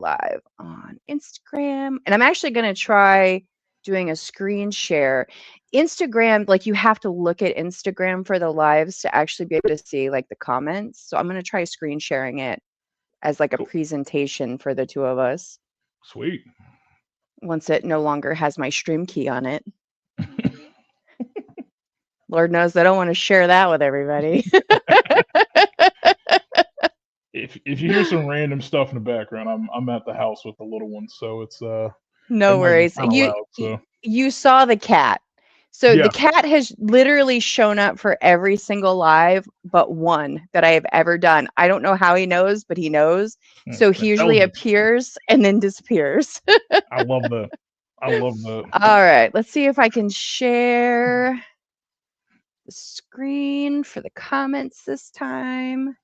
live on Instagram. And I'm actually going to try doing a screen share. Instagram, like you have to look at Instagram for the lives to actually be able to see like the comments. So I'm going to try screen sharing it as like a Cool. presentation for the two of us Sweet. once it no longer has my stream key on it. Lord knows I don't want to share that with everybody. If you hear some random stuff in the background, I'm at the house with the little ones, so it's it No might be worries. kind of loud. So You saw the cat. So the yeah, cat has literally shown up for every single live but one that I have ever done. I don't know how he knows, but he knows. So he usually intelligence. appears and then disappears. I love that. I love that. All right, let's see if I can share the screen for the comments this time.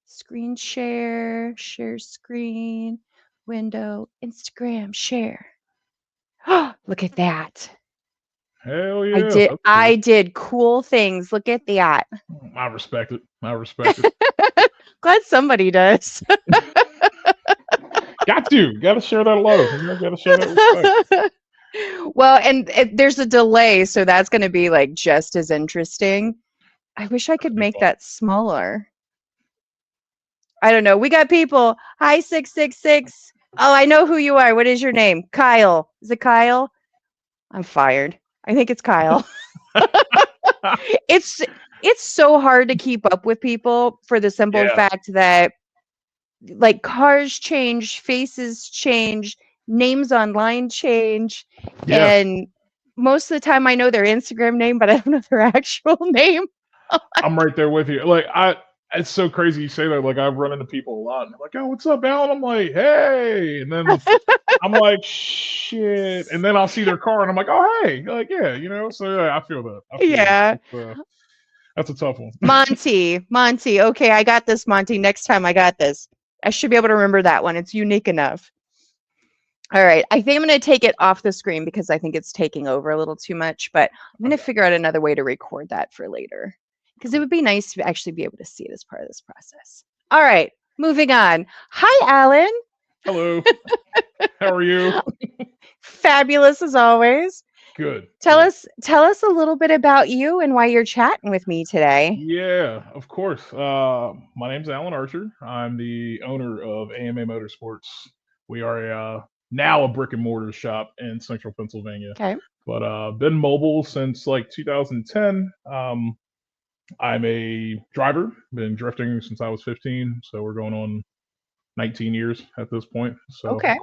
Screen share, share screen, window, Instagram, share. Look at that. Hell I yeah, did that's I cool. did cool things. Look at that. I respect it. I respect it. Glad somebody does. Got to share that love. Got to share that respect. Well, and there's a delay, so that's going to be like just as interesting. I wish I That'd could be make fun. that smaller. I don't know. We got people. Hi, 666. Oh, I know who you are. What is your name? Kyle. Is it Kyle? I'm fired. I think it's Kyle. It's it's so hard to keep up with people for the simple Yeah, fact that like cars change, faces change, names online change, yeah. and most of the time I know their Instagram name, but I don't know their actual name. I'm right there with you. It's so crazy you say that. Like, I run into people a lot, and they're like, "Oh, what's up, Alan?" I'm like, "Hey," and then I'm like, "Shit," and then I'll see their car, and I'm like, "Oh, hey," like, yeah, So yeah, I feel that. I feel that. Yeah. That's a tough one. Monty. Okay, I got this, Monty. Next time I got this. I should be able to remember that one. It's unique enough. All right. I think I'm going to take it off the screen because I think it's taking over a little too much, but I'm going to Okay, figure out another way to record that for later because it cool. would be nice to actually be able to see it as part of this process. All right. Moving on. Hi, Alan. Hello. How are you? Fabulous as always. Good. Tell Good. us tell us a little bit about you and why you're chatting with me today. Yeah, of course. My name's Alan Archer. I'm the owner of AMA Motorsports. We are now a brick and mortar shop in Central Pennsylvania, Okay. but been mobile since like 2010. I'm a driver. Been drifting since I was 15, so we're going on 19 years at this point. So Okay.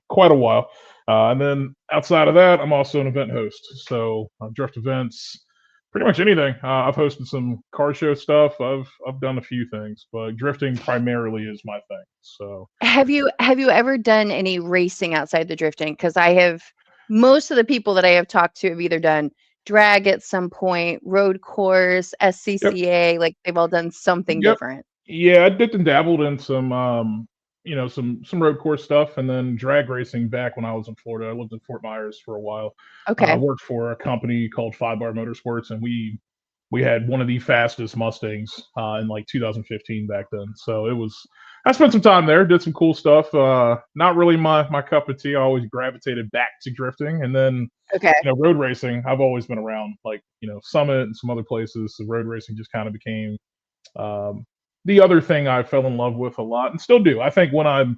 quite a while. And then outside of that, I'm also an event host. So drift events, pretty much anything. I've hosted some car show stuff. I've done a few things, but drifting primarily is my thing. So Have you ever done any racing outside the drifting? Because I have most of the people that I have talked to have either done drag at some point, road course, yep, SCCA, like they've all done something yep, different. yeah. I dipped and dabbled in some some road course stuff, and then drag racing back when I was in Florida. I lived in Fort Myers for a while. I Okay. worked for a company called Five Bar Motorsports, and we had one of the fastest Mustangs in like 2015 back then. So it was. I spent some time there, did some cool stuff. Not really my cup of tea. I always gravitated back to drifting, and then Okay. road racing. I've always been around, like Summit and some other places. So road racing just kind of became um, the other thing I fell in love with a lot, and still do. I think when I'm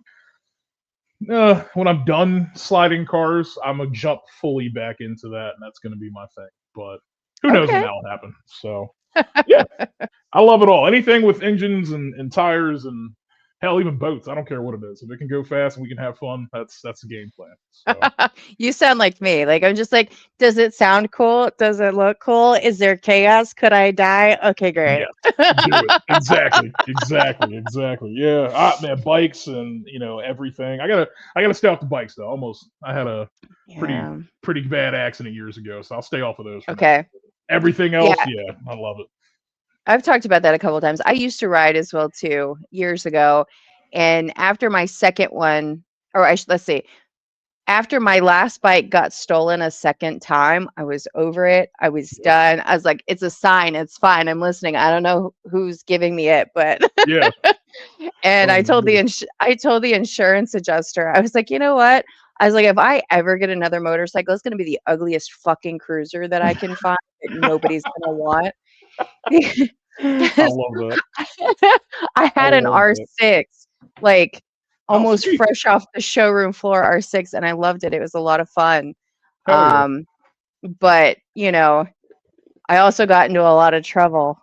done sliding cars, I'm gonna jump fully back into that, and that's gonna be my thing. But who knows when Okay. that'll happen? So yeah, I love it all. Anything with engines and tires and hell, even boats. I don't care what it is. If it can go fast and we can have fun, that's the game plan. So You sound like me. Like I'm just like, does it sound cool? Does it look cool? Is there chaos? Could I die? Okay, great. yes, do it exactly. Yeah, man, bikes and everything. I gotta stay off the bikes though. Almost, I had a pretty Yeah. pretty bad accident years ago, so I'll stay off of those for now. Okay. Everything Yeah. else, yeah, I love it. I've talked about that a couple of times. I used to ride as well too years ago. And after my second one, or let's see, after my last bike got stolen a second time, I was over it. I was Yep. done. I was like, it's a sign. It's fine. I'm listening. I don't know who's giving me it, but Yeah, And Oh, man. I told the insurance adjuster, I was like, "You know what?" I was like, "If I ever get another motorcycle, it's gonna be the ugliest fucking cruiser that I can find that nobody's gonna want." I 'Cause love that. I I had an love that. R6, like, Oh, almost sweet. fresh off the showroom floor R6, and I loved it. It was a lot of fun. Hell yeah. Um, but, I also got into a lot of trouble.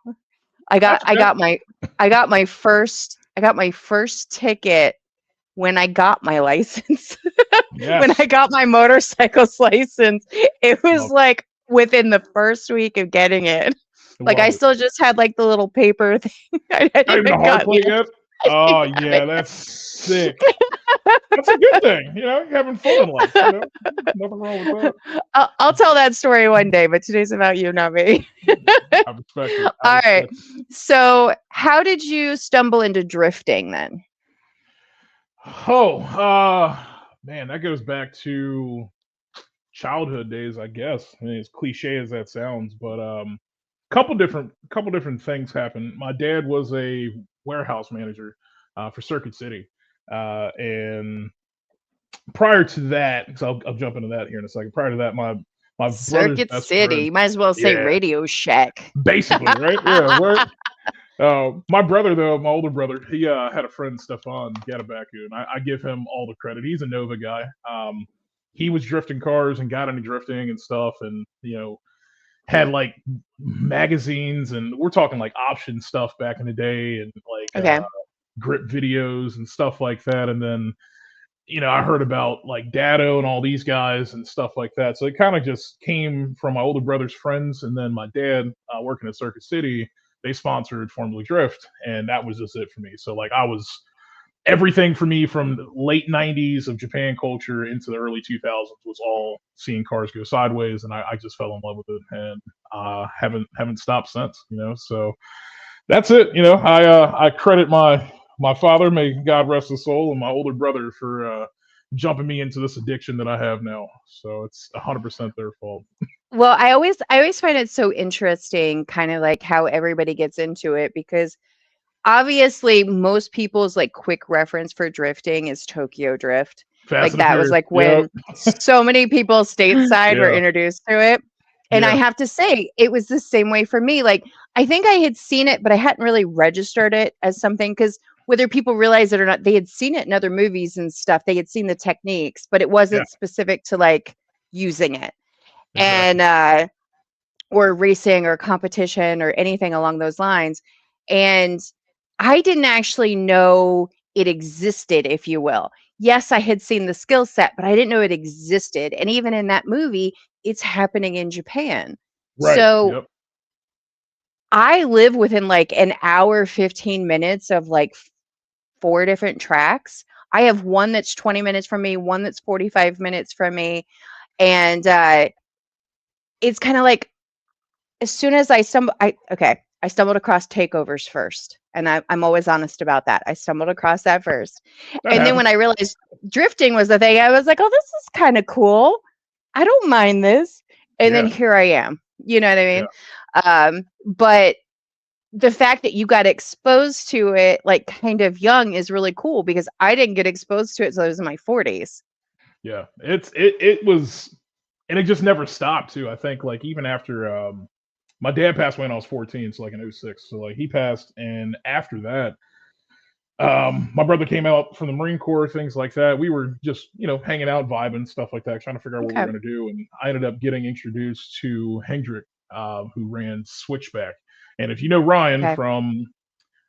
I got That's I okay. got my I got my first ticket when I got my license. When I Yes. got my motorcycle's license, it was, Love like, within the first week of getting it. it. Like, I Love it. still just had, like, the little paper thing. I hadn't Not even a even hard gotten plate the yet? I Oh, didn't have yeah, it. that's sick. That's a good thing, you're having fun in life, Nothing wrong with that. I'll tell that story one day, but today's about you, not me. I respect it. I Alright. respect it. So, how did you stumble into drifting then? Oh, man, that goes back to childhood days, I guess. I mean, as cliche as that sounds, but couple different things happened. My dad was a warehouse manager for Circuit City, and prior to that, because I'll jump into that here in a second. Prior to that, my brother's Circuit best City. friend, You might as well say yeah, Radio Shack. basically, right, yeah, right. My brother, though, my older brother, he had a friend, Stefan Gatabaku, and I give him all the credit. He's a Nova guy. He was drifting cars and got into drifting and stuff, and had like magazines, and we're talking like option stuff back in the day, and like Okay. grip videos and stuff like that. And then I heard about like Dado and all these guys and stuff like that. So it kind of just came from my older brother's friends, and then my dad working at Circuit City. They sponsored Formula Drift, and that was just it for me. So like I was everything for me from the late '90s of Japan culture into the early 2000s was all seeing cars go sideways, and I just fell in love with it, and haven't stopped since. So that's it. I credit my father, may God rest his soul, and my older brother for jumping me into this addiction that I have now. So it's 100% their fault. Well, I always find it so interesting, kind of like how everybody gets into it because obviously most people's like quick reference for drifting is Tokyo Drift. Fast Like and the that was Furious. like Yep. when so many people stateside were Yeah. introduced to it. And I Yeah. have to say, it was the same way for me. Like I think I had seen it, but I hadn't really registered it as something because whether people realize it or not, they had seen it in other movies and stuff. They had seen the techniques, but it Yeah. wasn't specific to like using it. And Exactly. or racing or competition or anything along those lines. And I didn't actually know it existed, if you will. Yes, I had seen the skill set, but I didn't know it existed. And even in that movie, it's happening in Japan. Right. So Yep. I live within like an hour, 15 minutes of like four different tracks. I have one that's 20 minutes from me, one that's 45 minutes from me. And it's kind of like as soon as I stumbled across takeovers first, and I'm always honest about that. I stumbled across that first, That and then when happens. I realized drifting was the thing, I was like, "Oh, this is kind of cool. I don't mind this." And then Yeah. here I am. You know what I Yeah. mean? But the fact that you got exposed to it like kind of young is really cool because I didn't get exposed to it until I was in my 40s. Yeah. It was, and it just never stopped too. I think like even after my dad passed away when I was 14, so like in '06. So like he passed, and after that, my brother came out from the Marine Corps, things like that. We were just, hanging out, vibing, stuff like that, trying to figure out what we Okay. were going to do. And I ended up getting introduced to Hendrick, who ran Switchback. And if you know Ryan Okay. from,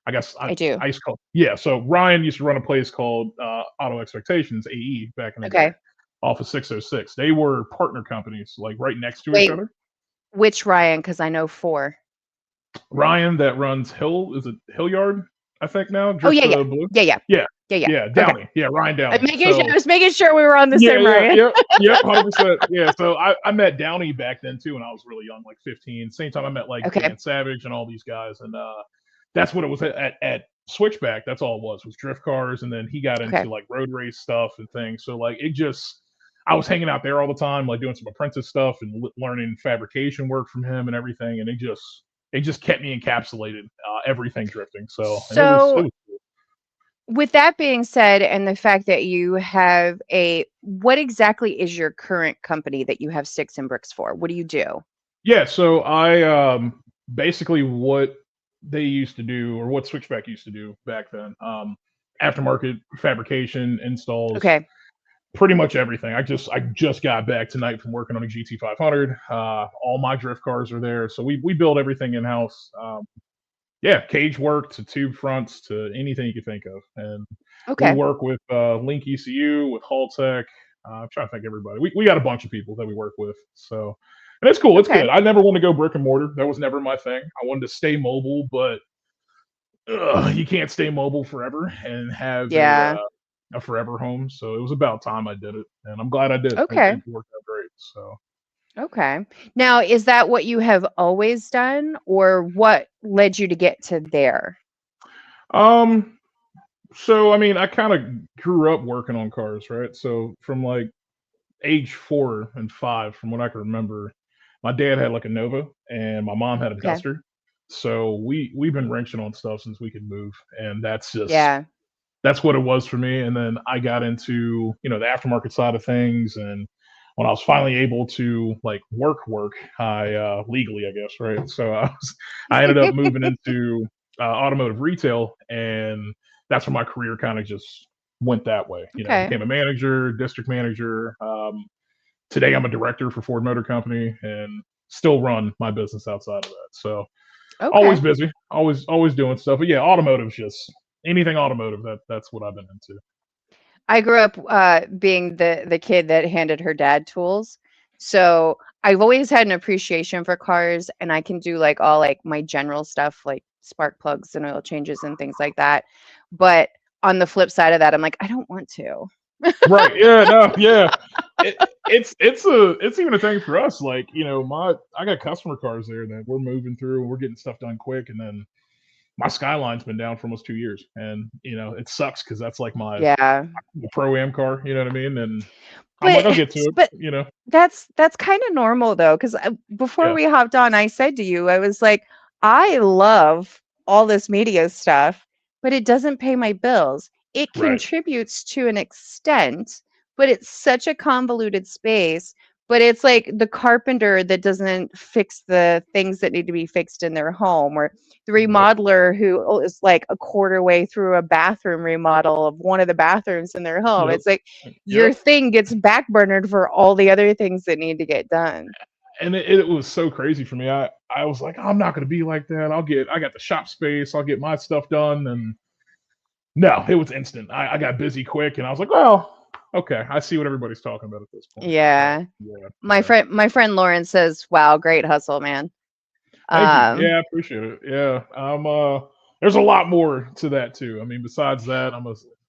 I guess I do. I used to call, yeah. So Ryan used to run a place called Auto Expectations (AE) back in the day, Okay. off of 606. They were partner companies, like right next to each Wait, other. which Ryan? Because I know four. Ryan that runs Hill, is it Hillyard? I think now, Oh, Drift yeah, yeah. Blue. Yeah, yeah. Yeah, Yeah, yeah. yeah, Okay. Downey. Yeah, Ryan I Downey. making I So was making sure we were on the yeah, same yeah, Ryan. yep, yep, 100%. Yeah, so I met Downey back then too when I was really young, like 15. Same time I met like Okay. Dan Savage and all these guys, and that's what it was at Switchback. That's all it was drift cars, and then he got Okay. into like road race stuff and things. So like it just, I was hanging out there all the time, like doing some apprentice stuff and learning fabrication work from him and everything, and it just kept me encapsulated, everything drifting. So, and it was So cool. With that being said, and the fact that you have what exactly is your current company that you have sticks and bricks for? What do you do? Yeah, so I basically what they used to do, or what Switchback used to do back then, aftermarket fabrication, installs, Okay. pretty much everything. I just got back tonight from working on a GT 500. All my drift cars are there, so we build everything in house. Yeah, cage work to tube fronts to anything you can think of, and we Okay. work with Link ECU, with Haltech. I'm trying to think everybody. We got a bunch of people that we work with, so and it's cool. It's Okay. good. I never wanted to go brick and mortar. That was never my thing. I wanted to stay mobile, but you can't stay mobile forever and have Yeah. a forever home. So it was about time I did it, and I'm glad I did. It Okay. worked out great. So Okay. Now, is that what you have always done, or what led you to get to there? um, so I mean, I kind of grew up working on cars, right? So from like age 4 and 5, from what I can remember, my dad had like a Nova and my mom had a Okay. Duster. So we've been wrenching on stuff since we could move, and Yeah. that's what it was for me. And then I got into the aftermarket side of things, and when I was finally able to like work, I legally, I guess, right? So I ended up moving into automotive retail, and that's where my career kind of just went that way. Okay. Became a manager, district manager. Today I'm a director for Ford Motor Company, and still run my business outside of that. So always Okay. busy, always doing stuff. But yeah, automotive's just anything automotive. That's what I've been into. I grew up being the kid that handed her dad tools. So I've always had an appreciation for cars, and I can do like all like my general stuff like spark plugs and oil changes and things like that. But on the flip side of that, I'm like, I don't want to. Right. Yeah. No. Yeah. It's even a thing for us. Like my I got customer cars there that we're moving through and we're getting stuff done quick, and then my Skyline's been down for almost 2 years, and it sucks because that's like my Yeah. pro am car. You know what I mean? And I'm like, But I'll get to it. but You know? that's kind of normal though, because before Yeah. we hopped on, I said to you, I was like, I love all this media stuff, but it doesn't pay my bills. It Right. contributes to an extent, but it's such a convoluted space. But it's like the carpenter that doesn't fix the things that need to be fixed in their home, or the Right. remodeler who is like a quarter way through a bathroom remodel of one of the bathrooms in their home. Yep. It's like your Yep. thing gets backburnered for all the other things that need to get done. And it was so crazy for me. I was like, I'm not gonna be like that. I got the shop space. I'll get my stuff done. And no, it was instant. I got busy quick, and I was like, well, okay, I see what everybody's talking about at this point. So Yeah. yeah, My yeah. friend Lauren says, "Wow, great hustle, man." Thank you. Um, Yeah, I appreciate it. Yeah, there's a lot more to that too. I mean, besides that,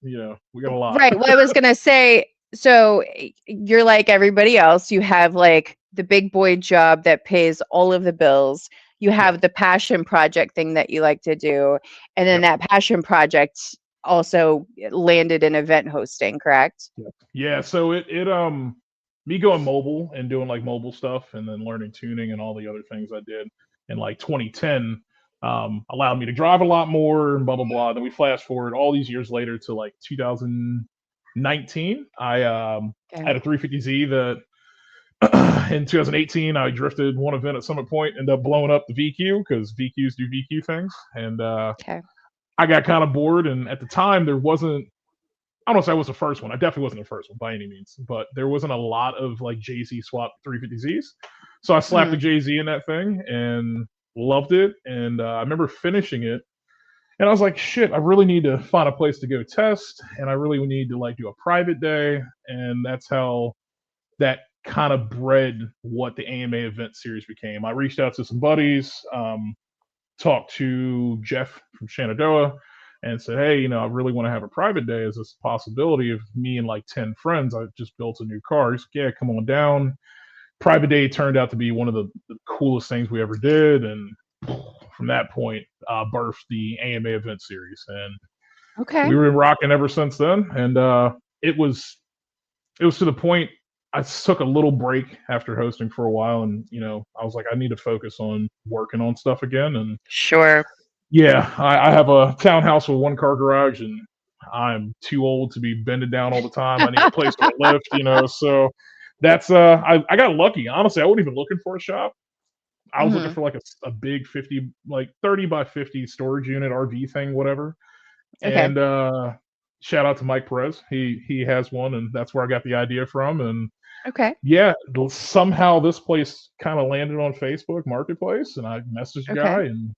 we got a lot. right. Well, I was gonna say, so you're like everybody else. You have like the big boy job that pays all of the bills. You Yeah. have the passion project thing that you like to do, and then Yep. that passion project also landed in event hosting, correct? Yep. Yeah. So me going mobile and doing like mobile stuff, and then learning tuning and all the other things I did in like 2010 allowed me to drive a lot more and blah blah blah. Then we flash forward all these years later to like 2019. I Okay. had a 350Z that in 2018 I drifted one event at Summit Point, ended up blowing up the VQ because VQs do VQ things, and Okay. I got kind of bored. And at the time, there wasn't. I don't say I was the first one. I definitely wasn't the first one by any means, but there wasn't a lot of like JZ swap 350Zs. So I slapped the Mm, JZ in that thing and loved it. And I remember finishing it, and I was like, shit, I really need to find a place to go test, and I really need to like do a private day. And that's how that kind of bred what the AMA event series became. I reached out to some buddies, talked to Jeff from Shenandoah, and said, hey, I really want to have a private day. Is this a possibility of me and like 10 friends? I just built a new car. He's like, yeah, come on down. Private day turned out to be one of the coolest things we ever did. And from that point, birthed the AMA event series. And okay. we were rocking ever since then. And it was it was to the point I took a little break after hosting for a while, and I was like, I need to focus on working on stuff again. And Sure. yeah, I have a townhouse with one car garage, and I'm too old to be bending down all the time. I need a place to lift, So that's I got lucky. Honestly, I wasn't even looking for a shop. I was looking Mhm. for like a big 50, like 30 by 50 storage unit RV thing, whatever. Okay. And shout out to Mike Perez. He has one, and that's where I got the idea from. And Okay. yeah, somehow this place kind of landed on Facebook Marketplace, and I messaged the Okay. guy, and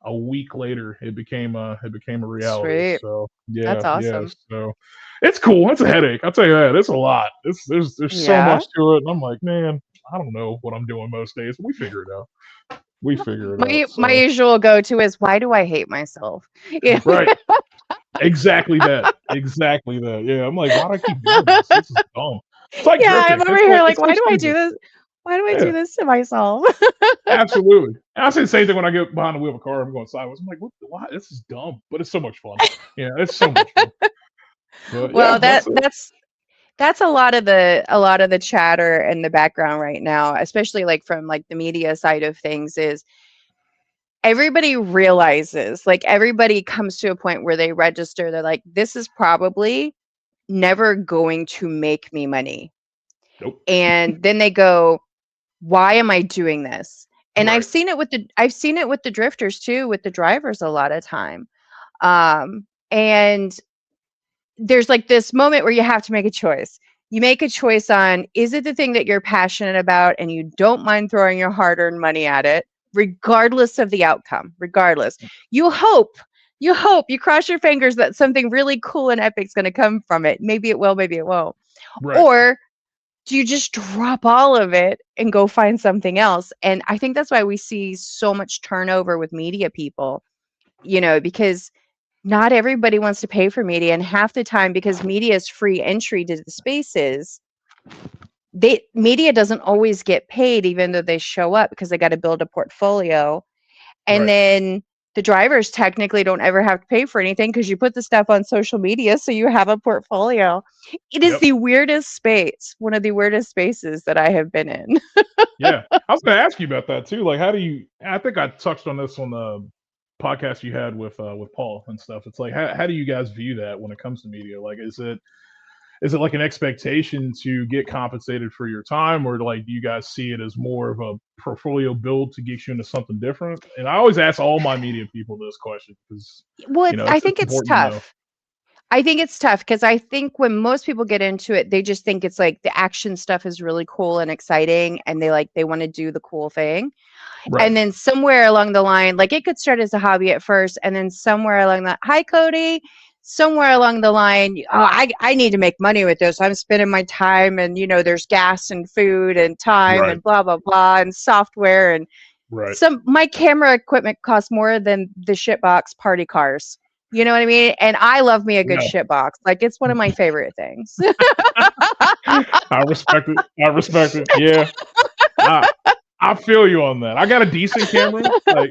a week later it became a reality. Sweet. So That's yeah, yeah. awesome. So it's cool. It's a headache. I'll tell you that. It's a lot. There's so Yeah. much to it, and I'm like, man, I don't know what I'm doing most days. We figure it out. We figure it out. My So usual go-to is, "Why do I hate myself?" Yeah. right, exactly that. Exactly that. Yeah, I'm like, why do I keep doing this? This is dumb. It's like Yeah, drifting. I'm over It's here like like, it's so "Why do I do stupid. this? Why do I do Yeah. this to myself?" Absolutely. And I say the same thing when I get behind the wheel of a car. I'm going sideways. I'm like, what? Why? This is dumb, but it's so much fun. Yeah, it's so much fun. But Well, yeah, that's it. that's a lot of the chatter in the background right now, especially like from like the media side of things, is everybody realizes, like everybody comes to a point where they register, they're like, this is probably never going to make me money. Nope. And then they go, why am I doing this? And Right. I've seen it with the drifters too, with the drivers a lot of time. And there's like this moment where you have to make a choice. You make a choice on, is it the thing that you're passionate about and you don't mind throwing your hard-earned money at it, regardless of the outcome, regardless. You hope, you cross your fingers that something really cool and epic is going to come from it. Maybe it will, maybe it won't. Right. Or do you just drop all of it and go find something else? And I think that's why we see so much turnover with media people, because not everybody wants to pay for media, and half the time, because media is free entry to the spaces, they media doesn't always get paid even though they show up because they got to build a portfolio. And Right. then the drivers technically don't ever have to pay for anything because you put the stuff on social media, so you have a portfolio. It is Yep. the weirdest space, one of the weirdest spaces that I have been in. Yeah. I was going to ask you about that too. Like, how do you? I think I touched on this on the podcast you had with Paul and stuff. It's like, how do you guys view that when it comes to media? Like, is it like an expectation to get compensated for your time, or like do you guys see it as more of a portfolio build to get you into something different? And I always ask all my media people this question because Well, I it's think it's important to know. tough. I think it's tough because I think when most people get into it, they just think it's like the action stuff is really cool and exciting, and they want to do the cool thing. Right. And then somewhere along the line, like it could start as a hobby at first, and then somewhere along the hi Cody, somewhere along the line, oh, I need to make money with this. I'm spending my time, and there's gas and food and time Right. and blah blah blah and software, and Right. my camera equipment costs more than the shitbox party cars. You know what I mean? And I love me a good Yeah. shitbox. Like it's one of my favorite things. I respect it. I respect it. Yeah. I I feel you on that. I got a decent camera. Like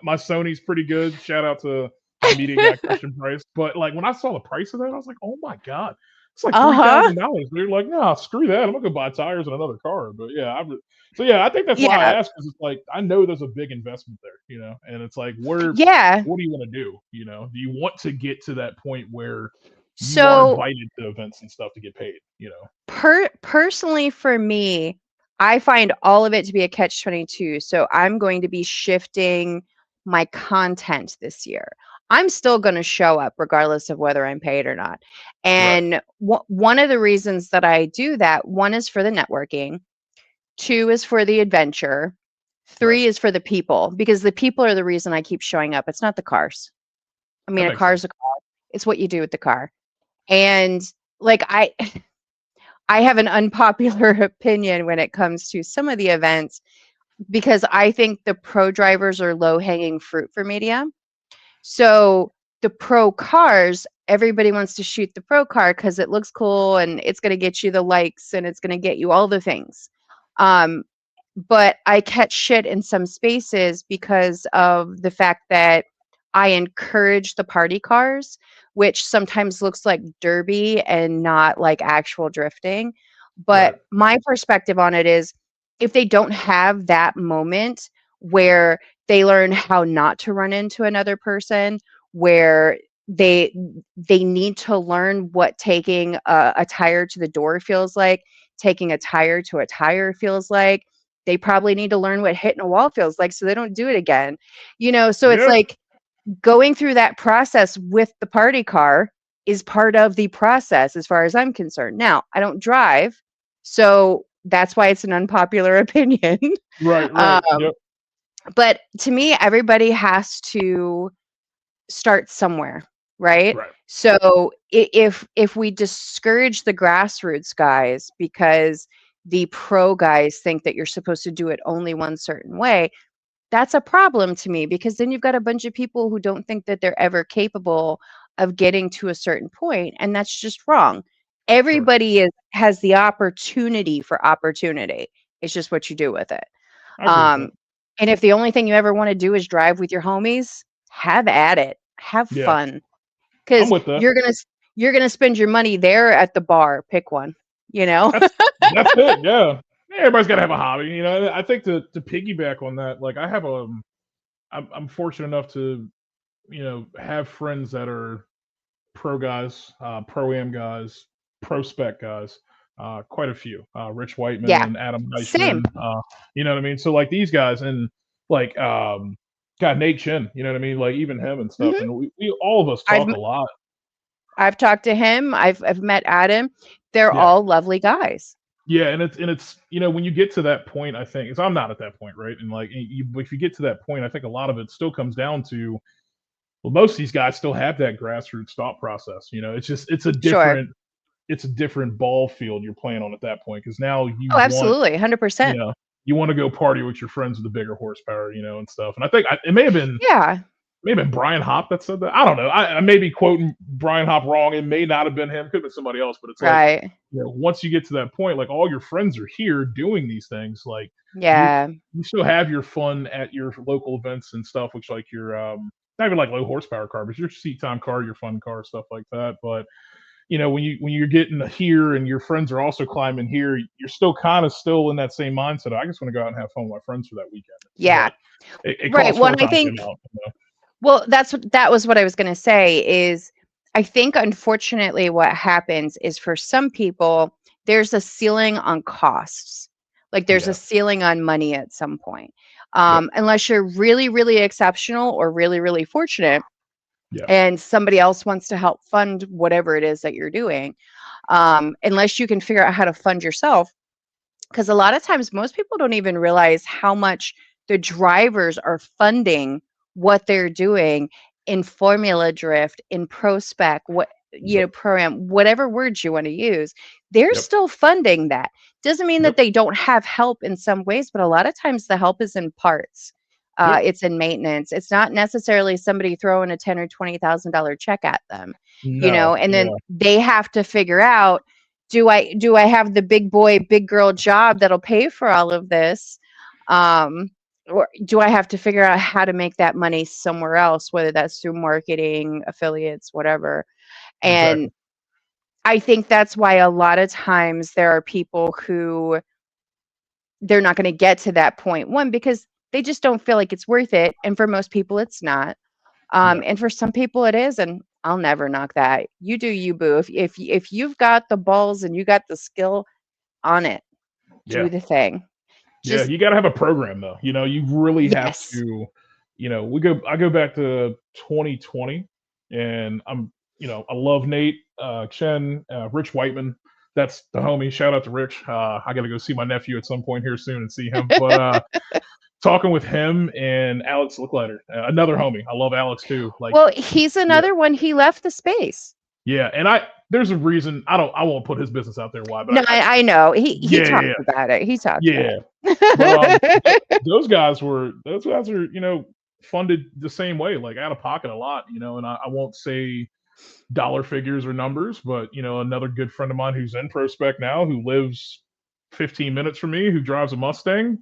my Sony's pretty good. Shout out to my media guy Christian Price. But like when I saw the price of that, I was like, oh my god, it's like three Uh-huh. thousand dollars. They're like, nah, screw that. I'm gonna go buy tires and another car. But yeah, so yeah, I think that's why I Yeah. asked because it's like I know there's a big investment there, and it's like Yeah. what do you want to do? Do you want to get to that point where you are So invited to events and stuff to get paid? personally for me, I find all of it to be a catch-22. So I'm going to be shifting my content this year. I'm still going to show up regardless of whether I'm paid or not. Right. And one of the reasons that I do that, one is for the networking, two is for the adventure, Right. three is for the people, because the people are the reason I keep showing up. It's not the cars. I That mean, a makes sense. car's a car. It's what you do with the car. And like I have an unpopular opinion when it comes to some of the events, because I think the pro drivers are low hanging fruit for media. So the pro cars, everybody wants to shoot the pro car because it looks cool and it's going to get you the likes and it's going to get you all the things. Um, but I catch shit in some spaces because of the fact that I encourage the party cars, which sometimes looks like derby and not like actual drifting. Right. But my perspective on it is, if they don't have that moment where they learn how not to run into another person, where they they need to learn what taking a tire to the door feels like, taking a tire to a tire feels like. They probably need to learn what hitting a wall feels like so they don't do it again. So it's Yeah. like going through that process with the party car is part of the process as far as I'm concerned. Now, I don't drive, so that's why it's an unpopular opinion. Right. Right. um, Yep. but to me, everybody has to start somewhere, right? Right. So if we discourage the grassroots guys because the pro guys think that you're supposed to do it only one certain way, that's a problem to me, because then you've got a bunch of people who don't think that they're ever capable of getting to a certain point, and that's just wrong. Sure. Has the opportunity for opportunity. It's just what you do with it. I agree with that. Um, and if the only thing you ever want to do is drive with your homies, have at it. Have Yeah. fun, I'm because with that. you're gonna spend your money there at the bar. Pick one. You know. That's it. Yeah. Everybody's got to have a hobby. I think to piggyback on that, like I have I'm fortunate enough to have friends that are pro guys, pro am guys, pro spec guys, quite a few. Rich Yeah. Whiteman, Adam Same. Eichman, you know what I mean? So like these guys and like God, Nate Chin, you know what I mean? Like even him and stuff. hmm And we all of us I've talk a lot. I've talked to him. I've met Adam. They're Yeah. all lovely guys. Yeah, and it's when you get to that point, I think, 'cause I'm not at that point, right? And like if you get to that point, I think a lot of it still comes down to, well, most of these guys still have that grassroots thought process. It's just Sure. it's a different ball field you're playing on at that point, because now Oh, absolutely. you 100%. know you want to go party with your friends with the bigger horsepower, and stuff. And I think it Yeah. may have been Brian Hopp that said that. I don't know. I may be quoting Brian Hopp wrong. It may not have been him. Could have been somebody else. But it's like, Right. once you get to that point, like all your friends are here doing these things. Like you Yeah. you still have your fun at your local events and stuff, which like your not even like low horsepower car, but your seat time car, your fun car, stuff like that. But when you're getting here and your friends are also climbing here, you're still kind of still in that same mindset. I just want to go out and have fun with my friends for that weekend. Yeah. But it Right. costs Well, four and I times the think, amount. well, that was what I was going to say is, I think unfortunately what happens is for some people there's a ceiling on costs. Like there's a Yeah. ceiling on money at some point. Yep. Unless you're really, really exceptional or really, really fortunate Yeah. and somebody else wants to help fund whatever it is that you're doing. Unless you can figure out how to fund yourself, because a lot of times most people don't even realize how much the drivers are funding what they're doing in formula drift, in pro spec, Yep. program, whatever words you want to use. They're Yep. still funding that. Doesn't mean that Yep. they don't have help in some ways, but a lot of times the help is in parts. Yep. It's in maintenance. It's not necessarily somebody throwing a ten or $20,000 check at them, No. and then Yeah. they have to figure out, do I have the big boy, big girl job that'll pay for all of this? Um, or do I have to figure out how to make that money somewhere else, whether that's through marketing, affiliates, whatever? And Exactly. I think that's why a lot of times there are people who they're not going to get to that point. One, because they just don't feel like it's worth it. And for most people, it's not. Yeah. And for some people it is, and I'll never knock that. You do you, boo. If you've got the balls and you got the skill on it, do Yeah. the thing. Yeah. Just You got to have a program though. You really have yes. to. I go back to 2020, and I love Nate, Chen, Rich Whiteman. That's the homie. Shout out to Rich. I got to go see my nephew at some point here soon and see him. But talking with him and Alex Licklider, another homie. I love Alex too. Like, Well, he's yeah, another one. He left the space. yeah. And there's a reason. I won't put his business out there why, but No, I know. He yeah, yeah, talked yeah. about it. He talked about Yeah. But it. those guys are funded the same way, like out of pocket a lot, and I won't say dollar figures or numbers, but another good friend of mine who's in Prospect now, who lives 15 minutes from me, who drives a Mustang.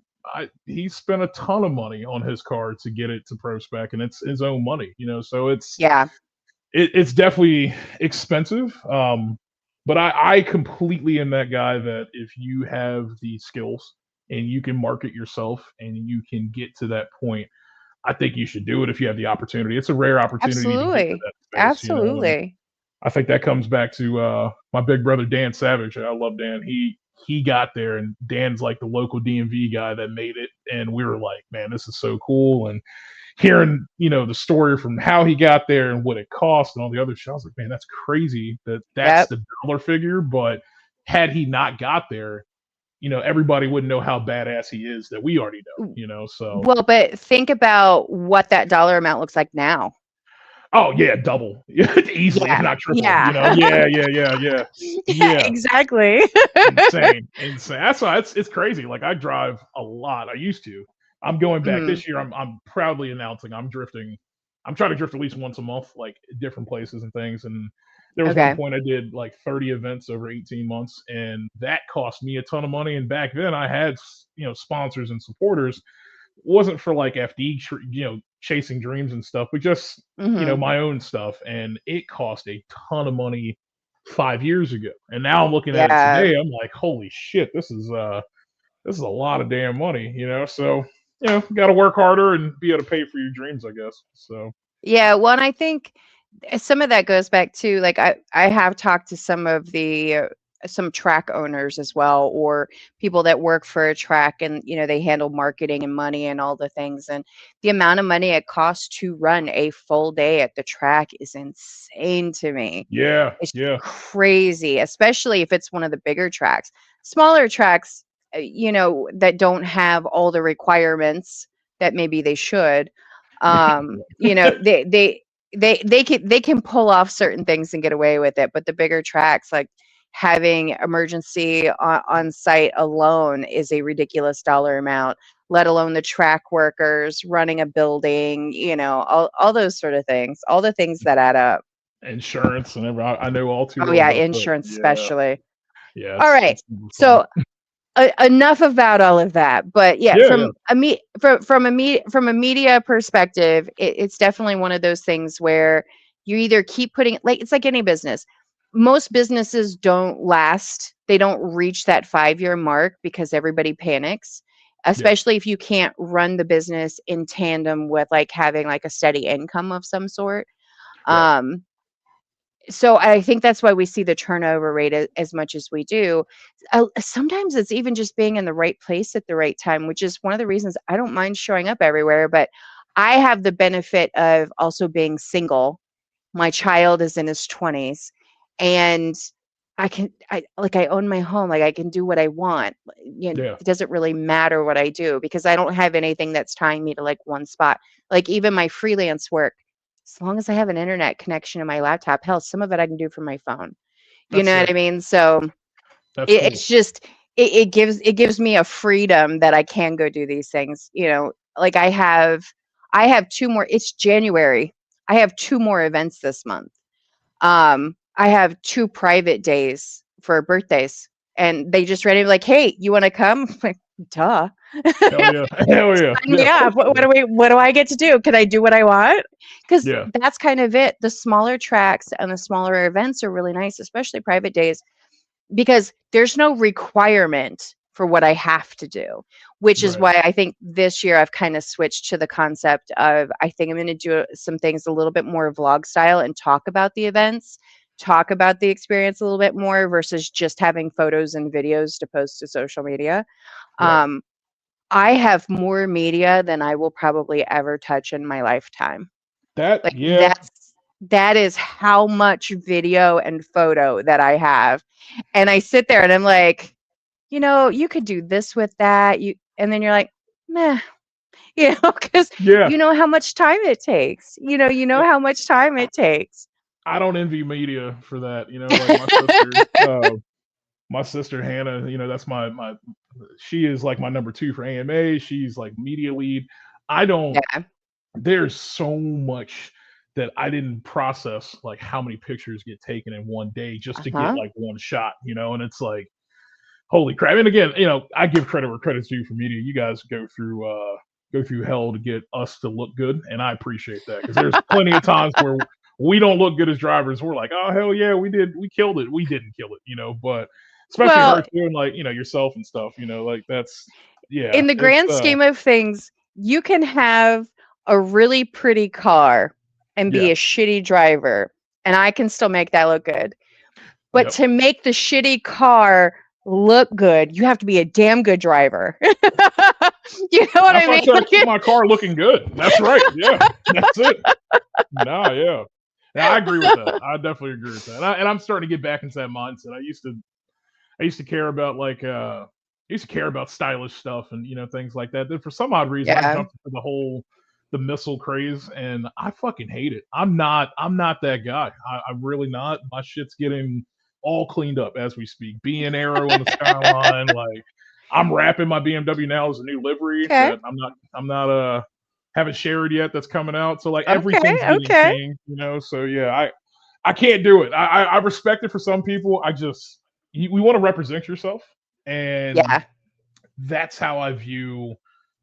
He spent a ton of money on his car to get it to Prospect, and it's his own money, so Yeah. it's definitely expensive. But I completely am that guy that if you have the skills and you can market yourself and you can get to that point, I think you should do it if you have the opportunity. It's a rare opportunity to get to Absolutely. that space, you know. And Absolutely. I think that comes back to my big brother Dan Savage. I love Dan. He got there, and Dan's like the local DMV guy that made it, and we were like, man, this is so cool. And hearing the story from how he got there and what it cost and all the other shit, I was like, man, that's crazy that that's Yep. the dollar figure. But had he not got there, everybody wouldn't know how badass he is that we already know. So Well, but think about what that dollar amount looks like now. oh yeah, double easily, if Yeah. not triple. Yeah. Yeah, Yeah. exactly. Insane, insane. That's why it's crazy. Like I drive a lot. I used to. I'm going back Mhm. this year. I'm proudly announcing I'm drifting. I'm trying to drift at least once a month, like different places and things. And there was one Okay. point I did like 30 events over 18 months, and that cost me a ton of money. And back then I had sponsors and supporters. Wasn't for like FD, chasing dreams and stuff, but just Mhm. my own stuff. And it cost a ton of money 5 years ago. And now I'm looking at it Yeah. today. I'm like, holy shit, this is a lot of damn money. So got to work harder and be able to pay for your dreams, I guess. So Yeah, well, and I think some of that goes back to like I have talked to some of the some track owners as well, or people that work for a track, and they handle marketing and money and all the things, and the amount of money it costs to run a full day at the track is insane to me. yeah, It's yeah, crazy, especially if it's one of the bigger tracks. Smaller tracks, that don't have all the requirements that maybe they should. They can pull off certain things and get away with it, but the bigger tracks, like having emergency on site alone, is a ridiculous dollar amount. Let alone the track workers running a building, all those sort of things, all the things that add up. insurance and everything. I know all too Oh well yeah, about that. insurance Yeah, especially. yeah, All right. it's super fun. So enough about all of that. But yeah, Yeah, yeah, from a media perspective, it's definitely one of those things where you either keep putting, like, it's like any business. Most businesses don't last. They don't reach that 5-year mark because everybody panics, yeah, especially if you can't run the business in tandem with like having like a steady income of some sort. right. Um, so I think that's why we see the turnover rate as much as we do. Sometimes it's even just being in the right place at the right time, which is one of the reasons I don't mind showing up everywhere. But I have the benefit of also being single. My child is in his 20s, and I own my home. Like I can do what I want. Yeah, It doesn't really matter what I do because I don't have anything that's tying me to like one spot. Like even my freelance work, as long as I have an internet connection to my laptop, hell, some of it I can do from my phone. You that's know what sick. I mean? So That's it, cool. it's just it gives me a freedom that I can go do these things. Like I have two more. It's January. I have two more events this month. I have two private days for birthdays, and they just randomly like, "Hey, you want to come?" I'm like, duh. Hell yeah, hell yeah, Sign yeah. me Of up. course What, you what will. do we? What do I get to do? Can I do what I want? Because Yeah, that's kind of it. The smaller tracks and the smaller events are really nice, especially private days, because there's no requirement for what I have to do, which is right, why I think this year I've kind of switched to the concept of I think I'm going to do some things a little bit more vlog style and talk about the events, talk about the experience a little bit more versus just having photos and videos to post to social media. right. Um, I have more media than I will probably ever touch in my lifetime. That Like yeah, that is how much video and photo that I have. And I sit there and I'm like, you could do this with that. And then you're like, meh, because yeah. you know how much time it takes. How much time it takes. I don't envy media for that. Like my sister Hannah. That's my. She is like my number two for AMA. She's like media lead. I don't. Yeah. There's so much that I didn't process, like how many pictures get taken in one day just to get Uh-huh. like one shot. And it's like holy crap. And again, I give credit where credit's due for media. You guys go through hell to get us to look good, and I appreciate that because there's plenty of times where we don't look good as drivers. We're like, oh hell yeah, we killed it. We didn't kill it. But especially her Well, too, and like yourself and stuff. Like that's yeah, in the it's grand scheme of things, you can have a really pretty car and be Yeah. a shitty driver, and I can still make that look good. But Yep. to make the shitty car look good, you have to be a damn good driver. You know what I That's why I mean? try to keep my car looking good. That's right. Yeah. That's it. No, yeah. Yeah, I agree with that. I definitely agree with that. And I'm starting to get back into that mindset. I used to care about I used to care about stylish stuff and things like that. Then for some odd reason I Yeah. jumped into the missile craze and I fucking hate it. I'm not that guy. I'm really not. My shit's getting all cleaned up as we speak. Being arrow in the skyline, like I'm wrapping my BMW now as a new livery Okay. that I'm not haven't shared yet that's coming out. So like Okay. everything's getting Okay. changed. So yeah, I can't do it. I respect it for some people. We want to represent yourself, and Yeah. that's how I view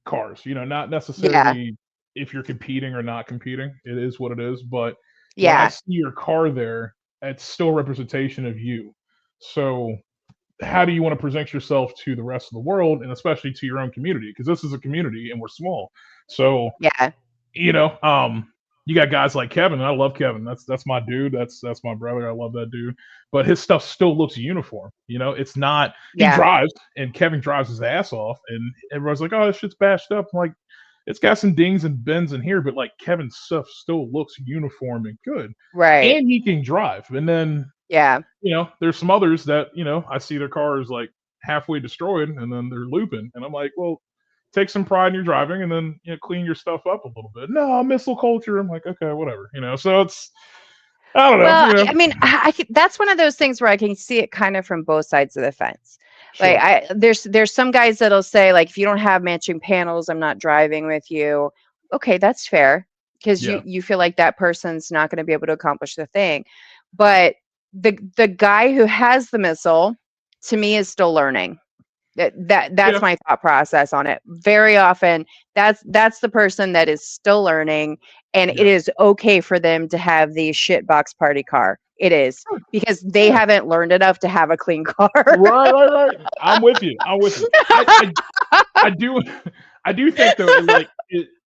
cars. Not Yeah. necessarily if you're competing or not competing. It is what it is. But when I Yeah. see your car there, it's still representation of you. So how do you want to present yourself to the rest of the world and especially to your own community? Because this is a community and we're small. So Yeah. you know, um, you got guys like Kevin. And I love Kevin. That's my dude. That's my brother. I love that dude. But his stuff still looks uniform. It's not. He Yeah. drives, and Kevin drives his ass off, and everyone's like, "Oh, this shit's bashed up." I'm like, it's got some dings and bends in here, but like Kevin's stuff still looks uniform and good, Right. and he can drive. And then Yeah. there's some others that I see their cars like halfway destroyed, and then they're looping, and I'm like, well, take some pride in your driving and then clean your stuff up a little bit. No, missile culture. I'm like, okay, whatever. So it's I don't know. Well, I mean, that's one of those things where I can see it kind of from both sides of the fence. Like, Sure. there's some guys that'll say, like, if you don't have matching panels, I'm not driving with you. Okay, that's fair, because Yeah. you feel like that person's not going to be able to accomplish the thing. But the guy who has the missile, to me, is still learning. That's Yeah. my thought process on it. Very often, that's the person that is still learning, and it Yeah. is okay for them to have the shitbox party car. It is, Sure. because they Yeah. haven't learned enough to have a clean car. Right. Right. Right. I'm with you. I'm with you. I do. I do think though,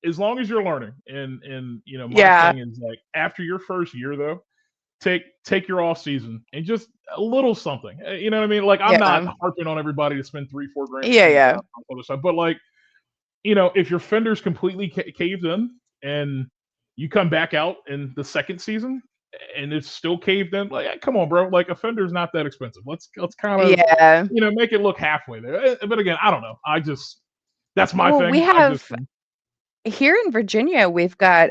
as long as you're learning, and my Yeah, thing is like after your first year though, take your off season and just a little something. You know what I mean? Like I'm not yeah, harping on everybody to spend 3-4 grand to yeah, change yeah, out on other stuff, but like if your fender's completely caved in and you come back out in the second season and it's still caved in, like come on, bro. Like a fender's not that expensive. Let's kind of yeah. make it look halfway there. But again, I don't know. That's my Well, we thing. have here in Virginia, we've got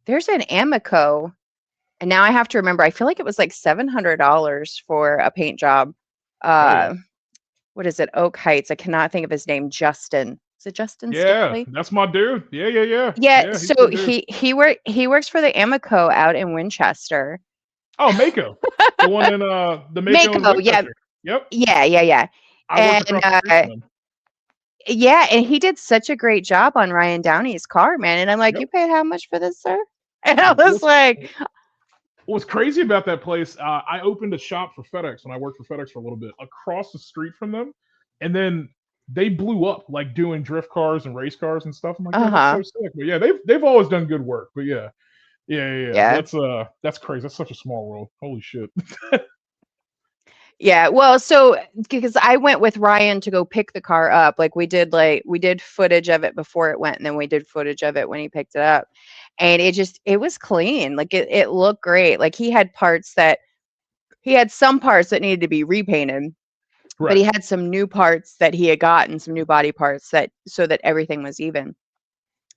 there's an Amico, and now I have to remember. I feel like it was like $700 for a paint job. hell yeah. Uh, what is it? Oak Heights. I cannot think of his name. Justin. Is it Justin Yeah, Stickley? that's my dude. Yeah, yeah, yeah. Yeah. Yeah, he's a So good dude. he works for the Amico out in Winchester. Oh, Mako. The one in the Mako in Mako. Yeah. Winchester. Yep. Yeah. Yeah. Yeah. I work And across the street from him. yeah, and he did such a great job on Ryan Downey's car, man. And I'm like, Yep. you paid how much for this, sir? And I was What's like, what's crazy about that place, I opened a shop for FedEx when I worked for FedEx for a little bit across the street from them, and then they blew up like doing drift cars and race cars and stuff. I'm like, uh yo, that's huh. so sick. But yeah, they've always done good work. But yeah, yeah, yeah, yeah. Yeah. That's crazy. That's such a small world. Holy shit. Yeah, well, so because I went with Ryan to go pick the car up, like we did footage of it before it went, and then we did footage of it when he picked it up. And it was clean. Like it looked great. Like he had some parts that needed to be repainted, but Right. he had some new parts that he had gotten, some new body parts that so that everything was even.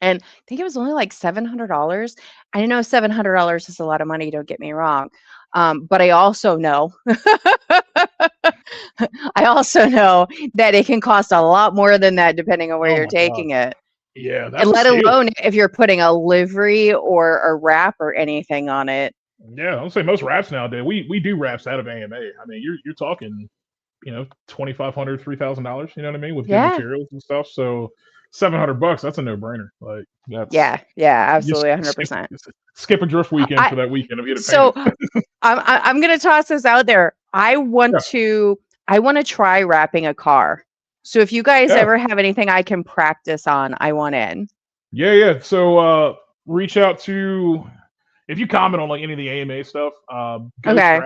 And I think it was only like $700. I know $700 is a lot of money, don't get me wrong. But I also know I also know that it can cost a lot more than that depending on where Oh you're my god. taking it. Yeah, And that's a let steal. alone if you're putting a livery or a wrap or anything on it. Yeah, I'll say most wraps nowadays. We do wraps out of AMA. I mean, you're talking, $2,500, $3,000. You know what I mean, with good Yeah. materials and stuff. So $700, that's a no brainer. Like that's Yeah. Yeah. just Absolutely. 100%. skip a drift weekend I for that weekend of getting so painted. I'm gonna toss this out there. Yeah, I want to try wrapping a car. So if you guys yeah, ever have anything I can practice on, I want in. Yeah. So reach out to if you comment on like any of the AMA stuff. Okay.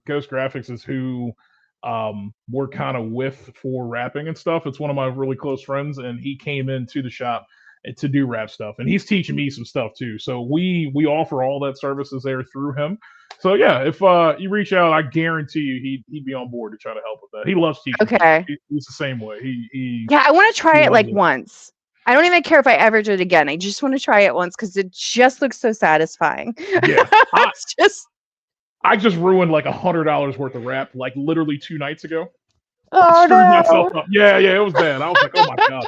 Ghost Graphics is who we're kind of with for rapping and stuff. It's one of my really close friends, and he came into the shop to do rap stuff, and he's teaching me some stuff too. So we offer all that services there through him. So yeah, if you reach out, I guarantee you he'd be on board to try to help with that. He loves teaching people. Okay. He's the same way. Yeah, I want to He try it loves like it. once. I don't even care if I ever do it again. I just want to try it once because it just looks so satisfying. Yeah, It's just, I just ruined like $100 worth of rap like literally 2 nights ago. I oh screwed myself no. up. Yeah, it was bad. I was like, oh my god.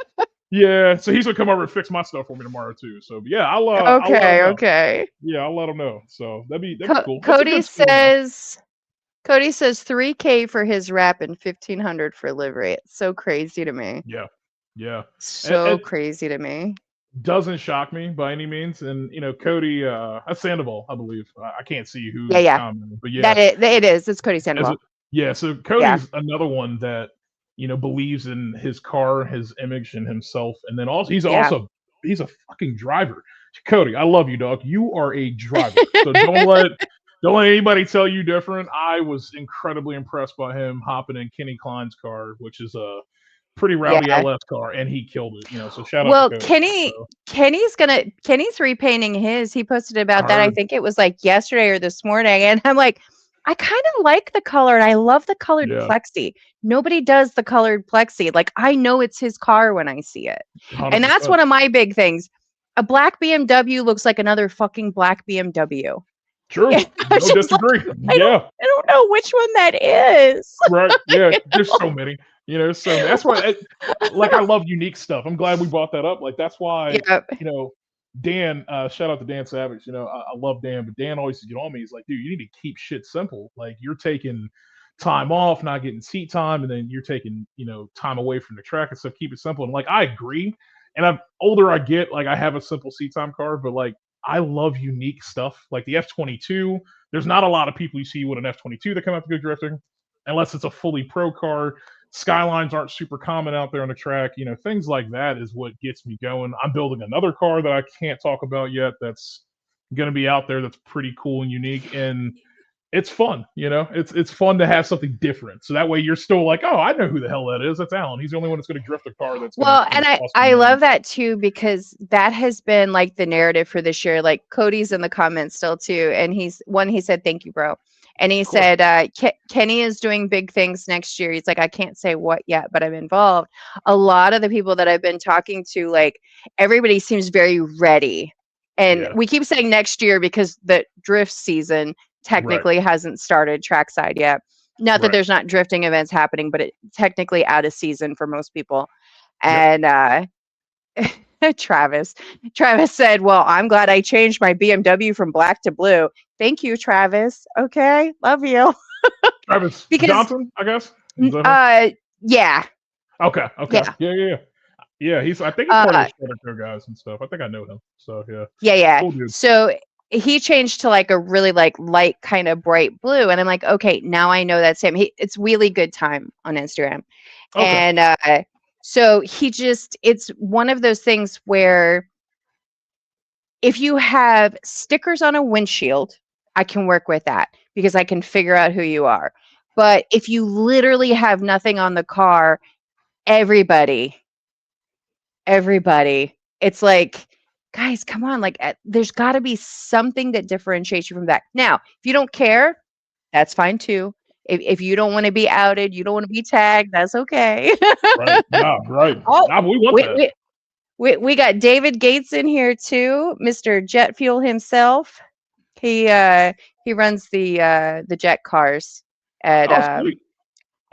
Yeah, so he's gonna come over and fix my stuff for me tomorrow too. So yeah, I'll let him Okay, know. okay. Yeah, I'll let him know. So that'd be cool. It's a Cody good skill though. says Cody says 3K for his rap and 1,500 for livery. It's so crazy to me. Yeah, yeah. So It crazy to me. doesn't shock me by any means. And Cody, that's Sandoval, I believe. I can't see Yeah, who's yeah. commenting, but yeah, That it is. It's Cody as Sandoval. a, yeah. So Yeah, Cody's another one that believes in his car, his image, and himself, and then yeah. he's a fucking driver. Cody, I love you, dog. You are a driver, so don't let anybody tell you different. I was incredibly impressed by him hopping in Kenny Klein's car, which is a pretty rowdy Yeah. LS car, and he killed it. So shout out to Well, Cody. So Kenny's repainting his. He posted I about that. I heard, think it was like yesterday or this morning. And I'm like, I kind of like the color and I love the colored yeah, plexi. Nobody does the colored plexi. Like I know it's his car when I see it. hundred And that's percent one of my big things. A black BMW looks like another fucking black BMW. true. And I'm No just disagree. like, Yeah. I don't know which one that is. Right. Yeah. You There's so many. So many. That's why, like, I love unique stuff. I'm glad we brought that up. Like, that's why, Yep. Dan. Shout out to Dan Savage. I love Dan, but Dan always get on me. He's like, dude, you need to keep shit simple. Like, you're taking time off, not getting seat time, and then you're taking time away from the track and stuff. Keep it simple. And like, I agree. And I'm older. I get like I have a simple seat time car, but like I love unique stuff. Like the F22. There's not a lot of people you see with an F22 that come out to go drifting unless it's a fully pro car. Skylines aren't super common out there on the track. Things like that is what gets me going. I'm building another car that I can't talk about yet that's going to be out there that's pretty cool and unique. And it's fun. It's fun to have something different. So that way you're still like, oh, I know who the hell that is. That's Alan. He's the only one that's going to drift a car that's going to Well, and cost me I money. love that too because that has been like the narrative for this year. Like Cody's in the comments still too, and he said thank you, bro, and he Of course. said Kenny is doing big things next year. He's like I can't say what yet, but I'm involved. A lot of the people that I've been talking to, like everybody seems very ready, and Yeah. we keep saying next year because the drift season Right. technically hasn't started trackside yet. Not that Right. there's not drifting events happening, but it's technically out of season for most people. Yep. And Travis said, "Well, I'm glad I changed my BMW from black to blue. Thank you, Travis. Okay, love you." Travis Because Johnson, I guess. Is that him? yeah, Okay. Okay. yeah, Yeah. Yeah. I think he's part of uh, the Shredder Co guys and stuff. I think I know him. So yeah. yeah. Cool dude. So he changed to like a really like light kind of bright blue, and I'm like, okay, now I know that's him. It's really good time on Instagram, Okay. and so it's one of those things where if you have stickers on a windshield, I can work with that because I can figure out who you are. But if you literally have nothing on the car, everybody, it's like, guys, come on. Like, there's got to be something that differentiates you from that. Now, if you don't care, that's fine too. If you don't want to be outed, you don't want to be tagged, that's okay. Right. No, right. Oh, Nah, we want we, that. we got David Gates in here too, Mr. Jet Fuel himself. He runs the jet cars at Oh, sweet.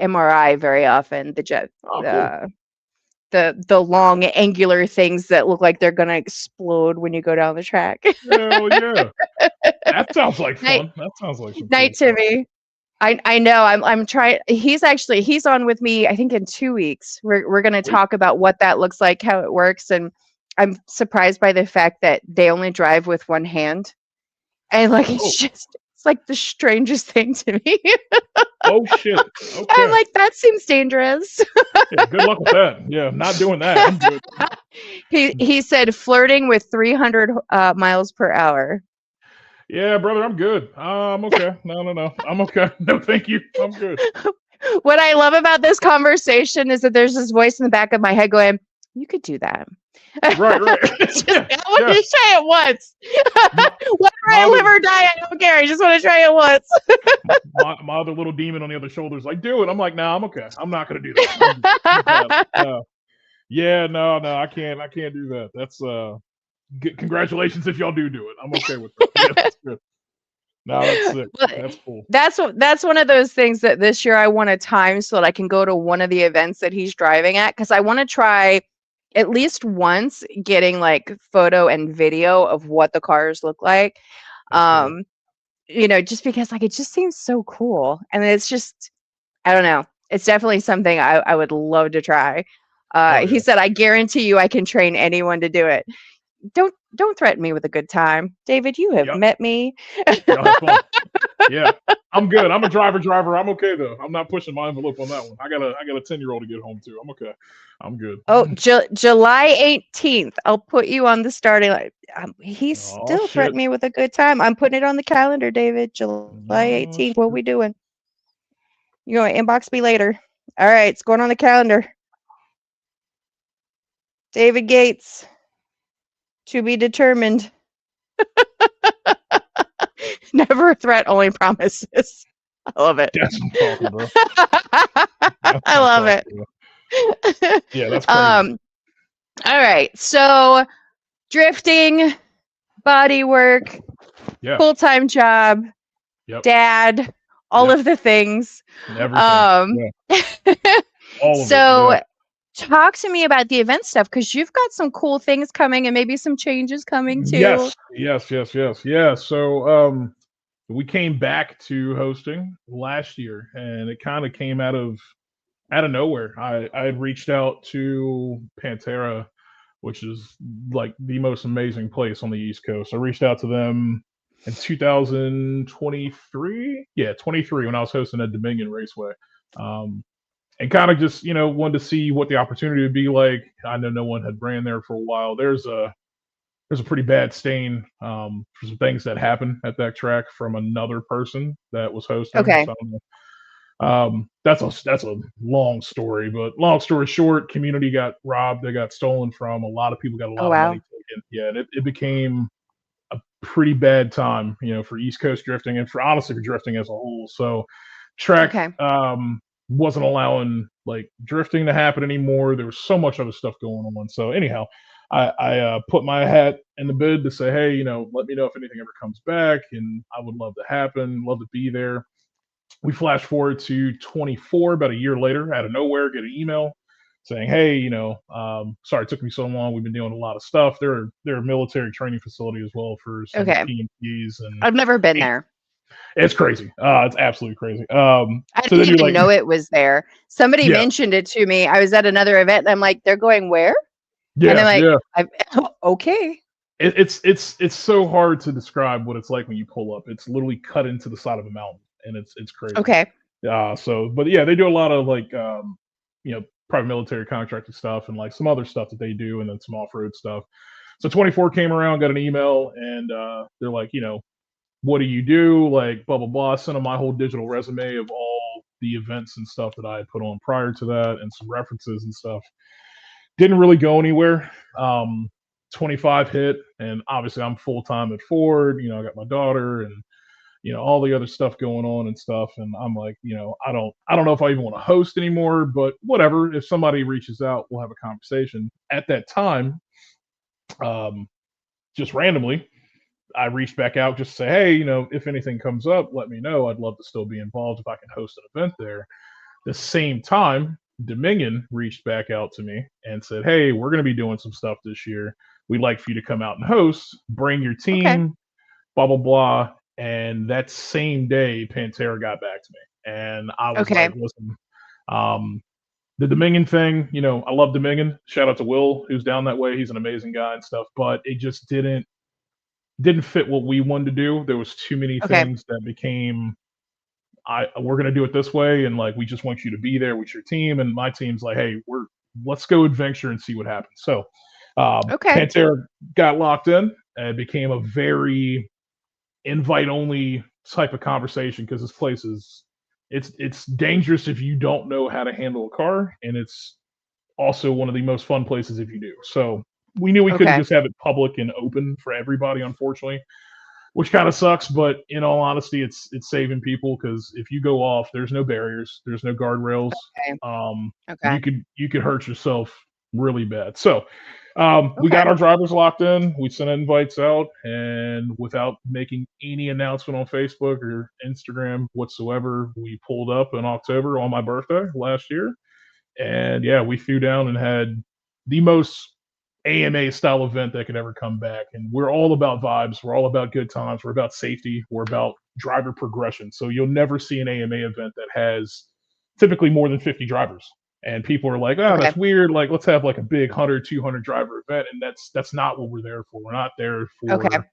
MRI very often. The jet Oh, cool. the long angular things that look like they're gonna explode when you go down the track. Hell yeah. That sounds like night fun. That sounds like some cool night stuff. Timmy. I know I'm trying. He's on with me. I think in 2 weeks we're gonna Sweet. talk about what that looks like, how it works, and I'm surprised by the fact that they only drive with one hand, and like Oh, it's It's like the strangest thing to me. Oh shit. I'm Okay. like, that seems dangerous. Yeah. Good luck with that. Yeah. Not doing that. I'm good. He said flirting with 300 miles per hour. Yeah, brother. I'm good. I'm okay. No. I'm okay. No, thank you. I'm good. What I love about this conversation is that there's this voice in the back of my head going, "You could do that." Right. Right. Just, Yeah. I want Yeah. to try it once. My, Whether my I live other or die, I don't care. I just want to try it once. my other little demon on the other shoulder is like, do it. I'm like, nah, I'm okay. I'm not gonna do that. I'm good. You got it. Yeah, no, I can't do that. That's congratulations if y'all do it. I'm okay with that. Yeah, that's good. No, that's sick. But That's cool. that's one of those things that this year I want to time so that I can go to one of the events that he's driving at because I want to try at least once getting like photo and video of what the cars look like. That's cool. Um, just because like it just seems so cool. And it's just I don't know. It's definitely something I would love to try. Oh He yeah. said, I guarantee you I can train anyone to do it. Don't threaten me with a good time. David, you have Yep. met me. Y'all have fun. Yeah. I'm good. I'm a driver. I'm okay though. I'm not pushing my envelope on that one. I got a 10-year-old to get home to. I'm okay. I'm good. Oh, July 18th. I'll put you on the starting line. He Oh still shit. threatened me with a good time. I'm putting it on the calendar, David. July Oh 18th. What shit. we doing? You going to inbox me later. All right, it's going on the calendar. David Gates, to be determined. Never a threat, only promises. I love it. That's what I'm talking, bro. That's I what I'm love talking it. about. Yeah, that's crazy. All right. So drifting, body work, Yeah. full-time job, Yep. dad, all Yep. of the things. Everything. Um, Yeah. All of it. Yeah. so talk to me about the event stuff because you've got some cool things coming and maybe some changes coming too. Yes. Yeah. So we came back to hosting last year and it kind of came out of nowhere. I had reached out to Pantera, which is like the most amazing place on the East Coast. I reached out to them in 2023. Yeah, 23 when I was hosting at Dominion Raceway. Um, and kind of just, wanted to see what the opportunity would be like. I know no one had ran there for a while. There's a pretty bad stain for some things that happened at that track from another person that was hosting. Okay. So that's a long story, but long story short, community got robbed. They got stolen from. A lot of people got a Oh lot of money wow. taken. Yeah, and it became a pretty bad time, for East Coast drifting and for honestly for drifting as a whole. So track Okay. wasn't allowing like drifting to happen anymore. There was so much other stuff going on. So anyhow, I put my hat in the bid to say, hey, let me know if anything ever comes back, and I would love to happen, love to be there. We flash forward to 24, about a year later, out of nowhere, get an email saying, "Hey, sorry it took me so long. We've been doing a lot of stuff. They're a military training facility as well for some Okay. PMPs, and I've never been there. it's crazy. It's absolutely crazy. I So didn't then you're even like, know it was there. Somebody yeah, mentioned it to me. I was at another event and I'm like, they're going where? And I'm yeah, like, yeah. I okay. It's so hard to describe what it's like when you pull up. It's literally cut into the side of a mountain, and it's crazy. Okay. But yeah, they do a lot of like, private military contracting stuff and like some other stuff that they do, and then some off road stuff. So 24 came around, got an email, and they're like, what do you do? Like, blah blah blah. I sent them my whole digital resume of all the events and stuff that I had put on prior to that, and some references and stuff. Didn't really go anywhere. Um, 25 hit, and obviously I'm full time at Ford. I got my daughter and all the other stuff going on and stuff, and I'm like, I don't know if I even want to host anymore, but whatever. If somebody reaches out, we'll have a conversation. At that time, um, just randomly, I reached back out just to say, hey, if anything comes up, let me know. I'd love to still be involved if I can host an event there. The same time, Dominion reached back out to me and said, hey, we're going to be doing some stuff this year. We'd like for you to come out and host, bring your Okay. team, blah, blah, blah. And that same day, Pantera got back to me. And I was like, Okay. listen, um, the Dominion thing, I love Dominion. Shout out to Will, who's down that way. He's an amazing guy and stuff. But it just didn't, didn't fit what we wanted to do. There was too many Okay. things that became we're gonna do it this way, and like we just want you to be there with your team. And my team's like, hey, let's go adventure and see what happens. So Okay. Pantera got locked in, and it became a very invite only type of conversation because this place is it's dangerous if you don't know how to handle a car, and it's also one of the most fun places if you do. So we knew we couldn't Okay. just have it public and open for everybody, unfortunately, which kind of sucks. But in all honesty, it's saving people because if you go off, there's no barriers, there's no guardrails. Okay. Um, Okay. you could hurt yourself really bad. So we Okay. got our drivers locked in. We sent invites out, and without making any announcement on Facebook or Instagram whatsoever, we pulled up in October on my birthday last year. And yeah, we threw down and had the most AMA style event that could ever come back. And we're all about vibes. We're all about good times. We're about safety. We're about driver progression. So you'll never see an AMA event that has typically more than 50 drivers. And people are like, oh, Okay. that's weird. Like, let's have like a big 100, 200 driver event. And that's not what we're there for. We're not there Okay. for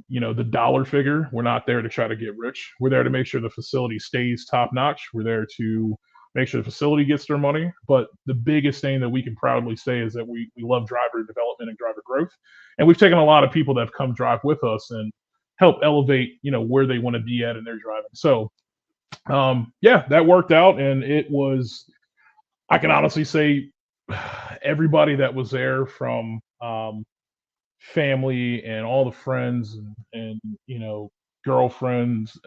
the dollar figure. We're not there to try to get rich. We're there to make sure the facility stays top notch. We're there to make sure the facility gets their money. But the biggest thing that we can proudly say is that we love driver development and driver growth. And we've taken a lot of people that have come drive with us and help elevate, where they want to be at in their driving. So yeah, that worked out. And it was, I can honestly say, everybody that was there from family and all the friends and girlfriends,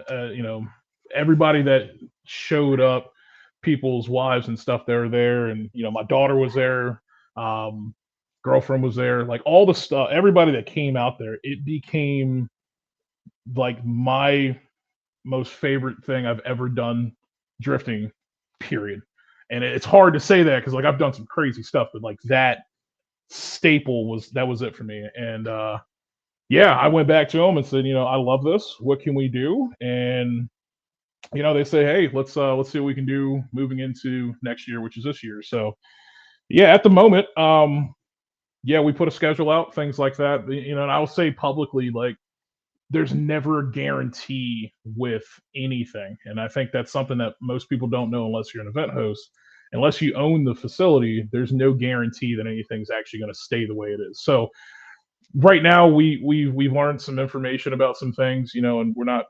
everybody that showed up, people's wives and stuff that were there, and my daughter was there, um, girlfriend was there, like all the stuff, everybody that came out there, it became like my most favorite thing I've ever done drifting, period. And it's hard to say that because like I've done some crazy stuff, but like that staple was it for me. And yeah, I went back to them and said, I love this. What can we do? And they say, hey, let's see what we can do moving into next year, which is this year. So yeah, at the moment, yeah, we put a schedule out, things like that. And I will say publicly, like, there's never a guarantee with anything. And I think that's something that most people don't know unless you're an event host. Unless you own the facility, there's no guarantee that anything's actually going to stay the way it is. So right now we've learned some information about some things, and we're not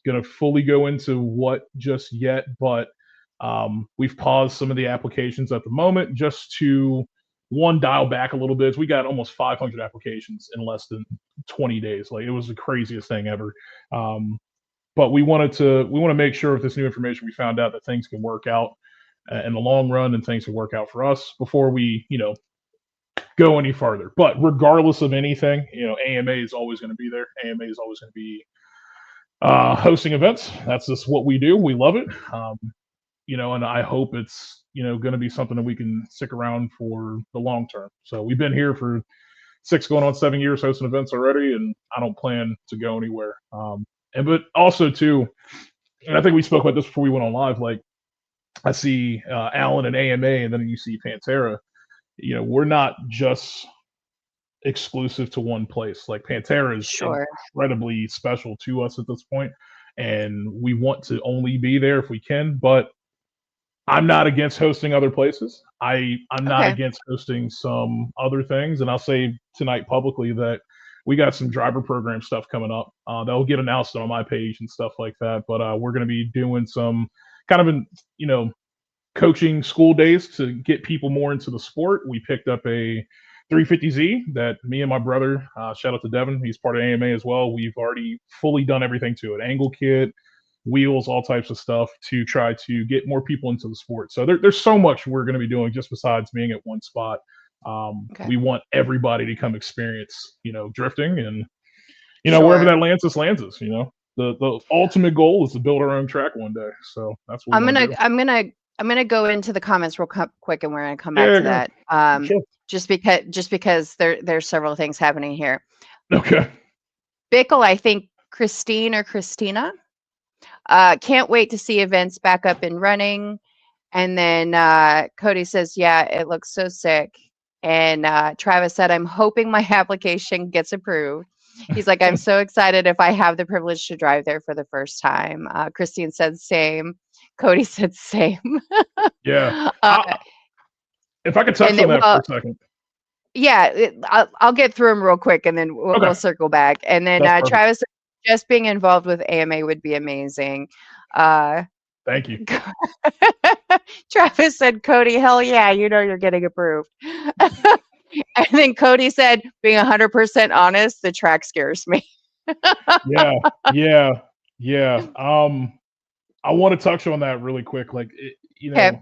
going to fully go into what just yet, but we've paused some of the applications at the moment just to one dial back a little bit. We got almost 500 applications in less than 20 days. Like it was the craziest thing ever. But we want to make sure with this new information we found out that things can work out in the long run and things can work out for us before we go any farther. But regardless of anything, AMA is always going to be there. AMA is always going to be hosting events. That's just what we do. We love it. And I hope it's going to be something that we can stick around for the long term. So we've been here for 6 going on 7 years hosting events already, and I don't plan to go anywhere. But also too, and I think we spoke about this before we went on live. Like I see Alan and AMA, and then you see Pantera. We're not just exclusive to one place. Like Pantera is Sure. incredibly special to us at this point, and we want to only be there if we can. But I'm not against hosting other places. I'm not Okay. against hosting some other things, and I'll say tonight publicly that we got some driver program stuff coming up that will get announced on my page and stuff like that. But we're going to be doing some kind of coaching school days to get people more into the sport. We picked up a 350Z that me and my brother, shout out to Devin, he's part of AMA as well. We've already fully done everything to it, angle kit, wheels, all types of stuff to try to get more people into the sport. So there's so much we're going to be doing just besides being at one spot. Okay. We want everybody to come experience, drifting, and wherever Sure. that lands us, lands us. The ultimate goal is to build our own track one day. So that's what we I'm want to gonna do. I'm gonna I'm gonna go into the comments real quick, and we're gonna come back Yeah, to go. that. Sure. Just because there's several things happening here. Okay. Bickle, I think Christine or Christina. Can't wait to see events back up and running. And then Cody says, yeah, it looks so sick. And Travis said, I'm hoping my application gets approved. He's like, I'm so excited if I have the privilege to drive there for the first time. Christine said same. Cody said same. Yeah. uh, If I could touch and on it, that for well, a second. yeah, I'll get through them real quick, and then we'll Okay, circle back. And then that's perfect. Travis, just being involved with AMA would be amazing. Uh, Thank you. Travis said, Cody, hell yeah, you know you're getting approved. And then Cody said, being 100% honest, the track scares me. Yeah, yeah, yeah. I want to touch on that really quick. Like, Okay.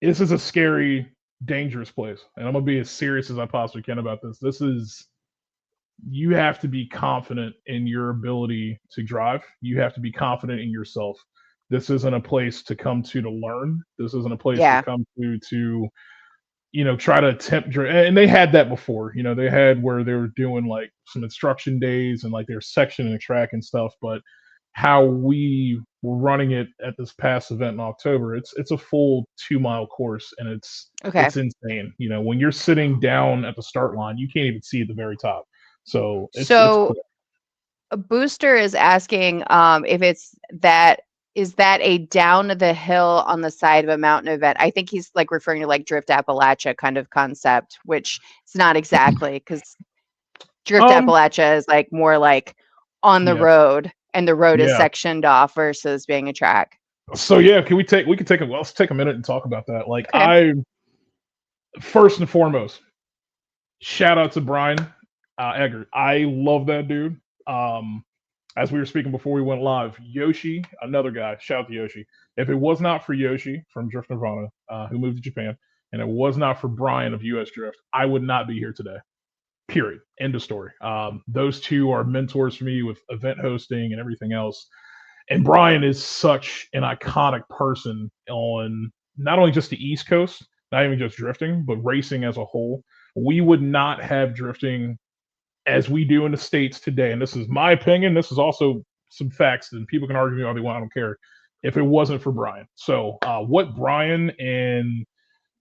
this is a scary, dangerous place, and I'm gonna be as serious as I possibly can about this. You have to be confident in your ability to drive. You have to be confident in yourself. This isn't a place to come to learn. This isn't a place to Yeah. come to try to attempt. And they had that before. They had where they were doing like some instruction days and like their section in the track and stuff. But how we were running it at this past event in October, it's a full 2 mile course, and Okay. it's insane. When you're sitting down at the start line, you can't even see at the very top. So it's So cool. a booster is asking if is that a down the hill on the side of a mountain event? I think he's like referring to like Drift Appalachia kind of concept, which it's not exactly, because Drift Um, Appalachia is like more like on the yeah, road, and the road is yeah. sectioned off versus being a track. So yeah, we could take let's take a minute and talk about that. Like Okay. first and foremost, shout out to Brian Eggert. I love that dude. As we were speaking before we went live, Yoshi, another guy, shout out to Yoshi. If it was not for Yoshi from Drift Nirvana, who moved to Japan, and it was not for Brian of US Drift, I would not be here today. Period. End of story. Those two are mentors for me with event hosting and everything else. And Brian is such an iconic person on not only just the East Coast, not even just drifting, but racing as a whole. We would not have drifting as we do in the States today. And this is my opinion. This is also some facts, and people can argue me all they want. I don't care if it wasn't for Brian. So, what Brian and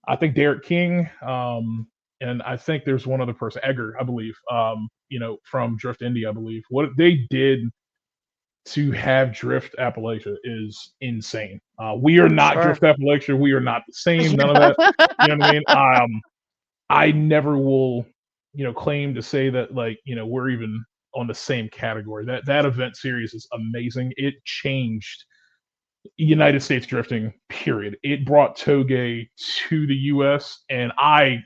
I think Derek King, and I think there's one other person, Edgar, I believe, from Drift Indy, I believe, what they did to have Drift Appalachia is insane. We are not Sure. Drift Appalachia. We are not the same. None of that. You know what I mean? I never will, claim to say that like, we're even on the same category. That event series is amazing. It changed United States drifting. Period. It brought Toge to the U.S. and I'll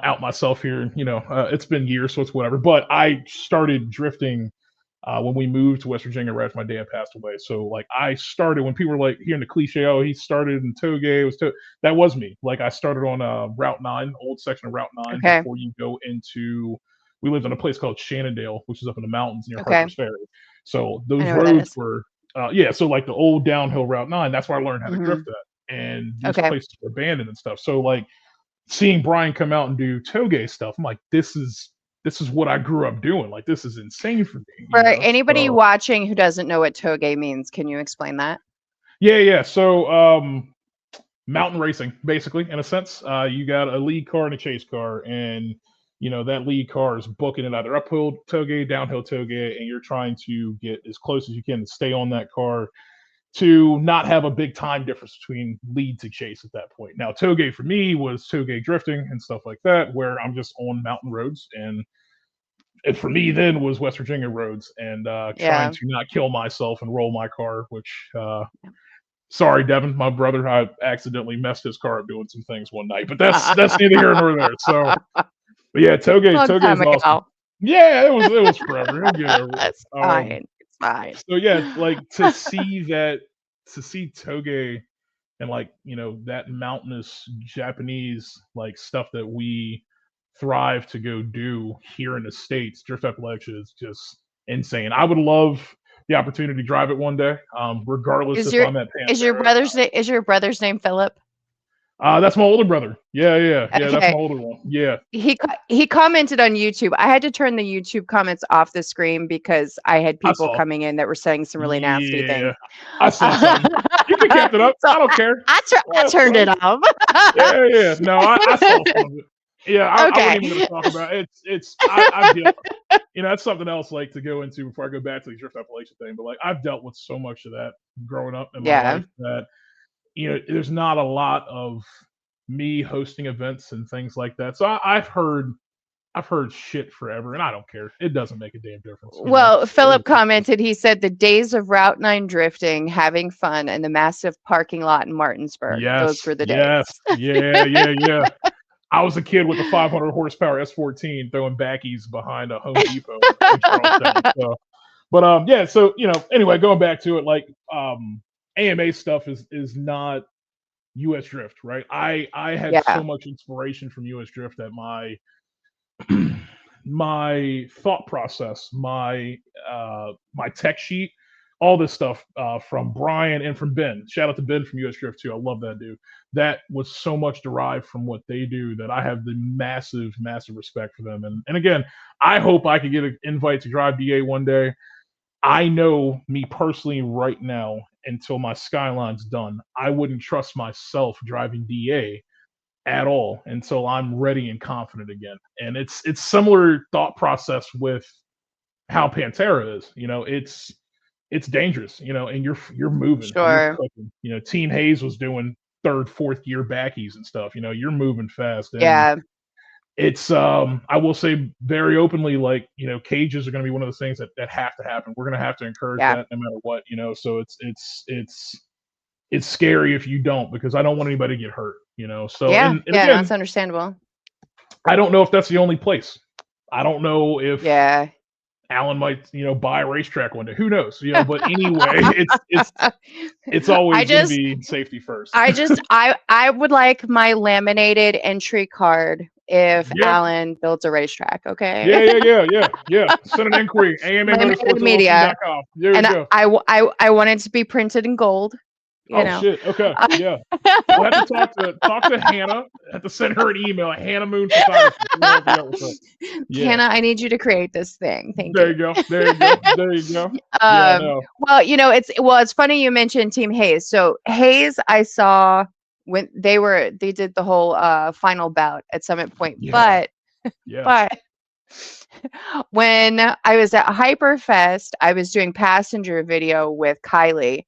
out myself here. It's been years, so it's whatever. But I started drifting when we moved to West Virginia right after my dad passed away. So like I started when people were like hearing the cliche, oh, he started in Toge. That was me. Like I started on Route 9, old section of Route 9 Okay. before you go into. We lived in a place called Shannondale, which is up in the mountains near Okay. Harper's Ferry. So I those know where that roads is. were, so like the old downhill Route 9. That's where I learned how to drift at, and these Okay. places were abandoned and stuff. So like seeing Brian come out and do Toge stuff, I'm like, this is what I grew up doing. Like this is insane for me. For anybody So, watching who doesn't know what Toge means, can you explain that? yeah. So mountain racing, basically, in a sense. You got a lead car and a chase car, and that lead car is booking it either uphill Toge, downhill Toge, and you're trying to get as close as you can to stay on that car to not have a big time difference between lead to chase at that point. Now, Toge for me was Toge drifting and stuff like that, where I'm just on mountain roads, and it for me then was West Virginia roads, and trying Yeah. to not kill myself and roll my car, which sorry, Devin, my brother, I accidentally messed his car up doing some things one night, but that's neither here nor there. So, but yeah, Toge Long is time awesome. ago. Yeah, it was forever. He'll get over it. It's fine. It's fine. So yeah, like to see Toge and like that mountainous Japanese like stuff that we thrive to go do here in the States, Drift Appalachia is just insane. I would love the opportunity to drive it one day, regardless Is if your I'm at is your Pantera. brother's name Philip? That's my older brother. Yeah. That's my Okay. older one. Yeah. He commented on YouTube. I had to turn the YouTube comments off the screen because I had I people saw. coming in that were saying some really nasty things. Yeah. I saw something. You can kept it up. So I don't care. I Yeah, turned fine. it off. Yeah. No, I saw some of it. Yeah, I Okay. wasn't even going to talk about it. I've dealt, that's something else like to go into before I go back to the drift Appalachia thing. But like I've dealt with so much of that growing up in my Yeah. life that there's not a lot of me hosting events and things like that. So I've heard shit forever, and I don't care. It doesn't make a damn difference. Well, So it Philip is. commented, he said the days of Route 9 drifting, having fun, and the massive parking lot in Martinsburg. Those Yes, were the yes, days. yeah, yeah, yeah. I was a kid with a 500 horsepower S14 throwing backies behind a Home Depot in Charlestown. So, but yeah. So anyway, going back to it, like AMA stuff is not U.S. Drift, right? I had Yeah. so much inspiration from U.S. Drift that my thought process, my tech sheet, all this stuff from Brian and from Ben. Shout out to Ben from US Drift too. I love that dude. That was so much derived from what they do that I have the massive, massive respect for them. And again, I hope I could get an invite to drive DA one day. I know me personally right now, until my Skyline's done, I wouldn't trust myself driving DA at all until I'm ready and confident again. And it's similar thought process with how Pantera is. It's dangerous, and you're moving, you're Sure. cooking. Team Hayes was doing third, fourth gear backies and stuff. You're moving fast, and Yeah. it's I will say very openly, like cages are going to be one of those things that have to happen. We're going to have to encourage Yeah. that no matter what. So it's scary if you don't, because I don't want anybody to get hurt. So Yeah. and Yeah. again, That's understandable. I don't know if that's the only place. I don't know if Yeah. Alan might, buy a racetrack one day. Who knows? But anyway, it's I always going to just be safety first. I would like my laminated entry card if Yeah, Alan builds a racetrack, okay? yeah, yeah, yeah, yeah, yeah. Send an inquiry. AMA Laminated Motorsports media. LLC.com. There you And go. I want it to be printed in gold, you Oh know. shit. Okay. Yeah. We'll have to talk to Hannah. Have to send her an email. Hannah Moon Photography. We'll help you out with that. Yeah. Hannah, I need you to create this thing. Thank There you. you go. There you go. There you go. Yeah. No. Well, it's funny you mentioned Team Hayes. So Hayes, I saw when they did the whole final bout at Summit Point, Yeah. but Yeah. but when I was at Hyperfest, I was doing passenger video with Kylie,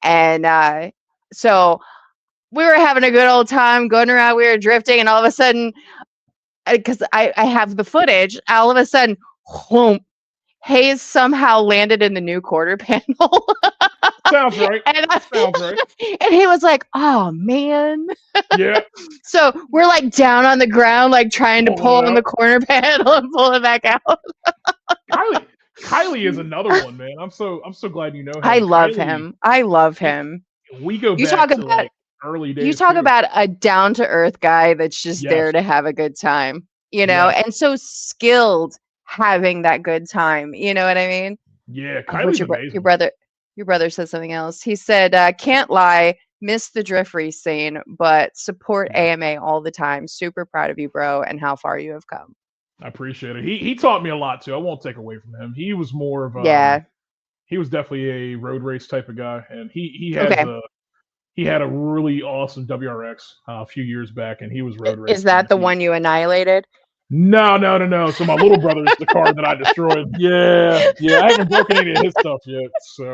and so we were having a good old time going around. We were drifting, and all of a sudden, because I have the footage, all of a sudden, whoom, Hayes somehow landed in the new quarter panel. Sounds right. and, Sounds right. and he was like, oh man. Yeah. So we're like down on the ground, like trying to Pulling pull it on out. the corner panel and pull it back out. Kylie. Kylie is another one, man. I'm so glad you know I him. love Kylie, him. I love him. we go You talk back to about like early you days talk too. about a down to earth guy that's just there Yes. to have a good time, Yes. and so skilled having that good time. You know what I mean? Yeah. Oh, what's Kylie's your amazing. brother? Your brother said something else. He said, "Can't lie, miss the drift race scene, but support Yeah. AMA all the time. Super proud of you, bro, and how far you have come." I appreciate it. He taught me a lot too. I won't take away from him. He was more of Yeah. he was definitely a road race type of guy, and Okay. he had a really awesome WRX a few years back, and he was road Is racing. that the one you annihilated? No, no, no, no. So my little brother's the car that I destroyed. Yeah, yeah. I haven't broken any of his stuff yet. So,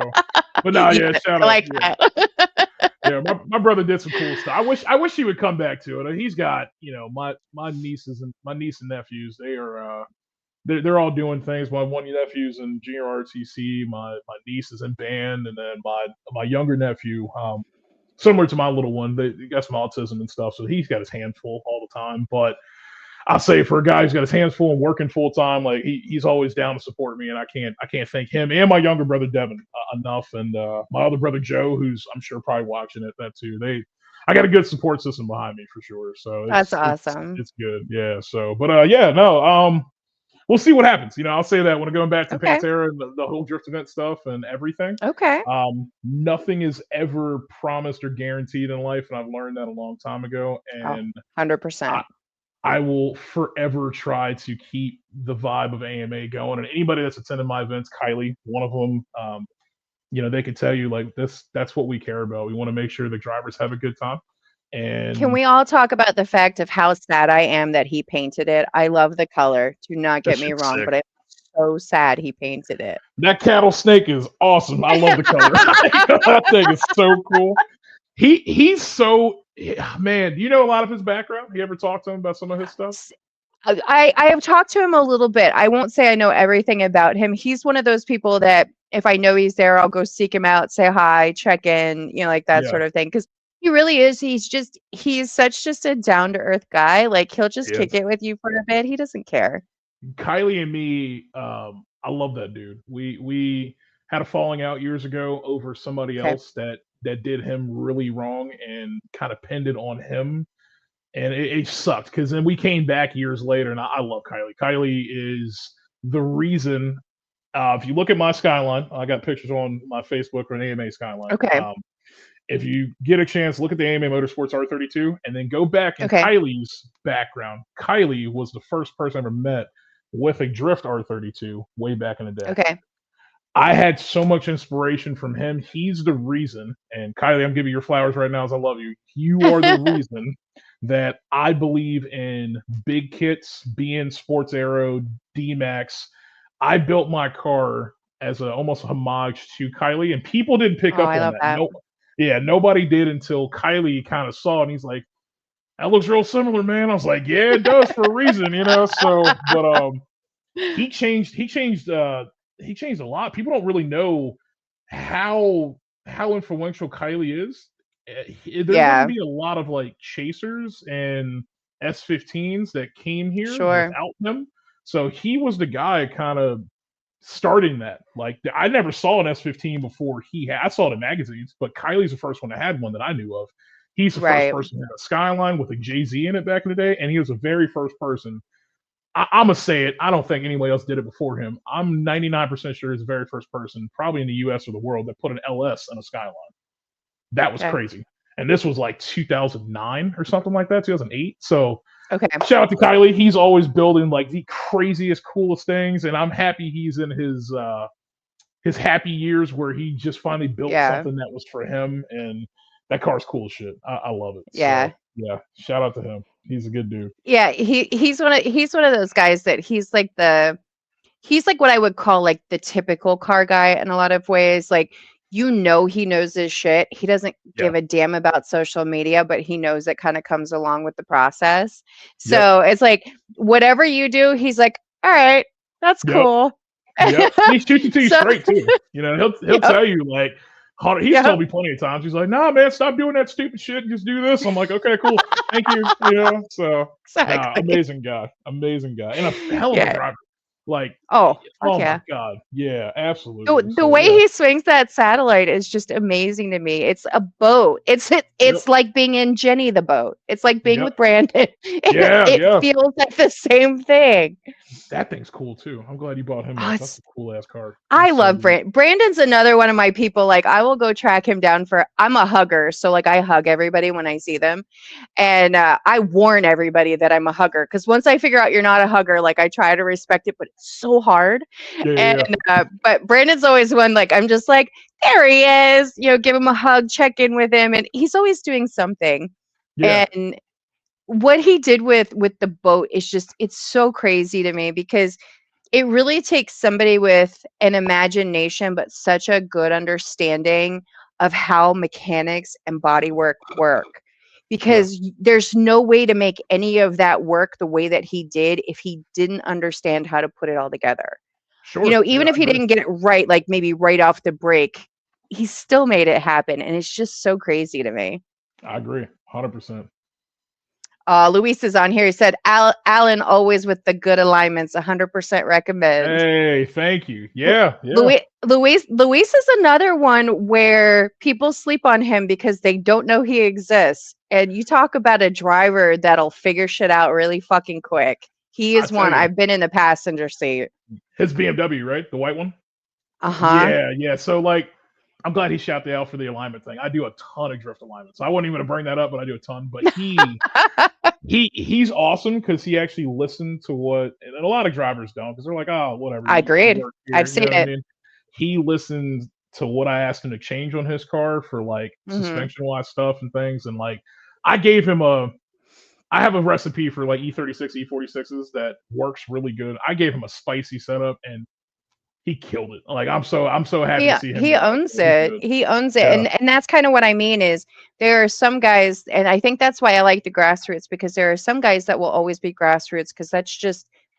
but no, yeah. Yes, Shout I out. like Yeah, that. yeah. My brother did some cool stuff. I wish he would come back to it. He's got my nieces and my niece and nephews. They're all doing things. My one nephew's in junior RTC. My niece is in band, and then my younger nephew, similar to my little one, they got some autism and stuff, so he's got his hands full all the time. But I'll say for a guy who's got his hands full and working full time, like he's always down to support me, and I can't thank him and my younger brother Devin enough, and my other brother Joe, who's I'm sure probably watching it that too. I got a good support system behind me for sure, so That's it's awesome. it's good, yeah. So, but yeah, no, we'll see what happens. I'll say that when going back to Okay. Pantera and the whole drift event stuff and everything. Okay. Nothing is ever promised or guaranteed in life, and I've learned that a long time ago. Oh, And I, 100%. I will forever try to keep the vibe of AMA going. And anybody that's attended my events, Kylie, one of them, they can tell you like this. That's what we care about. We want to make sure the drivers have a good time. Can And we all talk about the fact of how sad I am that he painted it? I love the color. Do not that get me shit's wrong, sick. but I'm so sad he painted it. That cattle snake is awesome. I love the color. That thing is so cool. He's so man. Do you know a lot of his background? You ever talked to him about some of his stuff? S- I have talked to him a little bit. I won't say I know everything about him. He's one of those people that if I know he's there, I'll go seek him out, say hi, check in, like that Yeah, sort of thing. Because he really is. He's such just a down to earth guy. Like he'll he just kick is. it with you for a bit. He doesn't care. Kylie and me, I love that dude. We had a falling out years ago over somebody Okay. else that did him really wrong and kind of pinned it on him, and it sucked because then we came back years later, and I love Kylie. Kylie is the reason. If you look at my Skyline, I got pictures on my Facebook or an AMA Skyline. Okay. If you get a chance, look at the AMA Motorsports R32, and then go back in Okay. Kylie's background. Kylie was the first person I ever met with a drift R32 way back in the day. Okay. I had so much inspiration from him. He's the reason, and Kylie, I'm giving you your flowers right now as I love you. You are the reason that I believe in big kits, being sports aero, D-Max. I built my car as a almost a homage to Kylie, and people didn't Oh, pick up I on love that. that. No, yeah, nobody did until Kylie kind of saw it, and he's like, "That looks real similar, man." I was like, "Yeah, it does for a reason, you know." So, but he changed. He changed a lot. People don't really know how how influential Kylie is. There wouldn't Yeah, be a lot of like chasers and S15s that came here sure. without him. So he was the guy kind of starting that. Like I never saw an S15 before he had. I saw it in magazines, but Kylie's the first one that had one that I knew of. He's the first Right. person who had a Skyline with a Jay Z in it back in the day, and he was the very first person. I'm gonna say it. I don't think anybody else did it before him. I'm 99% sure he's the very first person, probably in the U.S. or the world, that put an LS on a Skyline. That was Okay. crazy. And this was like 2009 or something like that, 2008. So Okay. shout out to Kylie. He's always building like the craziest, coolest things, and I'm happy he's in his happy years where he just finally built Yeah. something that was for him. And that car's cool as shit. I love it. Yeah. So yeah, shout out to him. He's a good dude. Yeah, he's one of those guys that he's like what I would call like the typical car guy in a lot of ways. Like, he knows his shit. He doesn't Yeah. give a damn about social media, but he knows it kind of comes along with the process. Yep. So it's like whatever you do, he's like, all right, that's Yep. cool. Yep. He shoots it to you So, straight too. You know, he'll yep, tell you like he's yep, told me plenty of times. He's like, "Nah, man, stop doing that stupid shit. Just do this." I'm like, "Okay, cool. Thank you." You know, so nah, exactly. amazing guy, and a hell of a Yeah. driver. Like, Oh, fuck oh my yeah. god, yeah, absolutely. The So way yeah, he swings that satellite is just amazing to me. It's a boat. yep, It's like being in Jenny the boat. It's like being yep, with Brandon. yeah, It yeah. feels like the same thing. That thing's cool too. I'm glad you bought him Oh, that. That's it's a cool ass car. I That's so love good. Brandon's another one of my people. Like I will go track him down for. I'm a hugger, so like I hug everybody when I see them, and I warn everybody that I'm a hugger because once I figure out you're not a hugger, like I try to respect it, but it's so hard. Yeah, yeah, And yeah, but Brandon's always one like I'm just like there he is, give him a hug, check in with him, and he's always doing something. yeah. And what he did with the boat is just it's so crazy to me because it really takes somebody with an imagination, but such a good understanding of how mechanics and bodywork work. Yeah. Because there's no way to make any of that work the way that he did if he didn't understand how to put it all together. Sure. Yeah, Even if I he agree. didn't get it right, like maybe right off the break, he still made it happen. And it's just so crazy to me. I agree. 100%. Luis is on here. He said, Alan always with the good alignments, 100% recommend. Hey, thank you. Yeah, yeah. Luis is another one where people sleep on him because they don't know he exists. And you talk about a driver that'll figure shit out really fucking quick. He I is tell one. you, I've been in the passenger seat. his BMW, right? The white one? Uh-huh. Yeah, yeah. So like I'm glad he shot the L for the alignment thing. I do a ton of drift alignments. I wasn't even gonna bring that up, but I do a ton. But he's awesome because he actually listened to what and a lot of drivers don't because they're like, oh, whatever, I you agreed. work here, I've you seen know what I it. mean? He listened to what I asked him to change on his car for like Hmm. suspension wise stuff and things, and like I gave him a. I have a recipe for like E36, E46s that works really good. I gave him a spicy setup, and he killed it. Like I'm so happy He to see him he drive. owns It was it. good. He owns it. Yeah, And that's kind of what I mean is there are some guys, and I think that's why I like the grassroots, because there are some guys that will always be grassroots because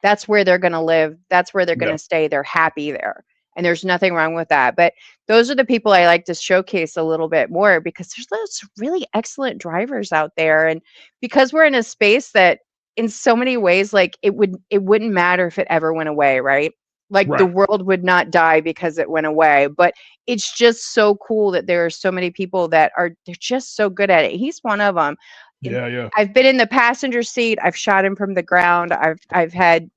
that's where they're going to live. That's where they're going yeah, to stay. They're happy there. And there's nothing wrong with that. But those are the people I like to showcase a little bit more because there's those really excellent drivers out there. And because we're in a space that in so many ways, like it wouldn't matter if it ever went away, right? Like the right. world would not die because it went away, but it's just so cool that there are so many people that they're just so good at it. He's one of them. Yeah, yeah, I've been in the passenger seat. I've shot him from the ground. I've had,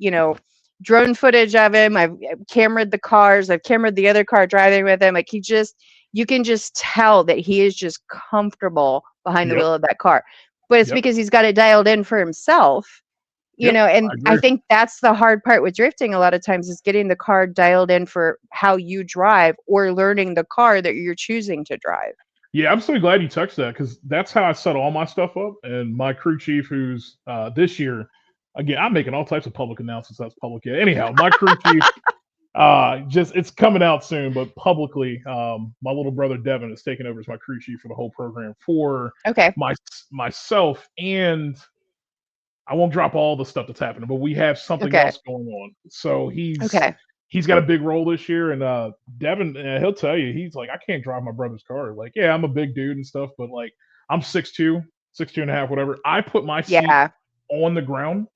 drone footage of him. I've cameraed the cars. I've cameraed the other car driving with him. Like you can just tell that he is just comfortable behind the yep, wheel of that car. But it's yep, because he's got it dialed in for himself. yep. And I I agree. think that's the hard part with drifting a lot of times is getting the car dialed in for how you drive or learning the car that you're choosing to drive. Yeah, I'm so glad you touched that because that's how I set all my stuff up. And my crew chief, who's this year, again, I'm making all types of public announcements. That's public. Yeah. Anyhow, my crew chief, just it's coming out soon, but publicly, my little brother Devin is taking over as my crew chief for the whole program for Okay. my myself, and I won't drop all the stuff that's happening, but we have something Okay. else going on. So Okay. he's got a big role this year, and Devin, he'll tell you, he's like, I can't drive my brother's car. Like, yeah, I'm a big dude and stuff, but like, I'm 6'2", 6'2.5", whatever. I put my seat Yeah. on the ground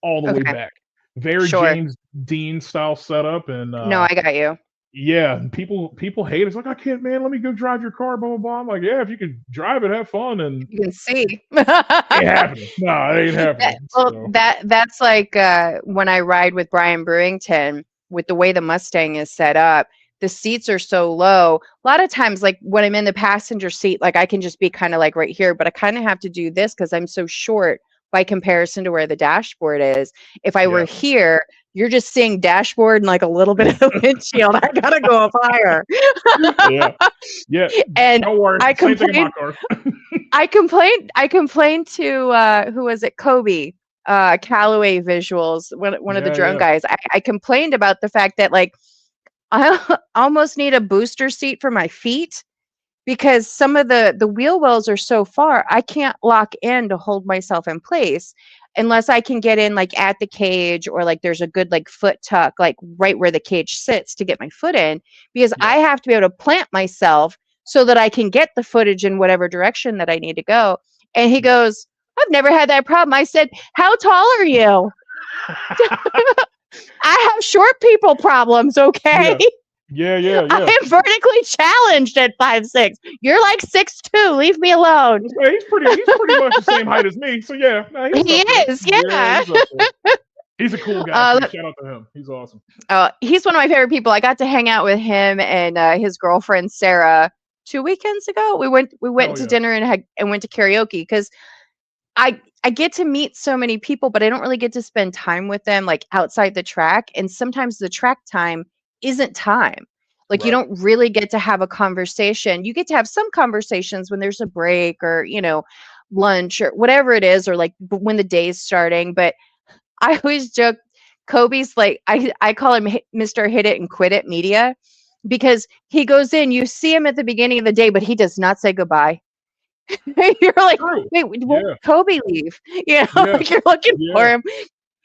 all the way Okay. back. Very Sure. James Dean style setup, and No, I got you. yeah, and people hate it. It's like, I can't, man. Let me go drive your car, blah blah blah. I'm like, yeah, if you could drive it, have fun, and You can see. ain't happening. No, it ain't happening. So That's like when I ride with Brian Brewington with the way the Mustang is set up. The seats are so low. A lot of times, like when I'm in the passenger seat, like I can just be kind of like right here, but I kind of have to do this because I'm so short by comparison to where the dashboard is. If I were yeah, here, you're just seeing dashboard and like a little bit of the windshield. I gotta go up higher. yeah, yeah. And Don't worry. I Same thing in my complained car. I complained to who was it? Kobe, Callaway Visuals, one of the Yeah, drone yeah, guys. I complained about the fact that like I almost need a booster seat for my feet because some of the wheel wells are so far, I can't lock in to hold myself in place unless I can get in like at the cage or like there's a good like foot tuck, like right where the cage sits to get my foot in because yeah. I have to be able to plant myself so that I can get the footage in whatever direction that I need to go. And he Yeah. goes, I've never had that problem. I said, how tall are you? I have short people problems, okay? Yeah. Yeah, yeah, I yeah. am vertically challenged at 5'6". You're like 6'2". Leave me alone. Okay, he's pretty much the same height as me. So yeah, nah, he's He up there. is, Yeah, yeah. he's up there. He's a cool guy too. Shout out to him. He's awesome. He's one of my favorite people. I got to hang out with him and his girlfriend Sarah 2 weekends ago. We went Hell to yeah. dinner and went to karaoke because I get to meet so many people, but I don't really get to spend time with them like outside the track. And sometimes the track time isn't time. Like you Right. don't really get to have a conversation. You get to have some conversations when there's a break or, lunch or whatever it is, or like when the day's starting. But I always joke, Kobe's like I call him Mr. Hit It and Quit It Media because he goes in, you see him at the beginning of the day, but he does not say goodbye. You're like, True. wait, won't Yeah. Kobe leave? Yeah. Like you're looking for Yeah. him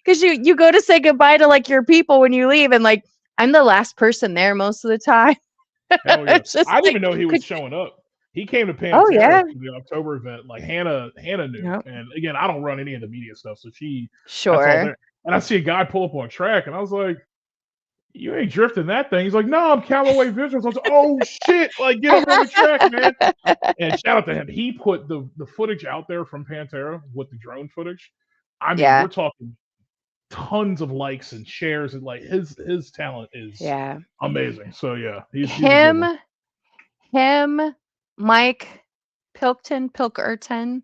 because you go to say goodbye to like your people when you leave, and like I'm the last person there most of the time. Hell yeah. It's just I didn't like, even know he was could, showing up. He came to oh Pantera yeah, for the October event. Like Hannah knew. yep, And again, I don't run any of the media stuff, so that's all sure, there. And I see a guy pull up on track, and I was like, you ain't drifting that thing. He's like, no, I'm Callaway Visuals. I was like, oh shit, like get up on the track, man. And shout out to him. He put the footage out there from Pantera with the drone footage. I mean, yeah, we're talking tons of likes and shares, and like his talent is yeah. amazing. So yeah, he's a good Him, one. him, Mike Pilkerton,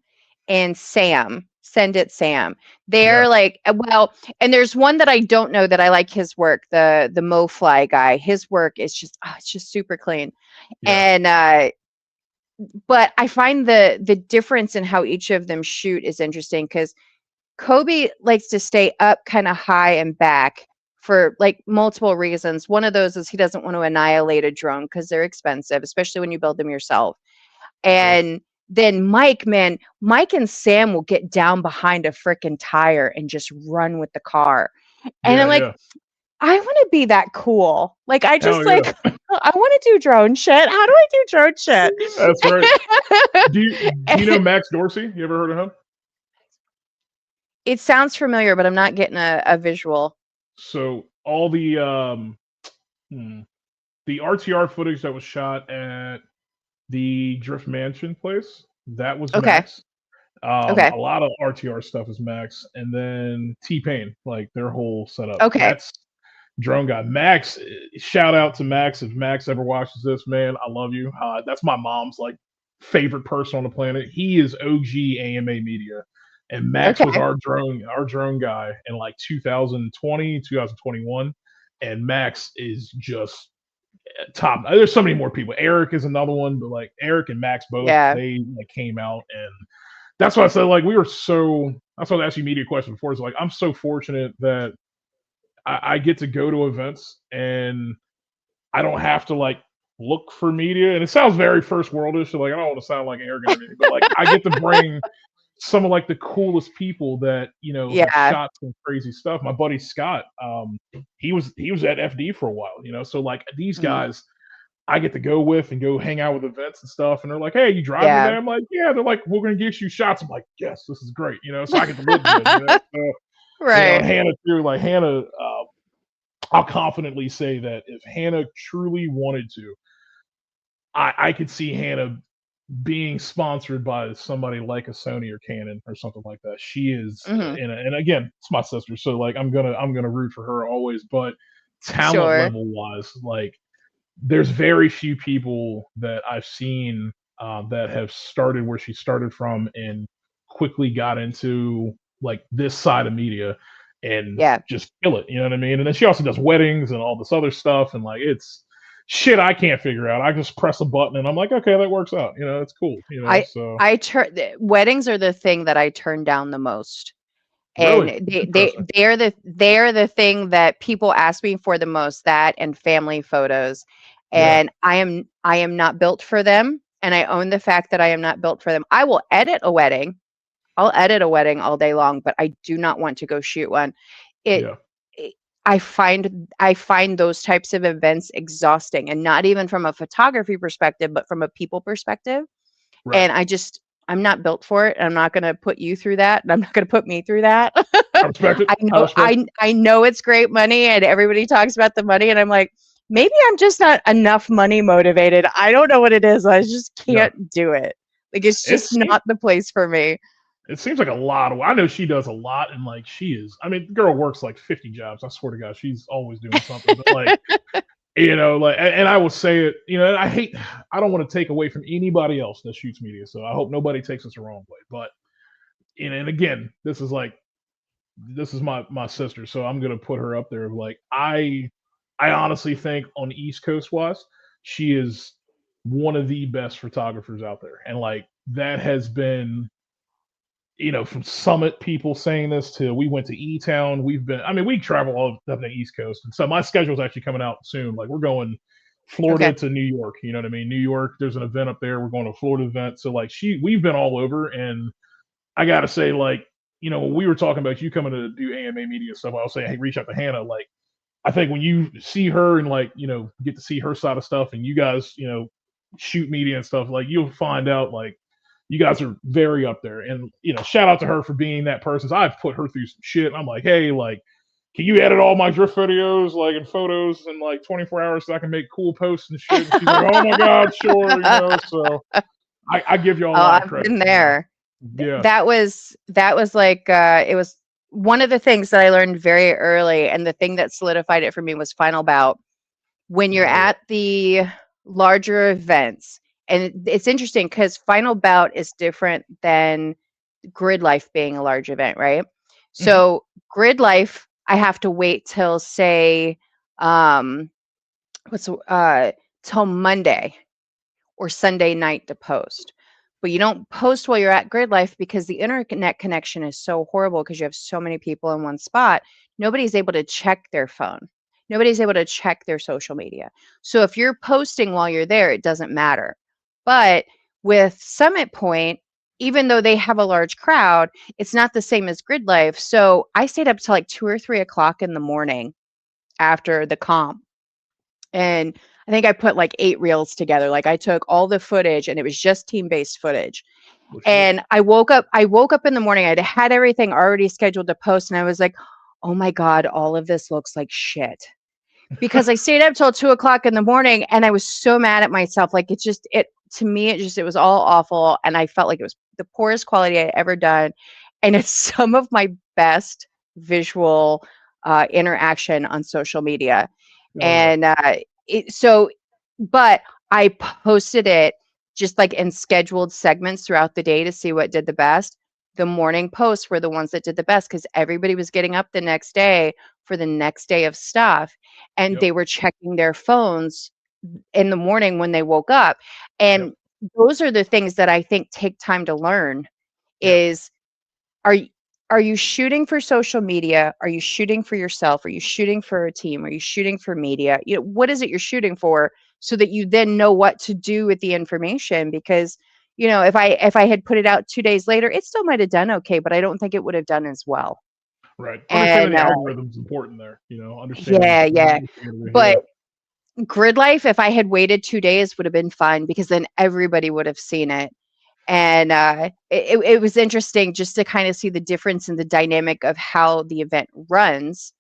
and Sam. Send it, Sam. Yeah, They're like, well, and there's one that I don't know that I like his work. The MoFly guy. His work is just, it's just super clean. yeah, And but I find the difference in how each of them shoot is interesting because Kobe likes to stay up kind of high and back for like multiple reasons. One of those is he doesn't want to annihilate a drone because they're expensive, especially when you build them yourself. Sure. And then Mike, man, Mike and Sam will get down behind a freaking tire and just run with the car. And Yeah, I'm like, yeah. I want to be that cool. Like, I Hell just yeah. like, I want to do drone shit. How do I do drone shit? That's right. Do you know Max Dorsey? You ever heard of him? It sounds familiar, but I'm not getting a visual. So all hmm, the RTR footage that was shot at the Drift Mansion place, that was Okay. Max. Okay. A lot of RTR stuff is Max, and then T Pain, like their whole setup. Okay. That's Drone Guy. Max, shout out to Max. If Max ever watches this, man, I love you. That's my mom's like favorite person on the planet. He is OG AMA media, and Max was Okay. our drone guy in like 2020, 2021, and Max is just top. There's so many more people. Eric is another one, but like Eric and Max both, Yeah. they like came out, and that's why I said like we were so. That's why I asked you media question before. It's like I'm so fortunate that I get to go to events and I don't have to like look for media. And it sounds very first worldish. So like I don't want to sound like arrogant or anything, but like I get to bring some of like the coolest people that have Yeah. shot some crazy stuff. My buddy Scott, he was at FD for a while, so like these Mhm. guys I get to go with and go hang out with events and stuff. And they're like, "Hey, you driving Yeah. today?" I'm like, "Yeah." They're like, "We're gonna get you shots." I'm like, "Yes, this is great." So I get to live good. So and Right. Hannah too. Like Hannah, I'll confidently say that if Hannah truly wanted to, I could see Hannah being sponsored by somebody like a Sony or Canon or something like that. She is, Mhm. and again, it's my sister, so like I'm gonna root for her always. But talent Sure. level wise, like there's very few people that I've seen that have started where she started from and quickly got into like this side of media and Yeah. just kill it. You know what I mean? And then she also does weddings and all this other stuff, and like it's shit I can't figure out. I just press a button and I'm like, okay, that works out. It's cool. I So I turn weddings are the thing that I turn down the most. And really, they that's they interesting. they're the thing that people ask me for the most, that and family photos. Yeah, And I am not built for them, and I own the fact that I am not built for them. I will edit a wedding. I'll edit a wedding all day long, but I do not want to go shoot one. It, yeah, it I find those types of events exhausting, and not even from a photography perspective, but from a people perspective. right. And I'm not built for it. And I'm not going to put you through that. And I'm not going to put me through that. I respect it. I I know respect it. I know it's great money and everybody talks about the money, and I'm like, maybe I'm just not enough money motivated. I don't know what it is. I just Yeah, can't do it. Like, it's it just seems not the place for me. It seems like a lot of. I know she does a lot, and like she is. I mean, the girl works like 50 jobs. I swear to God, she's always doing something. But like, like, and I will say it. And I hate. I don't want to take away from anybody else that shoots media. So I hope nobody takes this the wrong way. But and again, this is my sister, so I'm gonna put her up there. Like I honestly think on East Coast wise, she is one of the best photographers out there, and like that has been from Summit people saying this to we went to E Town. I mean, we travel all up the East Coast. And so my schedule is actually coming out soon. Like we're going Florida Okay. to New York. You know what I mean? New York, there's an event up there. We're going to a Florida event. So like we've been all over. And I got to say, like, when we were talking about you coming to do AMA media stuff, I was saying, hey, reach out to Hannah. Like, I think when you see her and like, get to see her side of stuff and you guys, shoot media and stuff, like you'll find out like you guys are very up there. And shout out to her for being that person. So I've put her through some shit. And I'm like, hey, like, can you edit all my drift videos like and photos in like 24 hours so I can make cool posts and shit? And she's like, oh my god, sure, So I give you all a Oh, lot of I've credit. been there. Yeah, That was like, it was one of the things that I learned very early, and the thing that solidified it for me was Final Bout. When you're hell yeah. at the larger events, and it's interesting because Final Bout is different than Grid Life being a large event, right? Mhm. So Grid Life, I have to wait till, say, um, what's till Monday or Sunday night to post. But you don't post while you're at Grid Life because the internet connection is so horrible because you have so many people in one spot. Nobody's able to check their phone. Nobody's able to check their social media. So if you're posting while you're there, it doesn't matter. But with Summit Point, even though they have a large crowd, it's not the same as Grid Life. So I stayed up till like 2 or 3 o'clock in the morning after the comp. And I think I put like 8 reels together. Like I took all the footage and it was just team-based footage. For sure. And I woke up in the morning. I'd had everything already scheduled to post and I was like, "Oh my God, all of this looks like shit." Because I stayed up till 2 o'clock in the morning and I was so mad at myself. Like to me, it was all awful. And I felt like it was the poorest quality I'd ever done. And it's some of my best visual interaction on social media. Oh yeah. And but I posted it just like in scheduled segments throughout the day to see what did the best. The morning posts were the ones that did the best because everybody was getting up the next day for the next day of stuff and Yep. they were checking their phones in the morning when they woke up. Yep. And those are the things that I think take time to learn Yep. is are y- are you shooting for social media? Are you shooting for yourself? Are you shooting for a team? Are you shooting for media? What is it you're shooting for so that you then know what to do with the information? Because, if I had put it out 2 days later, it still might have done okay, but I don't think it would have done as well. Right. Understanding And the algorithm's important there. Understanding yeah, yeah. yeah. But Grid Life, if I had waited 2 days, would have been fine because then everybody would have seen it. And it was interesting just to kind of see the difference in the dynamic of how the event runs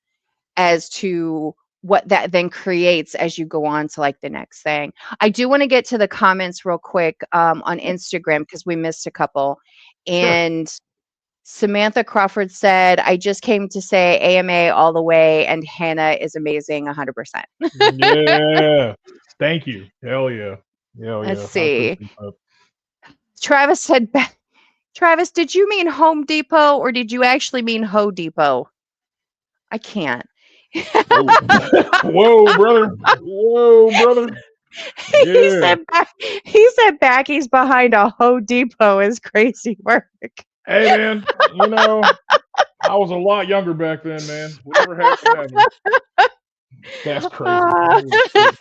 as to what that then creates as you go on to like the next thing. I do want to get to the comments real quick on Instagram because we missed a couple. Sure. And Samantha Crawford said, I just came to say AMA all the way, and Hannah is amazing 100%. Yeah. Thank you. Hell yeah. Hell Let's yeah. I see. appreciate that. Travis said, Travis, did you mean Home Depot or did you actually mean Ho Depot? I can't. Whoa. Whoa, brother. Whoa, brother. he Yeah. said Backy's behind a Ho Depot is crazy work. Hey man, I was a lot younger back then, man. Whatever happened happened. That's crazy. Uh, Holy shit.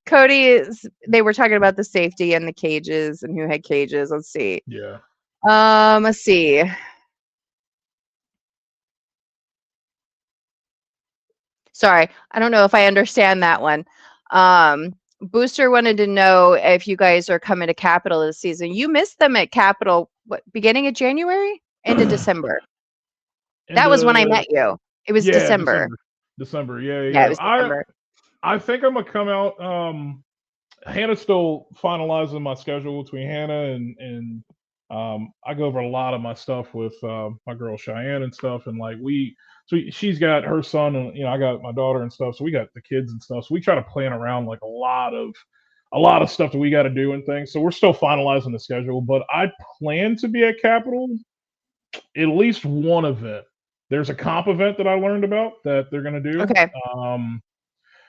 Cody they were talking about the safety and the cages and who had cages. Let's see. Yeah. Let's see. Sorry, I don't know if I understand that one. Booster wanted to know if you guys are coming to Capitol this season. You missed them at Capitol, what, beginning of January? End of December. And That was when I met you. It was yeah, December. December. Yeah, Yeah, it yeah. was I December. I think I'm gonna come out. Hannah's still finalizing my schedule between Hannah and I go over a lot of my stuff with my girl Cheyenne and stuff, and like she's got her son and I got my daughter and stuff, so we got the kids and stuff. So we try to plan around like a lot of stuff that we got to do and things. So we're still finalizing the schedule, but I plan to be at Capitol at least one event. There's a comp event that I learned about that they're gonna do. Okay. Um,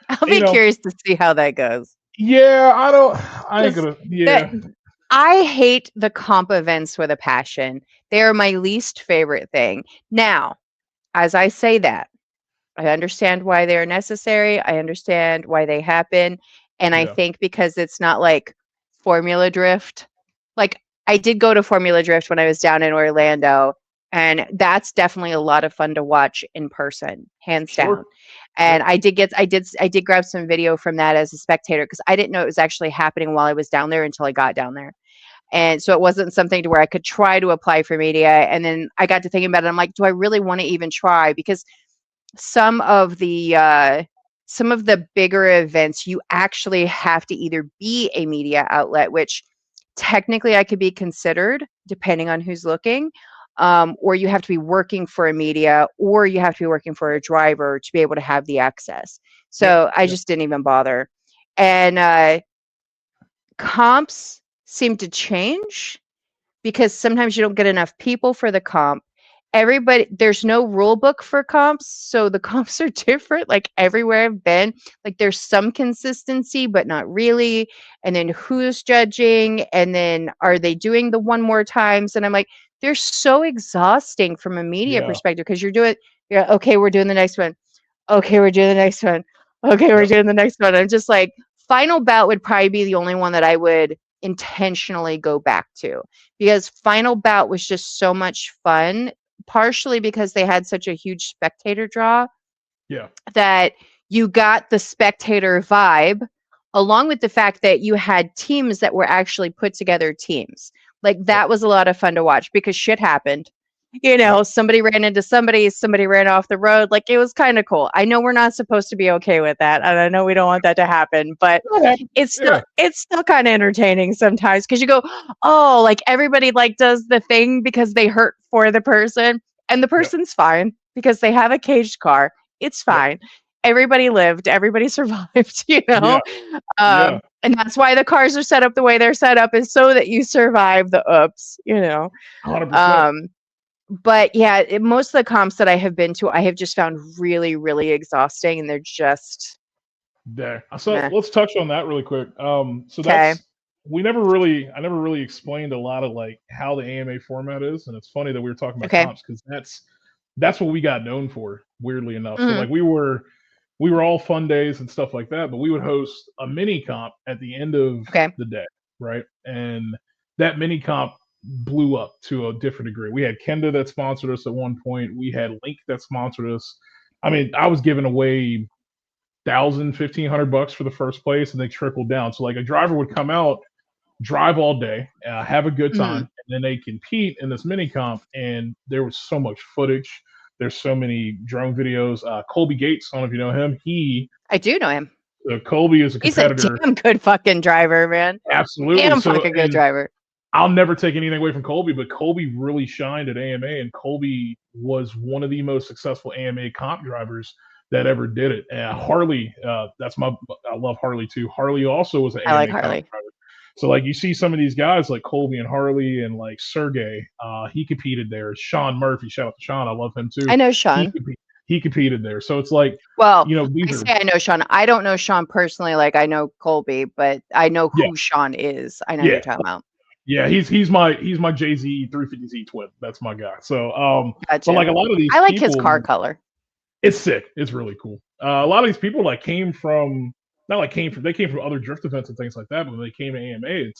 I'll you be know, curious to see how that goes. yeah, I ain't Because gonna, that yeah, I hate the comp events with a passion. They are my least favorite thing. Now, as I say that, I understand why they're necessary. I understand why they happen. And I yeah, think because it's not like Formula Drift. Like I did go to Formula Drift when I was down in Orlando, and that's definitely a lot of fun to watch in person, hands down. sure, And yep, I did grab some video from that as a spectator because I didn't know it was actually happening while I was down there until I got down there. And so it wasn't something to where I could try to apply for media. And then I got to thinking about it. I'm like, do I really want to even try? Because some of the bigger events you actually have to either be a media outlet, which technically I could be considered depending on who's looking, or you have to be working for a media, or you have to be working for a driver to be able to have the access. yep, So I yep, just didn't even bother. And comps seem to change because sometimes you don't get enough people for the comp. everybody, there's no rule book for comps, so the comps are different like everywhere I've been. Like there's some consistency but not really, and then who's judging, and then are they doing the one more times, and I'm like, they're so exhausting from a media Yeah. perspective because you're okay, we're doing the next one, okay, we're doing the next one, okay, we're Yep. doing the next one. I'm just like, final bout would probably be the only one that I would intentionally go back to, because final bout was just so much fun, partially because they had such a huge spectator draw Yeah. that you got the spectator vibe, along with the fact that you had teams that were actually put together teams. Like Yep. that was a lot of fun to watch because shit happened. Yep. Somebody ran into somebody ran off the road. Like it was kind of cool. I know we're not supposed to be okay with that, and I know we don't want that to happen, but That happened. Yeah. it's still kind of entertaining sometimes because you go, oh, like everybody like does the thing because they hurt for the person, and the Yep. person's fine because they have a caged car. It's Yep. fine. Everybody lived, everybody survived, Yeah. Yeah. and that's why the cars are set up the way they're set up, is so that you survive the ups. 100%. Um, but yeah, most of the comps that I have been to, I have just found really, really exhausting, and they're just There. So meh. let's touch on that really quick. So Okay. I never really explained a lot of like how the AMA format is, and it's funny that we were talking about Okay. comps because that's what we got known for, weirdly enough. So Hmm. like we were all fun days and stuff like that, but we would host a mini comp at the end of Okay. the day, right? And that mini comp blew up to a different degree. We had Kenda that sponsored us at one point. We had Link that sponsored us. I mean, I was giving away 1,000, 1,500 bucks for the first place, and they trickled down. So like a driver would come out, drive all day, have a good time, Hmm. and then they compete in this mini comp. And there was so much footage. There's so many drone videos. Colby Gates, I don't know if you know him. I do know him. Colby is a He's a competitor. damn good fucking driver, man. Absolutely. Damn So, fucking good and driver. I'll never take anything away from Colby, but Colby really shined at AMA, and Colby was one of the most successful AMA comp drivers that ever did it. And Harley, I love Harley too. Harley also was an I like AMA comp Harley. driver. So like you see some of these guys like Colby and Harley and like Sergey, he competed there. Sean Murphy, shout out to Sean, I love him too. I know He Sean. he competed there. So it's like, Well, these I are, say I know Sean. I don't know Sean personally, like I know Colby, but I know yeah, who Sean is. I know who yeah. you're talking about. Yeah, he's my Jay-Z 350Z twin. That's my guy. So, but Gotcha. like a lot of these I like his people, car color. it's sick. It's really cool. A lot of these people like came from not like they came from other drift events and things like that. But when they came to AMA,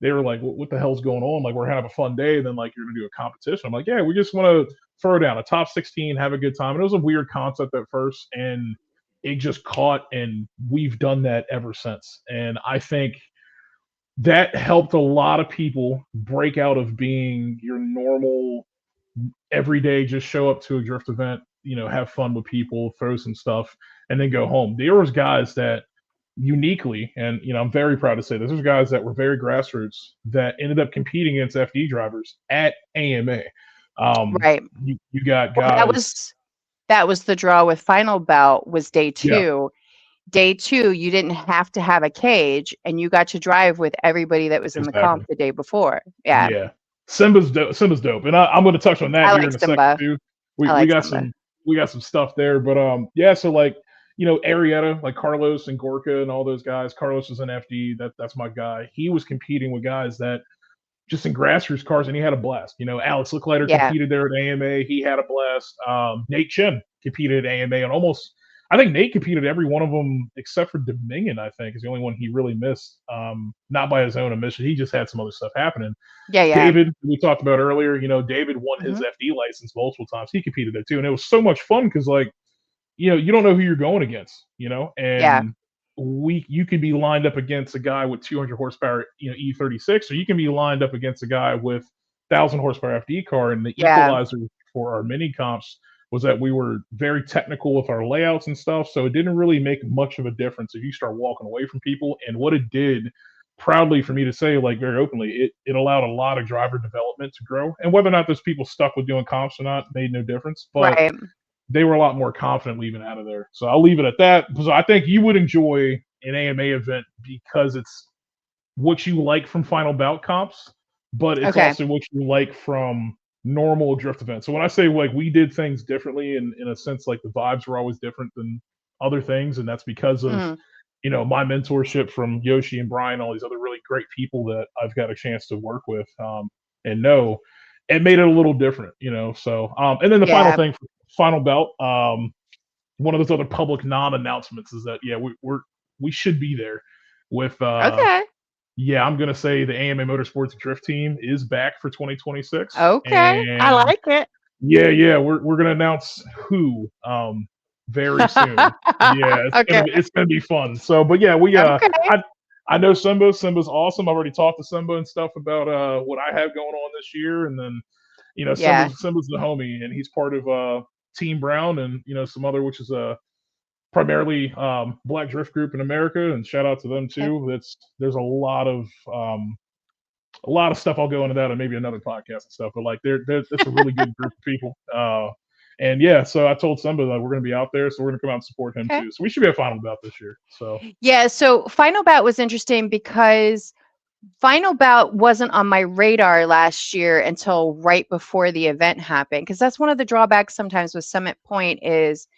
they were like, what the hell's going on? Like we're having a fun day, and then like you're gonna do a competition. I'm like, yeah, we just want to throw down a top 16, have a good time. And it was a weird concept at first, and it just caught, and we've done that ever since. And I think that helped a lot of people break out of being your normal everyday just show up to a drift event, have fun with people, throw some stuff, and then go home. There was guys that uniquely, and I'm very proud to say this, there's guys that were very grassroots that ended up competing against FD drivers at AMA. Right. You got Well, guys, that was the draw with final bout was day yeah, 2. Day 2, you didn't have to have a cage, and you got to drive with everybody that was in the exactly. comp the day before. Yeah. Yeah, Simba's dope. Simba's dope, and I'm going to touch on that I here like in a second Simba. too. I We like got Simba. some stuff there, but yeah. So like Arietta, like Carlos and Gorka and all those guys. Carlos is an FD. That's my guy. He was competing with guys that just in grassroots cars, and he had a blast. Alex Licklider Yeah. competed there at AMA. He had a blast. Nate Chen competed at AMA, and I think Nate competed every one of them except for Dominion. I think is the only one he really missed. Not by his own admission. He just had some other stuff happening. Yeah, yeah. David, we talked about earlier, David won his Mhm. FD license multiple times. He competed there too, and it was so much fun because like you don't know who you're going against, Yeah. and you could be lined up against a guy with 200 horsepower, E36, or you can be lined up against a guy with 1,000 horsepower FD car. And the Yeah. equalizer for our mini comps was that we were very technical with our layouts and stuff, so it didn't really make much of a difference if you start walking away from people. And what it did, proudly for me to say, like very openly, it allowed a lot of driver development to grow. And whether or not those people stuck with doing comps or not made no difference, but Right. they were a lot more confident leaving out of there. So I'll leave it at that because I think you would enjoy an AMA event because it's what you like from final bout comps, but it's Okay. also what you like from normal drift event. So when I say like we did things differently, in a sense, like the vibes were always different than other things, and that's because of Mm. my mentorship from Yoshi and Brian, all these other really great people that I've got a chance to work with, and know, it made it a little different, So, and then the final Yeah. thing, for final belt, one of those other public non-announcements is that yeah, we should be there with Okay. yeah, I'm gonna say the AMA Motorsports Drift Team is back for 2026, Okay. I and like it. yeah, we're gonna announce who very soon. Yeah, Okay. it's gonna be fun. So, but yeah, we Okay. I know Simba. Simba's awesome. I've already talked to Simba and stuff about what I have going on this year, and then Yeah. Simba's the homie, and he's part of Team Brown and some other, which is a primarily black drift group in America. And shout out to them Okay. too. There's a lot of stuff. I'll go into that and maybe another podcast and stuff. But like, it's a really good group of people. And yeah, so I told Simba that we're going to be out there, so we're going to come out and support him Okay. too. So we should be a final bout this year. So Yeah. So Final Bout was interesting because Final Bout wasn't on my radar last year until right before the event happened. Because that's one of the drawbacks sometimes with Summit Point is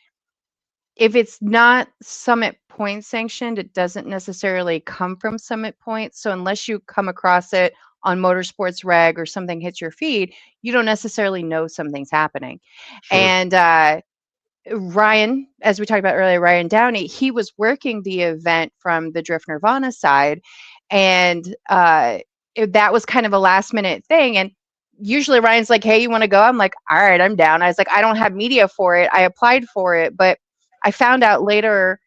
if it's not Summit Point sanctioned, it doesn't necessarily come from Summit Point. So unless you come across it on Motorsports Reg or something hits your feed, you don't necessarily know something's happening. sure, And Ryan, as we talked about earlier, Ryan Downey, he was working the event from the Drift Nirvana side, and that was kind of a last minute thing. And usually Ryan's like, "Hey, you want to go?" I'm like, "All right, I'm down." I was like, "I don't have media for it. I applied for it, but I found out later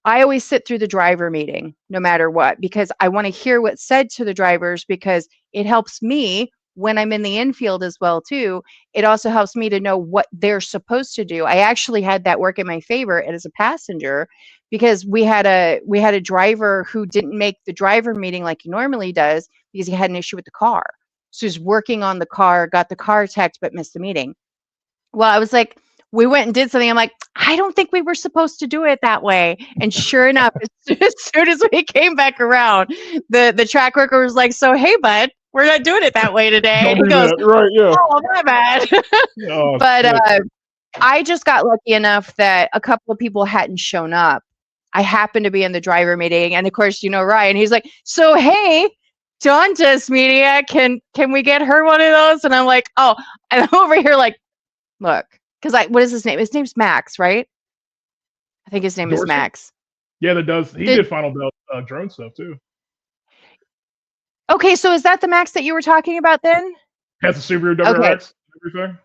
I always sit through the driver meeting no matter what because I want to hear what's said to the drivers because it helps me when I'm in the infield as well too. It also helps me to know what they're supposed to do. I actually had that work in my favor as a passenger because we had a driver who didn't make the driver meeting like he normally does because he had an issue with the car. So he's working on the car, got the car checked but missed the meeting. Well, I was like, we went and did something. I'm like, I don't think we were supposed to do it that way. And sure enough, as soon as we came back around, the track worker was like, "So hey, bud, we're not doing it that way today." don't And he do goes, that, right? Yeah. "Oh, my bad." Oh But shit. I just got lucky enough that a couple of people hadn't shown up. I happened to be in the driver meeting, and of course, Ryan. He's like, "So hey, Dawn does media. Can we get her one of those?" And I'm like, "Oh," and I'm over here like, look, because what is his name? His name's Max, right? I think his name is Dorsey. Max. Yeah, that does. He Did did final belt drone stuff too. Okay, so is that the Max that you were talking about then? Has a Subaru Okay. WRX and everything.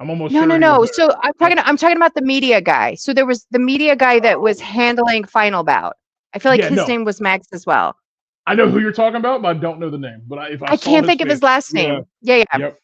I'm almost No, no, sure he was no. there. So Yep. I'm talking about the media guy. So there was the media guy that was Oh. handling Final Bout. I feel like Yeah, his no. name was Max as well. I know who you're talking about, but I don't know the name. But if I I saw can't his think of face, his last yeah, name. Yeah, yeah. yep,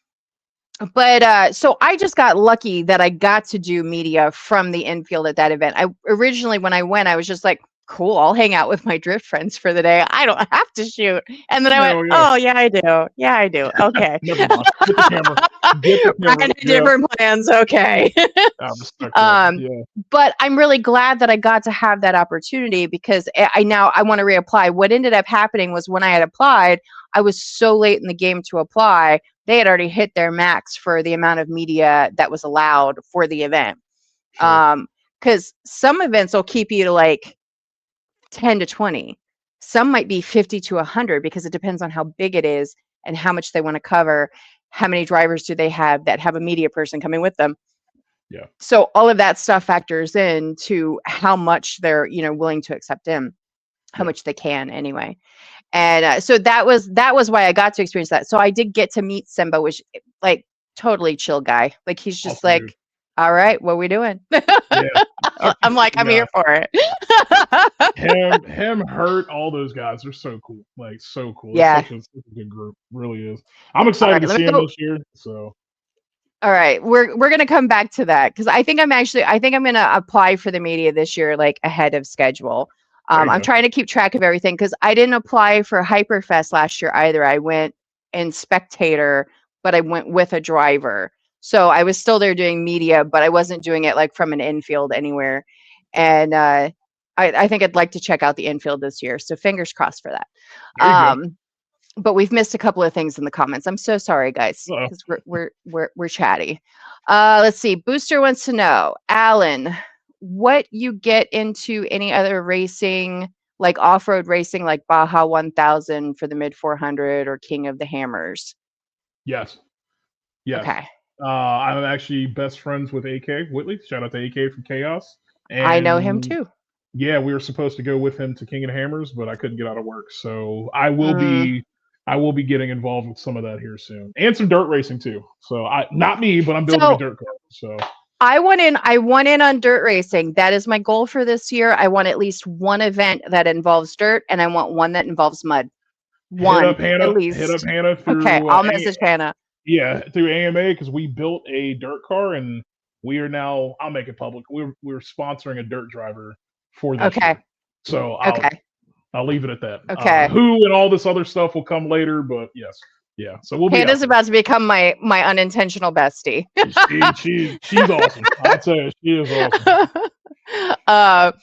But so I just got lucky that I got to do media from the infield at that event. I originally, when I went, I was just like, cool, I'll hang out with my drift friends for the day. I don't have to shoot. And then I went, no, yeah. oh, yeah, I do. Yeah, I do. Okay. Never mind. Get the camera. Get the Ryan camera. had Yeah, different plans. Okay. I respect that. um, Yeah, but I'm really glad that I got to have that opportunity because I want to reapply. What ended up happening was when I had applied, I was so late in the game to apply. They had already hit their max for the amount of media that was allowed for the event. sure. Because some events will keep you to like 10 to 20. Some might be 50 to 100 because it depends on how big it is and how much they want to cover. How many drivers do they have that have a media person coming with them? Yeah, So all of that stuff factors in to how much they're willing to accept in, how yeah. much they can anyway. And so that was why I got to experience that. So I did get to meet Simba, which like totally chill guy. Like he's just Awesome dude. like, all right, what are we doing? Yeah, I'm like, fucking I'm here guy. for it. Him, Hurt, all those guys are so cool. Like so cool. It's Yeah. such a good group. Really is. I'm All excited right, to let see me him go. this year. So All right, we're gonna come back to that because I think I'm gonna apply for the media this year, like ahead of schedule. there you I'm go. trying to keep track of everything because I didn't apply for Hyperfest last year either. I went in spectator, but I went with a driver, so I was still there doing media, but I wasn't doing it like from an infield anywhere. And I think I'd like to check out the infield this year, so fingers crossed for that. There you go. Um, but we've missed a couple of things in the comments. I'm so sorry, guys, Uh, because we're chatty. Let's see. Booster wants to know, Alan, what you get into any other racing, like off-road racing, like Baja 1000 for the mid 400 or King of the Hammers? yes, yes. Okay, I'm actually best friends with AK Whitley. Shout out to AK from Chaos. I know him And too. yeah, we were supposed to go with him to King of the Hammers, but I couldn't get out of work. So I will be getting involved with some of that here soon. And some dirt racing too. So I not me, but I'm building a So dirt car. So I want in on dirt racing. That is my goal for this year. I want at least one event that involves dirt, and I want one that involves mud. One at hit up least. Hannah Okay, through I'll message Hannah. yeah, through AMA because we built a dirt car and we are now I'll make it public. We're sponsoring a dirt driver for this Okay, year. So okay, I'll leave it at that. okay. Who and all this other stuff will come later, but yes, yeah. So we'll be out Hannah's there. about to become my unintentional bestie. She's awesome. I'll tell you, she is awesome.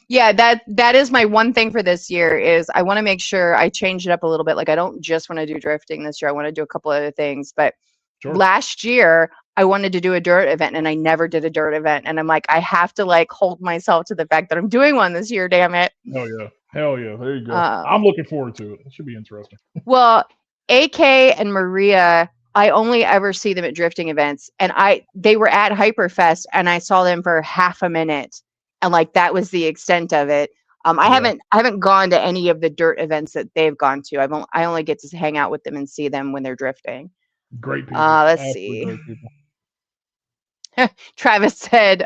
Yeah, that is my one thing for this year is I want to make sure I change it up a little bit. Like I don't just want to do drifting this year. I want to do a couple other things. But Sure. last year I wanted to do a dirt event and I never did a dirt event. And I'm like, I have to like hold myself to the fact that I'm doing one this year, damn it. Hell yeah. Hell yeah. There you go. Um, I'm looking forward to it. It should be interesting. Well, AK and Maria, I only ever see them at drifting events, and they were at Hyperfest, and I saw them for half a minute, and like that was the extent of it. I Yeah. haven't gone to any of the dirt events that they've gone to. I only get to hang out with them and see them when they're drifting. Great people. Let's Absolutely see. great people. Travis said,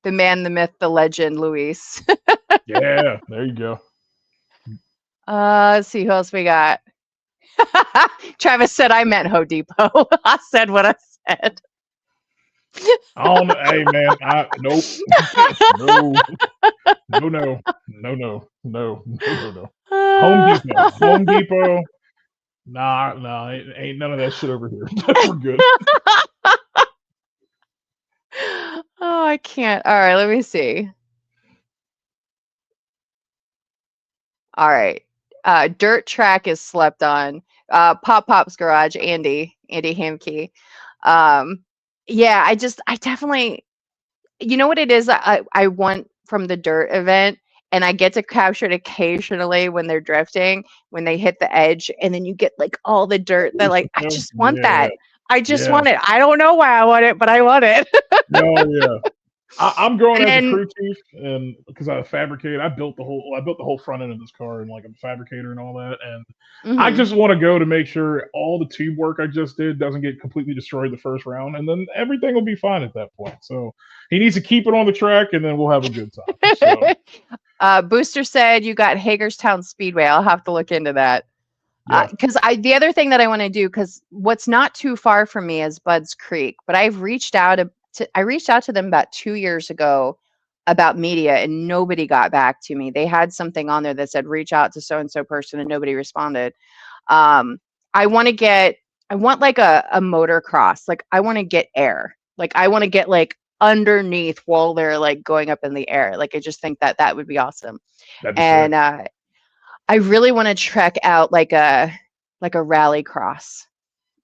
"The man, the myth, the legend, Luis." Yeah. There you go. Let's see who else we got. Travis said, "I meant Home Depot." I said what I said. Hey man, nope. No. No, no. No, no. No. No, no. Home Depot. Home Depot. Nah, ain't none of that shit over here. We're good. Oh, I can't. All right, let me see. All right. Dirt track is slept on. Pop Pop's Garage, Andy Hamke. Yeah, I definitely, you know what it is I want from the dirt event, and I get to capture it occasionally when they're drifting, when they hit the edge, and then you get like all the dirt that like, I just want Yeah. that. I just Yeah. want it. I don't know why I want it, but I want it. No, yeah. I'm growing And as a then, crew chief, and because I fabricate, I built the whole front end of this car, and like I'm a fabricator and all that, and I mhm. just want to go to make sure all the tube work I just did doesn't get completely destroyed the first round, and then everything will be fine at that point. So he needs to keep it on the track, and then we'll have a good time. So Booster said you got Hagerstown Speedway. I'll have to look into that. yeah, Because the other thing that I want to do, because what's not too far from me is Budds Creek, but I've I reached out to them about 2 years ago about media, and nobody got back to me. They had something on there that said reach out to so and so person, and nobody responded. Um, I want to get, I want like a motocross, like I want to get air, like I want to get like underneath while they're like going up in the air. Like I just think that that would be awesome. that'd be sick. And I really want to trek out like a rally cross.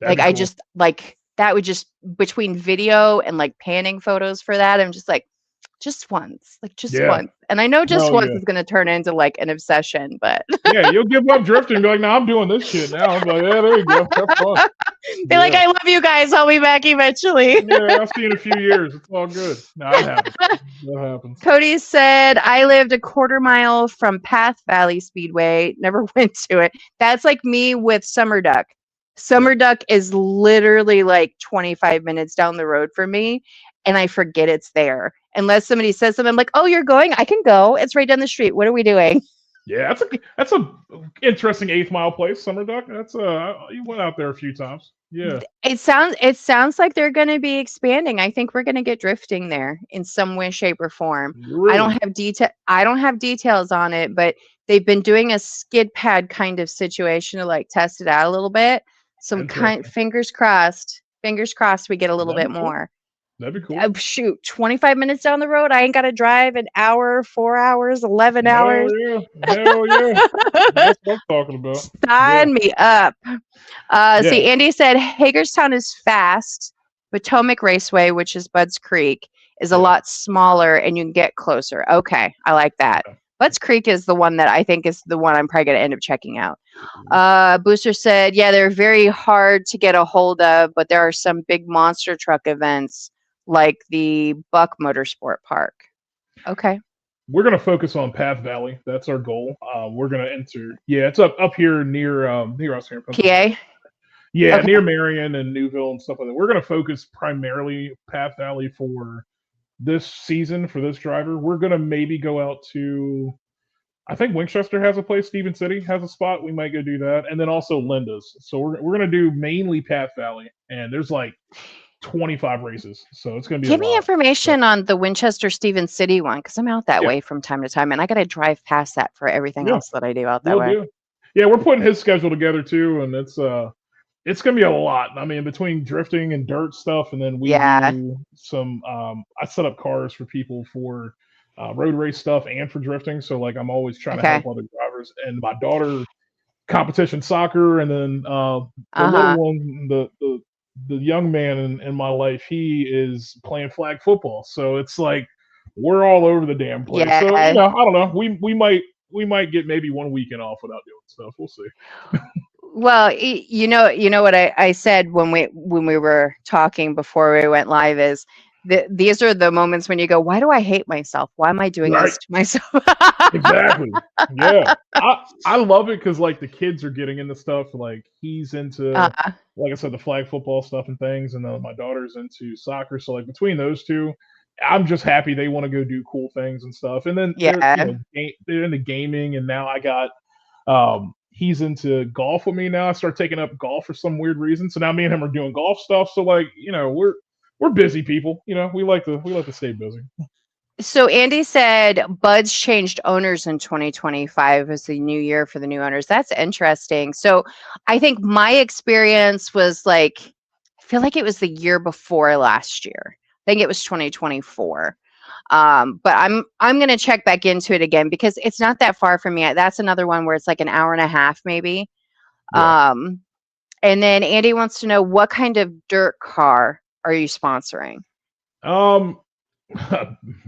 That'd Like be I cool. just like that would just between video and like panning photos for that, I'm just like just once, like just Yeah, once. And I know just hell once yeah. is going to turn into like an obsession, but Yeah, you'll give up drifting and be like, "No, I'm doing this shit now." I'm like, "Yeah, there you go. Have fun." be like, Yeah. I love you guys. I'll be back eventually. Yeah, I'll see you in a few years. It's all good. No, it happens. That happens. Cody said, I lived a quarter mile from Path Valley Speedway, never went to it. That's like me with Summer Duck. Summer Duck is literally like 25 minutes down the road from me, and I forget it's there. Unless somebody says something, I'm like, oh, you're going? I can go. It's right down the street. What are we doing? Yeah, that's a interesting 8th Mile place, Summer Duck. That's you went out there a few times. Yeah, It sounds like they're going to be expanding. I think we're going to get drifting there in some way, shape, or form. really. I don't have details on it, but they've been doing a skid pad kind of situation to like test it out a little bit. Some kind Interesting. fingers crossed we get a little That'd bit be cool. more. That'd be cool. Shoot, 25 minutes down the road. I ain't got to drive an hour, 4 hours, 11 Hell hours. yeah. Hell yeah. That's what I'm talking about. Yeah. Sign me up. Yeah. See, Andy said Hagerstown is fast. Potomac Raceway, which is Bud's Creek, is a Yeah. lot smaller and you can get closer. Okay, I like that. Yeah. Bud's Creek is the one that I think is the one I'm probably going to end up checking out. Mhm. Booster said, yeah, they're very hard to get a hold of, but there are some big monster truck events like the Buck Motorsport Park. Okay. We're gonna focus on Path Valley. That's our goal. We're gonna enter. Yeah, it's up here near us here in Pennsylvania. PA? Yeah, Okay. near Marion and Newville and stuff like that. We're gonna focus primarily Path Valley for this season for this driver. We're gonna maybe go out to. I think Winchester has a place. Stephen City has a spot. We might go do that, and then also Linda's. So we're gonna do mainly Path Valley, and there's like 25 races, so it's gonna be a Give me lot. So, information on the Winchester Stephen City one because I'm out that yeah, way from time to time and I got to drive past that for everything yeah, else that I do out that we'll way. do. Yeah, we're putting his schedule together too, and it's gonna be a lot. I mean, between drifting and dirt stuff, and then we Yeah. do some. I set up cars for people for road race stuff and for drifting. So like, I'm always trying to help Okay. other drivers. And my daughter competition soccer, and then the little Uh-huh. one, the young man in my life, he is playing flag football. So it's like we're all over the damn place. So Yeah. I don't know. We might get maybe one weekend off without doing stuff. We'll see. Well, you know what I said when we were talking before we went live is these are the moments when you go, why do I hate myself? Why am I doing Right. this to myself? Exactly. Yeah. I love it because like the kids are getting into stuff. Like he's into, uh, like I said, the flag football stuff and things, and then my daughter's into soccer. So like between those two, I'm just happy they want to go do cool things and stuff. And then yeah. they're into gaming, and now I got he's into golf with me now. I start taking up golf for some weird reason. So now me and him are doing golf stuff. So like we're busy people. We like to stay busy. So Andy said Bud's changed owners in 2025 as the new year for the new owners. That's interesting. So I think my experience was like, I feel like it was the year before last year. I think it was 2024. But I'm gonna check back into it again because it's not that far from me. That's another one where it's like an hour and a half maybe. Yeah. Um, and then Andy wants to know what kind of dirt car are you sponsoring? Um,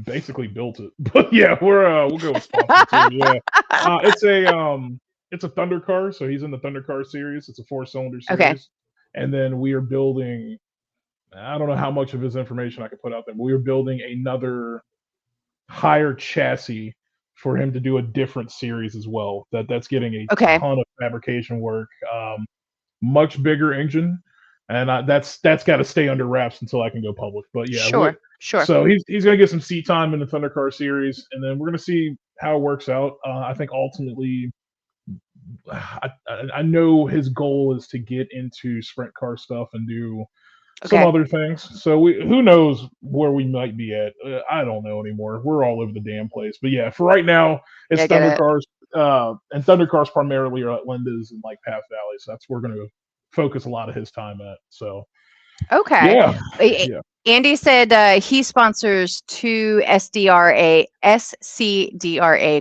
basically built it, but yeah, we'll go with sponsor too. Yeah, it's a Thunder car, so he's in the Thunder car series. It's a 4-cylinder Okay. series, and then we are building. I don't know how much of his information I can put out there, but we are building another higher chassis for him to do a different series as well. That's getting a Okay. ton of fabrication work. Much bigger engine, and that's got to stay under wraps until I can go public. But yeah, Sure. Sure. so he's gonna get some seat time in the Thunder Car series, and then we're gonna see how it works out. I think ultimately, I know his goal is to get into sprint car stuff and do some Okay. other things. So who knows where we might be at? I don't know anymore. We're all over the damn place. But yeah, for right now, it's Yeah, get Thunder it. Cars, and Thunder Cars primarily are at Linda's and like Path Valley. So that's where we're going to focus a lot of his time at. So Okay. yeah, A- yeah, Andy said he sponsors two SCDRA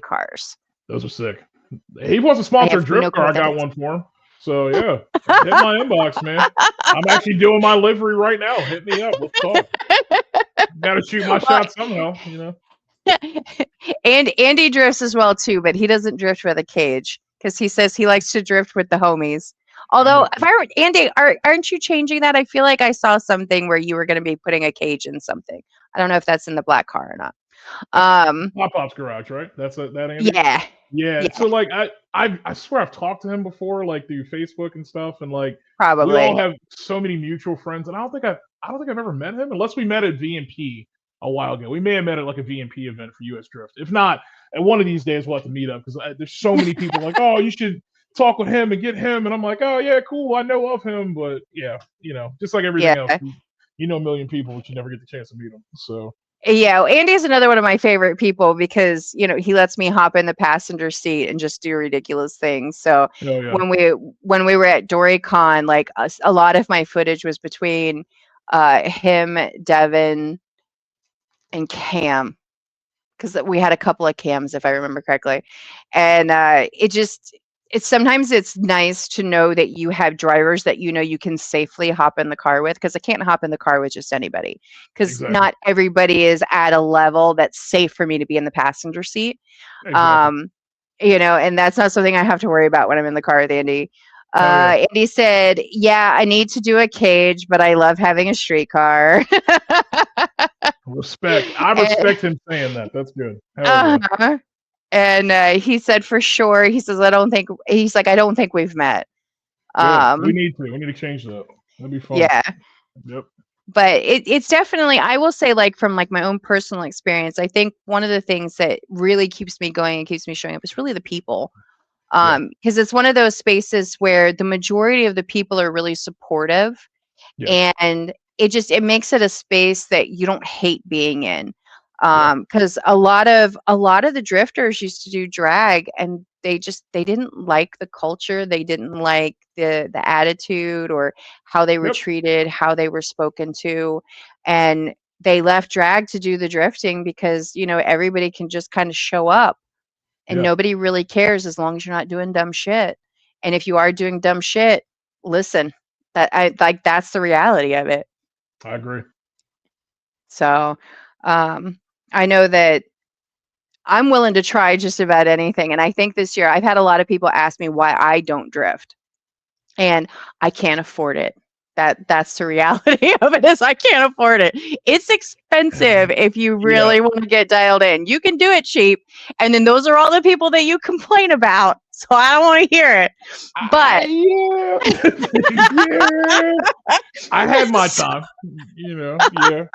cars. those are sick. He wants to I sponsor a have no drift clue car. I what that got is. one for him. So yeah, hit my inbox, man. I'm actually doing my livery right now. Hit me up. Let's talk. Got to shoot my Well, shot somehow. and Andy drifts as well too, but he doesn't drift with a cage because he says he likes to drift with the homies. I'm Although, with if you. I were Andy, aren't you changing that? I feel like I saw something where you were going to be putting a cage in something. I don't know if that's in the black car or not. That's Um, Pop Pop's garage, right? That Andy. yeah, Yeah. yeah, So like I swear I've talked to him before, like through Facebook and stuff, and like we all probably. have so many mutual friends, and I don't think I've ever met him unless we met at VMP a while ago. We may have met at like a VMP event for US Drift. If not, at one of these days we'll have to meet up because there's so many people like, oh, you should talk with him and get him, and I'm like, oh yeah, cool, I know of him, but yeah, just like everything Yeah. else, you know a million people, but you never get the chance to meet them. So Yeah, Andy's another one of my favorite people because, he lets me hop in the passenger seat and just do ridiculous things. So oh yeah, when we were at DoryCon, like a lot of my footage was between him, Devin, and Cam, because we had a couple of Cams, if I remember correctly. And it's sometimes it's nice to know that you have drivers that you can safely hop in the car with, because I can't hop in the car with just anybody, because Exactly. not everybody is at a level that's safe for me to be in the passenger seat. Exactly. And that's not something I have to worry about when I'm in the car with Andy. Hell yeah. Andy said, "Yeah, I need to do a cage, but I love having a street car." Respect. I And, respect him saying that. That's good. Hell yeah. uh-huh. And he said for sure. He says, He's like, I don't think we've met. Good. We Um, need to. We need to change that. That'd be fun. yeah, Yep. but it's definitely, I will say, like, from like my own personal experience, I think one of the things that really keeps me going and keeps me showing up is really the people. Yeah. Because it's one of those spaces where the majority of the people are really supportive, Yes. and it makes it a space that you don't hate being in. Yeah. Because a lot of the drifters used to do drag, and they didn't like the culture, they didn't like the attitude, or how they were Yep. treated, how they were spoken to, and they left drag to do the drifting, because everybody can just kind of show up, and Yeah. nobody really cares as long as you're not doing dumb shit. And if you are doing dumb shit, listen, that's the reality of it. I agree. So, um, I know that I'm willing to try just about anything. And I think this year I've had a lot of people ask me why I don't drift, and I can't afford it. That's the reality of it, is I can't afford it. It's expensive if you Yeah. really want to get dialed in. You can do it cheap, and then those are all the people that you complain about. So I don't want to hear it. But Yeah. Yeah. I had my time. Yeah. Yeah.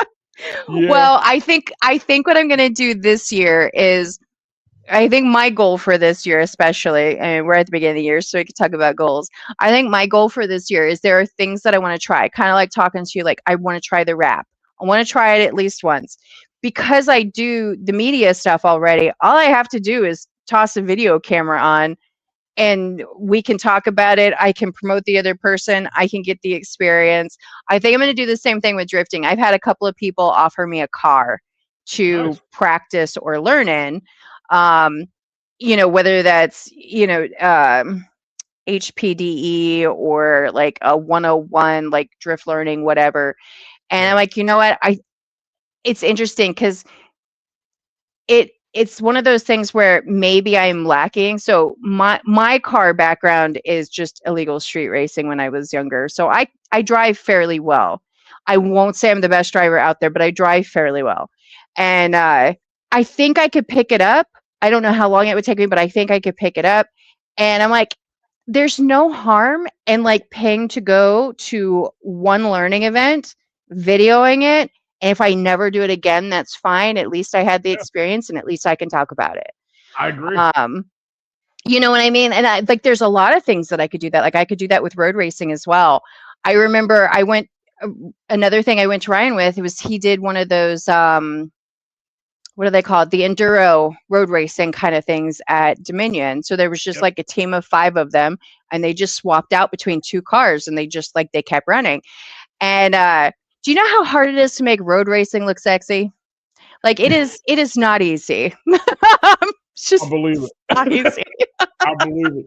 well, I think what I'm going to do this year is, I think my goal for this year, especially, and we're at the beginning of the year, so we can talk about goals. I think my goal for this year is, there are things that I want to try. Kind of like talking to you, like, I want to try the wrap. I want to try it at least once. Because I do the media stuff already, all I have to do is toss a video camera on, and we can talk about it. I can promote the other person. I can get the experience. I think I'm going to do the same thing with drifting. I've had a couple of people offer me a car to Nice. practice or learn in. Um, whether that's, HPDE, or like a 101, like drift learning, whatever. And I'm Yeah. like, you know what? It's interesting, because it's one of those things where maybe I'm lacking. So my car background is just illegal street racing when I was younger. So I drive fairly well. I won't say I'm the best driver out there, but I drive fairly well. And I think I could pick it up. I don't know how long it would take me, but I think I could pick it up. And I'm like, there's no harm in, like, paying to go to one learning event, videoing it, and if I never do it again, that's fine. At least I had the Yeah. experience, and at least I can talk about it. I agree. Um, you know what I mean? And like, there's a lot of things that I could do that. Like, I could do that with road racing as well. I remember another thing I went to Ryan with, was he did one of those, what are they called? The enduro road racing kind of things at Dominion. So there was just Yep. like a team of 5 of them, and they just swapped out between 2 cars, and they kept running. And do you know how hard it is to make road racing look sexy? Like, it is not easy. It's I just believe not it. easy. I believe it.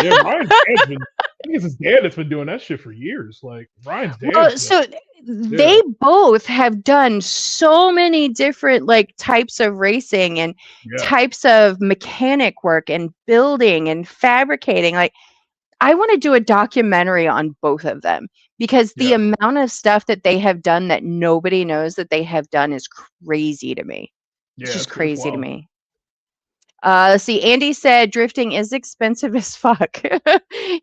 Yeah, Ryan's dad's been. I think it's his dad that's been doing that shit for years. Like Ryan's Well, dad's. so Yeah. they both have done so many different, like, types of racing, and Yeah. types of mechanic work, and building and fabricating. Like, I want to do a documentary on both of them, because the Yeah. amount of stuff that they have done that nobody knows that they have done is crazy to me. It's Yeah. just It's crazy to wild. me. Let's see. Andy said drifting is expensive as fuck.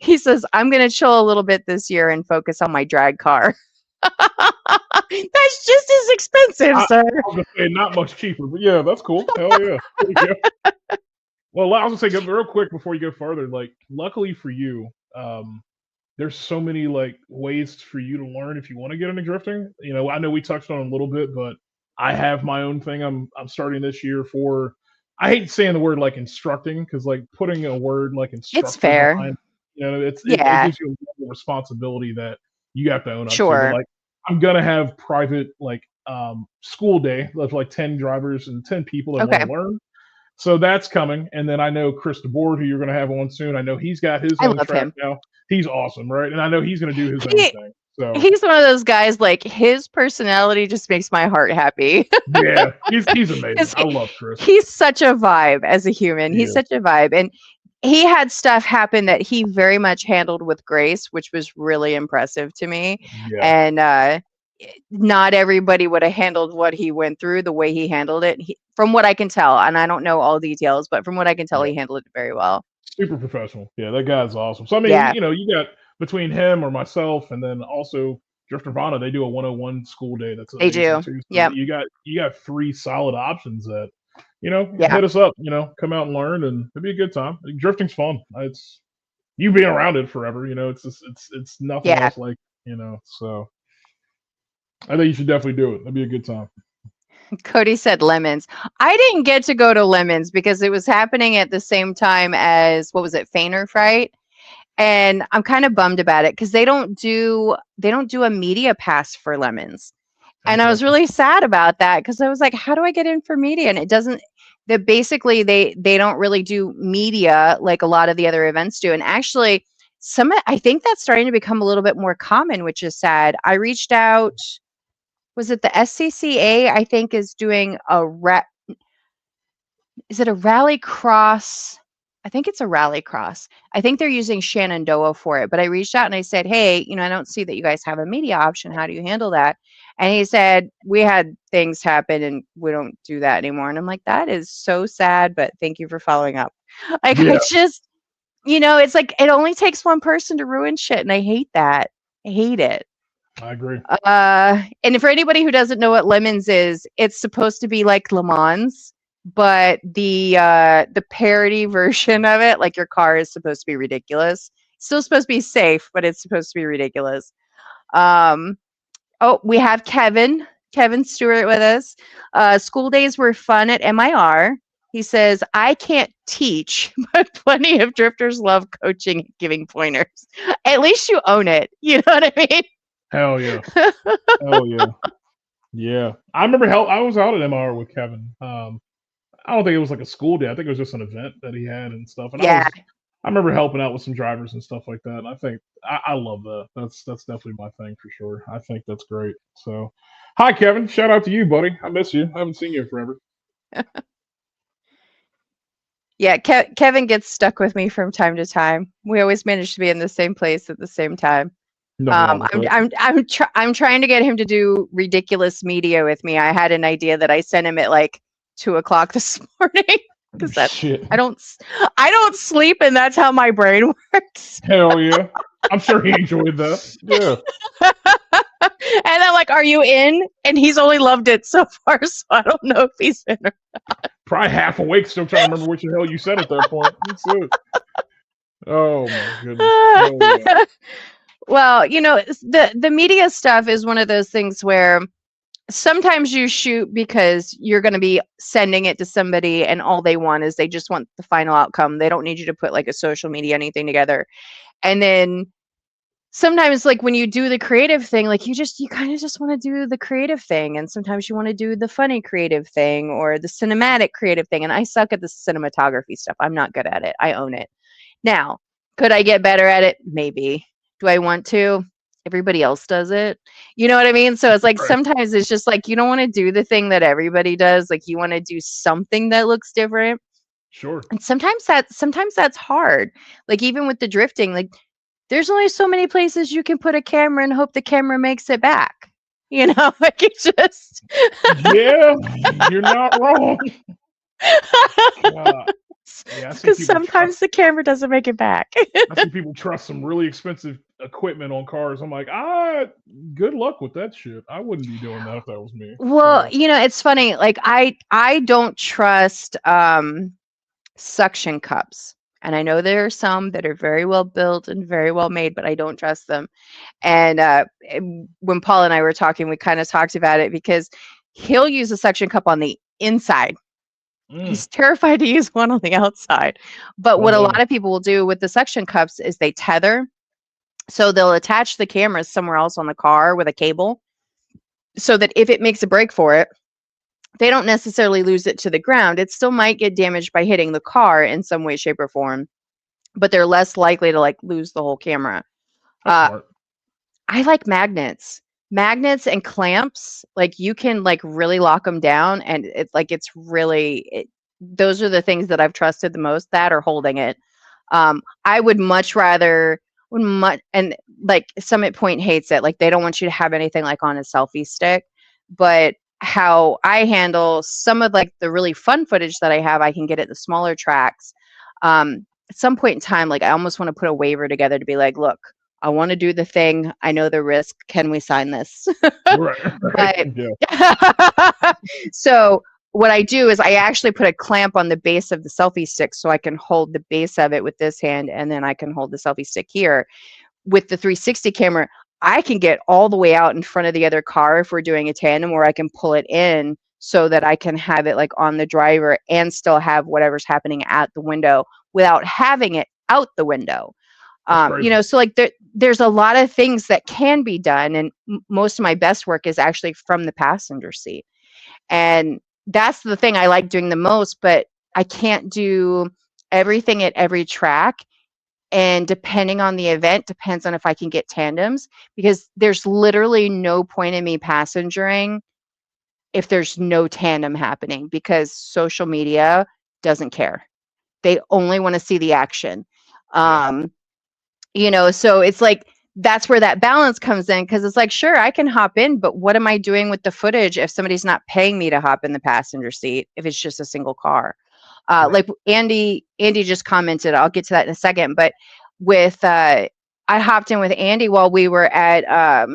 He says, I'm going to chill a little bit this year and focus on my drag car. That's just as expensive, I sir. was gonna say not much cheaper, but yeah, that's cool. Hell yeah. Yeah. Well, I was gonna say real quick before you go further. Like, luckily for you, there's so many like ways for you to learn if you want to get into drifting. I know we touched on it a little bit, but I have my own thing. I'm starting this year for. I hate saying the word like instructing, because like putting a word like It's instructor fair. behind, it Yeah, gives you a level of responsibility that you have to own up to. But sure. like I'm gonna have private like school day of like 10 drivers and 10 people that want Okay. to learn. So that's coming. And then I know Chris DeBoard, who you're going to have on soon. I know he's got his I own love track him. now. He's awesome, right? And I know he's going to do his own He thing. So he's one of those guys, like, his personality just makes my heart happy. yeah, he's amazing. 'Cause I love Chris. he's such a vibe as a human. He He's is. such a vibe, and he had stuff happen that he very much handled with grace, which was really impressive to me. Yeah, And not everybody would have handled what he went through the way he handled it. From what I can tell, and I don't know all details, but from what I can tell, yeah. he handled it very well. Super professional. Yeah, that guy's awesome. So I mean, Yeah, you got between him or myself, and then also Drifter Vana, they do a 101 school day that's they amazing do. too. So Yep. you got three solid options that Yeah. hit us up. Come out and learn, and it'd be a good time. Drifting's fun. It's you being around it forever. It's just, it's nothing Yeah. else like. So I think you should definitely do it. That'd be a good time. Cody said Lemons. I didn't get to go to Lemons because it was happening at the same time as, what was it, Feiner Fright? And I'm kind of bummed about it because they don't do a media pass for Lemons. And I was Okay. really sad about that because I was like, how do I get in for media? And it doesn't, that basically they don't really do media like a lot of the other events do. And actually, I think that's starting to become a little bit more common, which is sad. I reached out, was it the SCCA? I think is doing is it a rally cross? I think it's a rally cross. I think they're using Shenandoah for it. But I reached out and I said, hey, I don't see that you guys have a media option. How do you handle that? And he said, we had things happen and we don't do that anymore. And I'm like, that is so sad, but thank you for following up. Like, I Yeah, just, it's like it only takes one person to ruin shit. And I hate that. I hate it. I agree. And for anybody who doesn't know what Lemons is, it's supposed to be like Le Mans, but the parody version of it, like your car is supposed to be ridiculous. It's still supposed to be safe, but it's supposed to be ridiculous. Um, oh, we have Kevin Stewart with us. School days were fun at MIR. He says, I can't teach, but plenty of drifters love coaching and giving pointers. At least you own it. You know what I mean? Hell yeah. Hell yeah. Yeah. I remember I was out at MR with Kevin. I don't think it was like a school day. I think it was just an event that he had and stuff. And Yeah. I remember helping out with some drivers and stuff like that. And I think I love that. That's definitely my thing for sure. I think that's great. So, hi Kevin. Shout out to you, buddy. I miss you. I haven't seen you in forever. Yeah, Kevin gets stuck with me from time to time. We always manage to be in the same place at the same time. Nothing wrong with that. I'm trying to get him to do ridiculous media with me. I had an idea that I sent him at like 2:00 this morning because Shit. I don't sleep, and that's how my brain works. Hell yeah. I'm sure he enjoyed that. Yeah. And I'm like, "Are you in?" And he's only loved it so far, so I don't know if he's in. Probably half awake, still trying to remember what the hell you said at that point. That's it. Oh my goodness. Hell yeah. Well, the media stuff is one of those things where sometimes you shoot because you're going to be sending it to somebody and all they want is they just want the final outcome. They don't need you to put like a social media anything together. And then sometimes like when you do the creative thing, like you kind of just want to do the creative thing, and sometimes you want to do the funny creative thing or the cinematic creative thing. And I suck at the cinematography stuff. I'm not good at it. I own it. Now, could I get better at it? Maybe. Do I want to? Everybody else does it. You know what I mean? So it's like Right. sometimes it's just like you don't want to do the thing that everybody does. Like you want to do something that looks different. Sure. And sometimes that's hard. Like even with the drifting, like there's only so many places you can put a camera and hope the camera makes it back. Like it just Yeah, you're not wrong. Yeah, I see because people sometimes the camera doesn't make it back. trust some really expensive equipment on cars. I'm like, good luck with that shit. I wouldn't be doing that if that was me. Well, So, it's funny. Like I don't trust suction cups. And I know there are some that are very well built and very well made, but I don't trust them. And when Paul and I were talking, we kind of talked about it because he'll use a suction cup on the inside. He's terrified to use one on the outside. But don't what a blame lot him. of people will do with the suction cups is they tether. So they'll attach the cameras somewhere else on the car with a cable. so that if it makes a break for it, they don't necessarily lose it to the ground. It still might get damaged by hitting the car in some way, shape, or form, but they're less likely to like lose the whole camera. That's Uh, smart. I like magnets and clamps. Like you can like really lock them down, and it's really those are the things that I've trusted the most. That or holding it. I would much rather and like Summit Point hates it. Like they don't want you to have anything like on a selfie stick. But how I handle some of like the really fun footage that I have, I can get at the smaller tracks. At some point in time, like I almost want to put a waiver together to be like, look, I want to do the thing. I know the risk. Can we sign this? Right, right. But Yeah. so what I do is I actually put a clamp on the base of the selfie stick so I can hold the base of it with this hand and then I can hold the selfie stick here. With the 360 camera, I can get all the way out in front of the other car if we're doing a tandem, or I can pull it in so that I can have it like on the driver and still have whatever's happening at the window without having it out the window. That's crazy. So like there's a lot of things that can be done, and most of my best work is actually from the passenger seat. And that's the thing I like doing the most, but I can't do everything at every track. And depending on the event, depends on if I can get tandems, because there's literally no point in me passengering if there's no tandem happening, because social media doesn't care. They only want to see the action. Yeah. Um, so it's like that's where that balance comes in, because it's like, sure, I can hop in, but what am I doing with the footage if somebody's not paying me to hop in the passenger seat if it's just a single car? Right. Like Andy just commented, I'll get to that in a second, but with I hopped in with Andy while we were at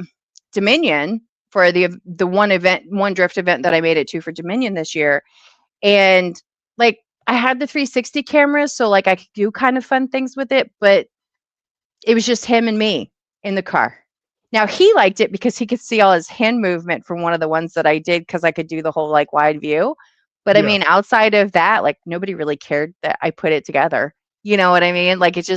Dominion for the one drift event that I made it to for Dominion this year. And like I had the 360 cameras, so like I could do kind of fun things with it, but it was just him and me in the car. Now he liked it because he could see all his hand movement from one of the ones that I did, because I could do the whole like wide view. But I Yeah. mean, outside of that, like nobody really cared that I put it together. You know what I mean? Like it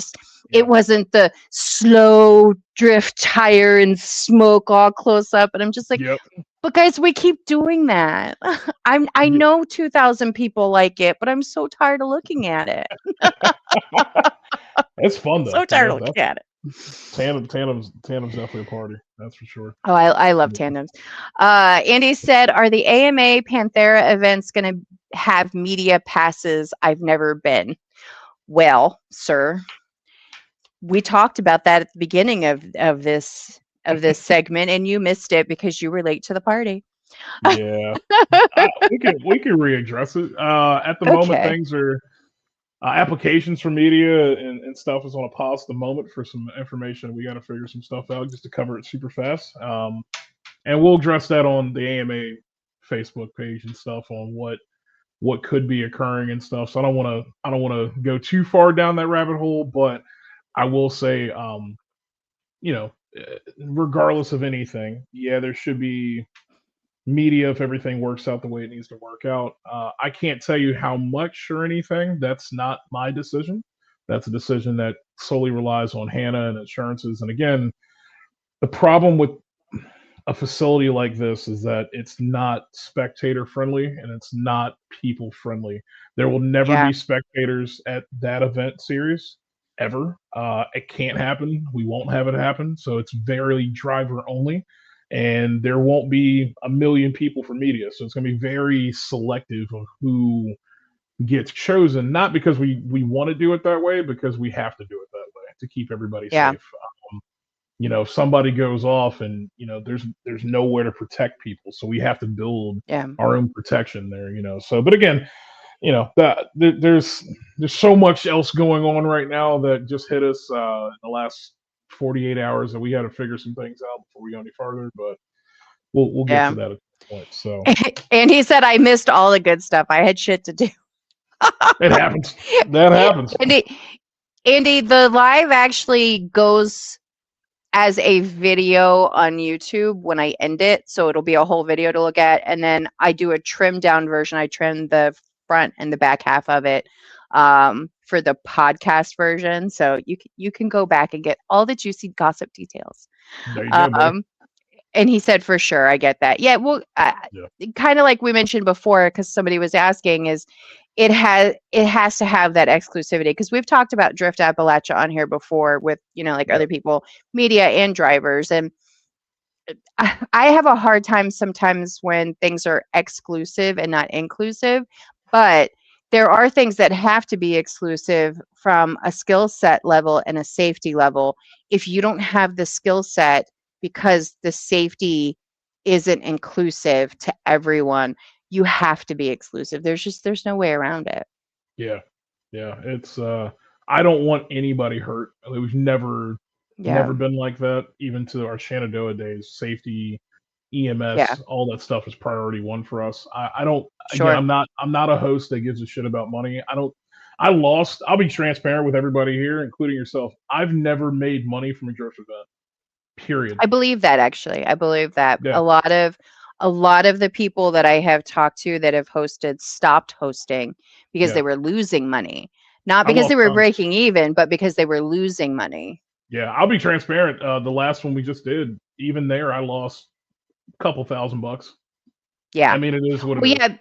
Yeah. wasn't the slow drift tire and smoke all close up. And I'm just like, Yep. but guys, we keep doing that. I Yeah. know 2,000 people like it, but I'm so tired of looking at it. It's fun though. So tired of That's looking at it. tandem's definitely a party. That's for sure. Oh, I love tandems. Andy said, "Are the AMA Panthera events going to have media passes? I've never been." Well, sir, we talked about that at the beginning of this segment, and you missed it because you were late to the party. Yeah. We can readdress it. At the moment, Okay. things are applications for media and stuff is on a pause at the moment for some information. We got to figure some stuff out just to cover it super fast. And we'll address that on the AMA Facebook page and stuff on what could be occurring and stuff. So I don't want to go too far down that rabbit hole, but I will say, regardless of anything, yeah, there should be media if everything works out the way it needs to work out. I can't tell you how much or anything. That's not my decision. That's a decision that solely relies on Hannah and insurances. And again, the problem with a facility like this is that it's not spectator friendly and it's not people friendly. There will never Yeah. be spectators at that event series ever. It can't happen. We won't have it happen. So it's very driver only. And there won't be a million people for media. So it's going to be very selective of who gets chosen, not because we want to do it that way, because we have to do it that way to keep everybody Yeah. safe. If somebody goes off and there's nowhere to protect people, so we have to build Yeah. our own protection there. So but again, there's so much else going on right now that just hit us in the last 48 hours that we got to figure some things out before we go any farther, but we'll get to Yeah. that at some point. So And he said I missed all the good stuff. I had shit to do. it happens. That happens. Andy, the live actually goes as a video on YouTube when I end it. So it'll be a whole video to look at. And then I do a trimmed down version. I trim the front and the back half of it for the podcast version. So you can go back and get all the juicy gossip details. There you go, buddy. Um, And he said, for sure, I get that. Yeah, well, Yeah, kind of like we mentioned before, because somebody was asking, is it has to have that exclusivity, because we've talked about Drift Appalachia on here before with, like yeah, other people, media and drivers, and I have a hard time sometimes when things are exclusive and not inclusive, but there are things that have to be exclusive from a skill set level and a safety level. If you don't have the skill set because the safety isn't inclusive to everyone, you have to be exclusive. There's no way around it. yeah, yeah. It's I don't want anybody hurt. We've Yeah. never been like that. Even to our Shenandoah days, safety, Yeah. EMS, all that stuff is priority one for us. I don't. Again, Sure. I'm not a host that gives a shit about money. I don't. I lost. I'll be transparent with everybody here, including yourself. I've never made money from a drift event. Period. I believe that, actually. I believe that Yeah, a lot of the people that I have talked to that have hosted stopped hosting because yeah. they were losing money. Not I because lost they were tons. breaking even, but because they were losing money. Yeah, I'll be transparent. The last one we just did, even there, I lost a couple $1,000. I Yeah. mean, it is what it Well, is. yeah,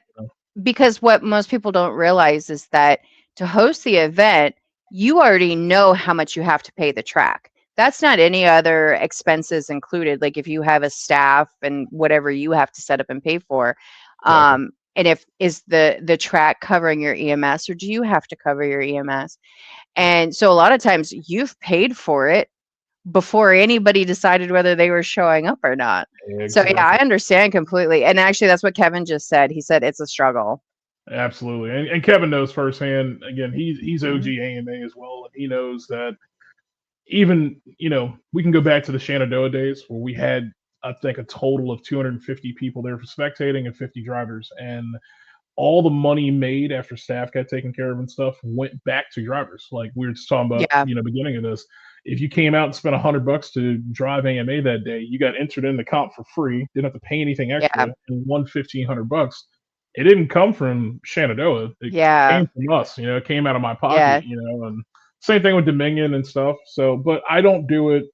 because what most people don't realize is that to host the event, you already know how much you have to pay the track. That's not any other expenses included. Like if you have a staff and whatever you have to set up and pay for. Exactly. And if is the track covering your EMS, or do you have to cover your EMS? And so a lot of times you've paid for it before anybody decided whether they were showing up or not. So yeah, I Exactly. understand completely. And actually that's what Kevin just said. He said it's a struggle. Absolutely. And Kevin knows firsthand. Again, he's Mhm. OG AMA as well, and he knows that even we can go back to the Shenandoah days where we had I think a total of 250 people there for spectating and 50 drivers, and all the money made after staff got taken care of and stuff went back to drivers. Like we were just talking about, Yeah. beginning of this. If you came out and spent $100 to drive AMA that day, you got entered in the comp for free. Didn't have to pay anything extra, Yeah. and won $1,500. It didn't come from Shenandoah. It Yeah. came from us. It came out of my pocket. Yeah. And same thing with Dominion and stuff. So, but I don't do it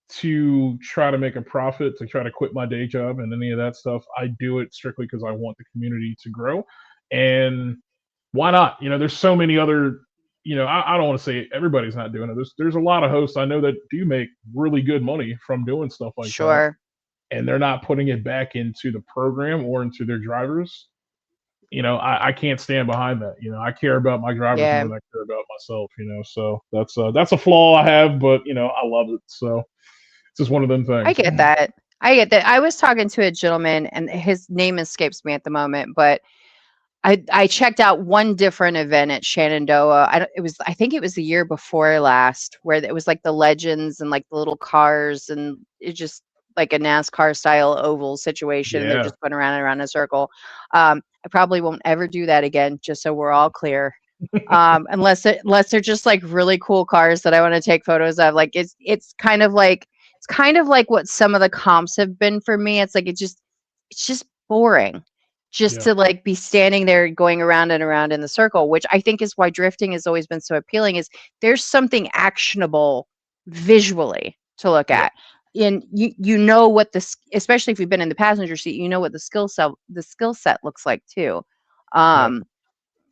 to try to make a profit, to try to quit my day job and any of that stuff. I do it strictly because I want the community to grow. And why not? There's so many other, I don't want to say everybody's not doing it. There's a lot of hosts I know that do make really good money from doing stuff like that. Sure. And they're not putting it back into the program or into their drivers. I can't stand behind that. I care about my drivers more Yeah. than I care about myself. So that's a flaw I have, but I love it. So it's just one of them I things. get that. I get that. I was talking to a gentleman and his name escapes me at the moment, but I checked out one different event at Shenandoah. I think it was the year before last, where it was like the legends and like the little cars, and it just like a NASCAR style oval situation. They're Yeah. just going around and around in a circle. I probably won't ever do that again, just so we're all clear. Unless they're just like really cool cars that I want to take photos of. Like it's kind of like what some of the comps have been for me. It's just boring just Yeah. to like be standing there going around and around in the circle, which I think is why drifting has always been so appealing, is there's something actionable visually to look Yeah. at. And you know what especially if you've been in the passenger seat, you know what the skill set looks like too. Yeah. Um,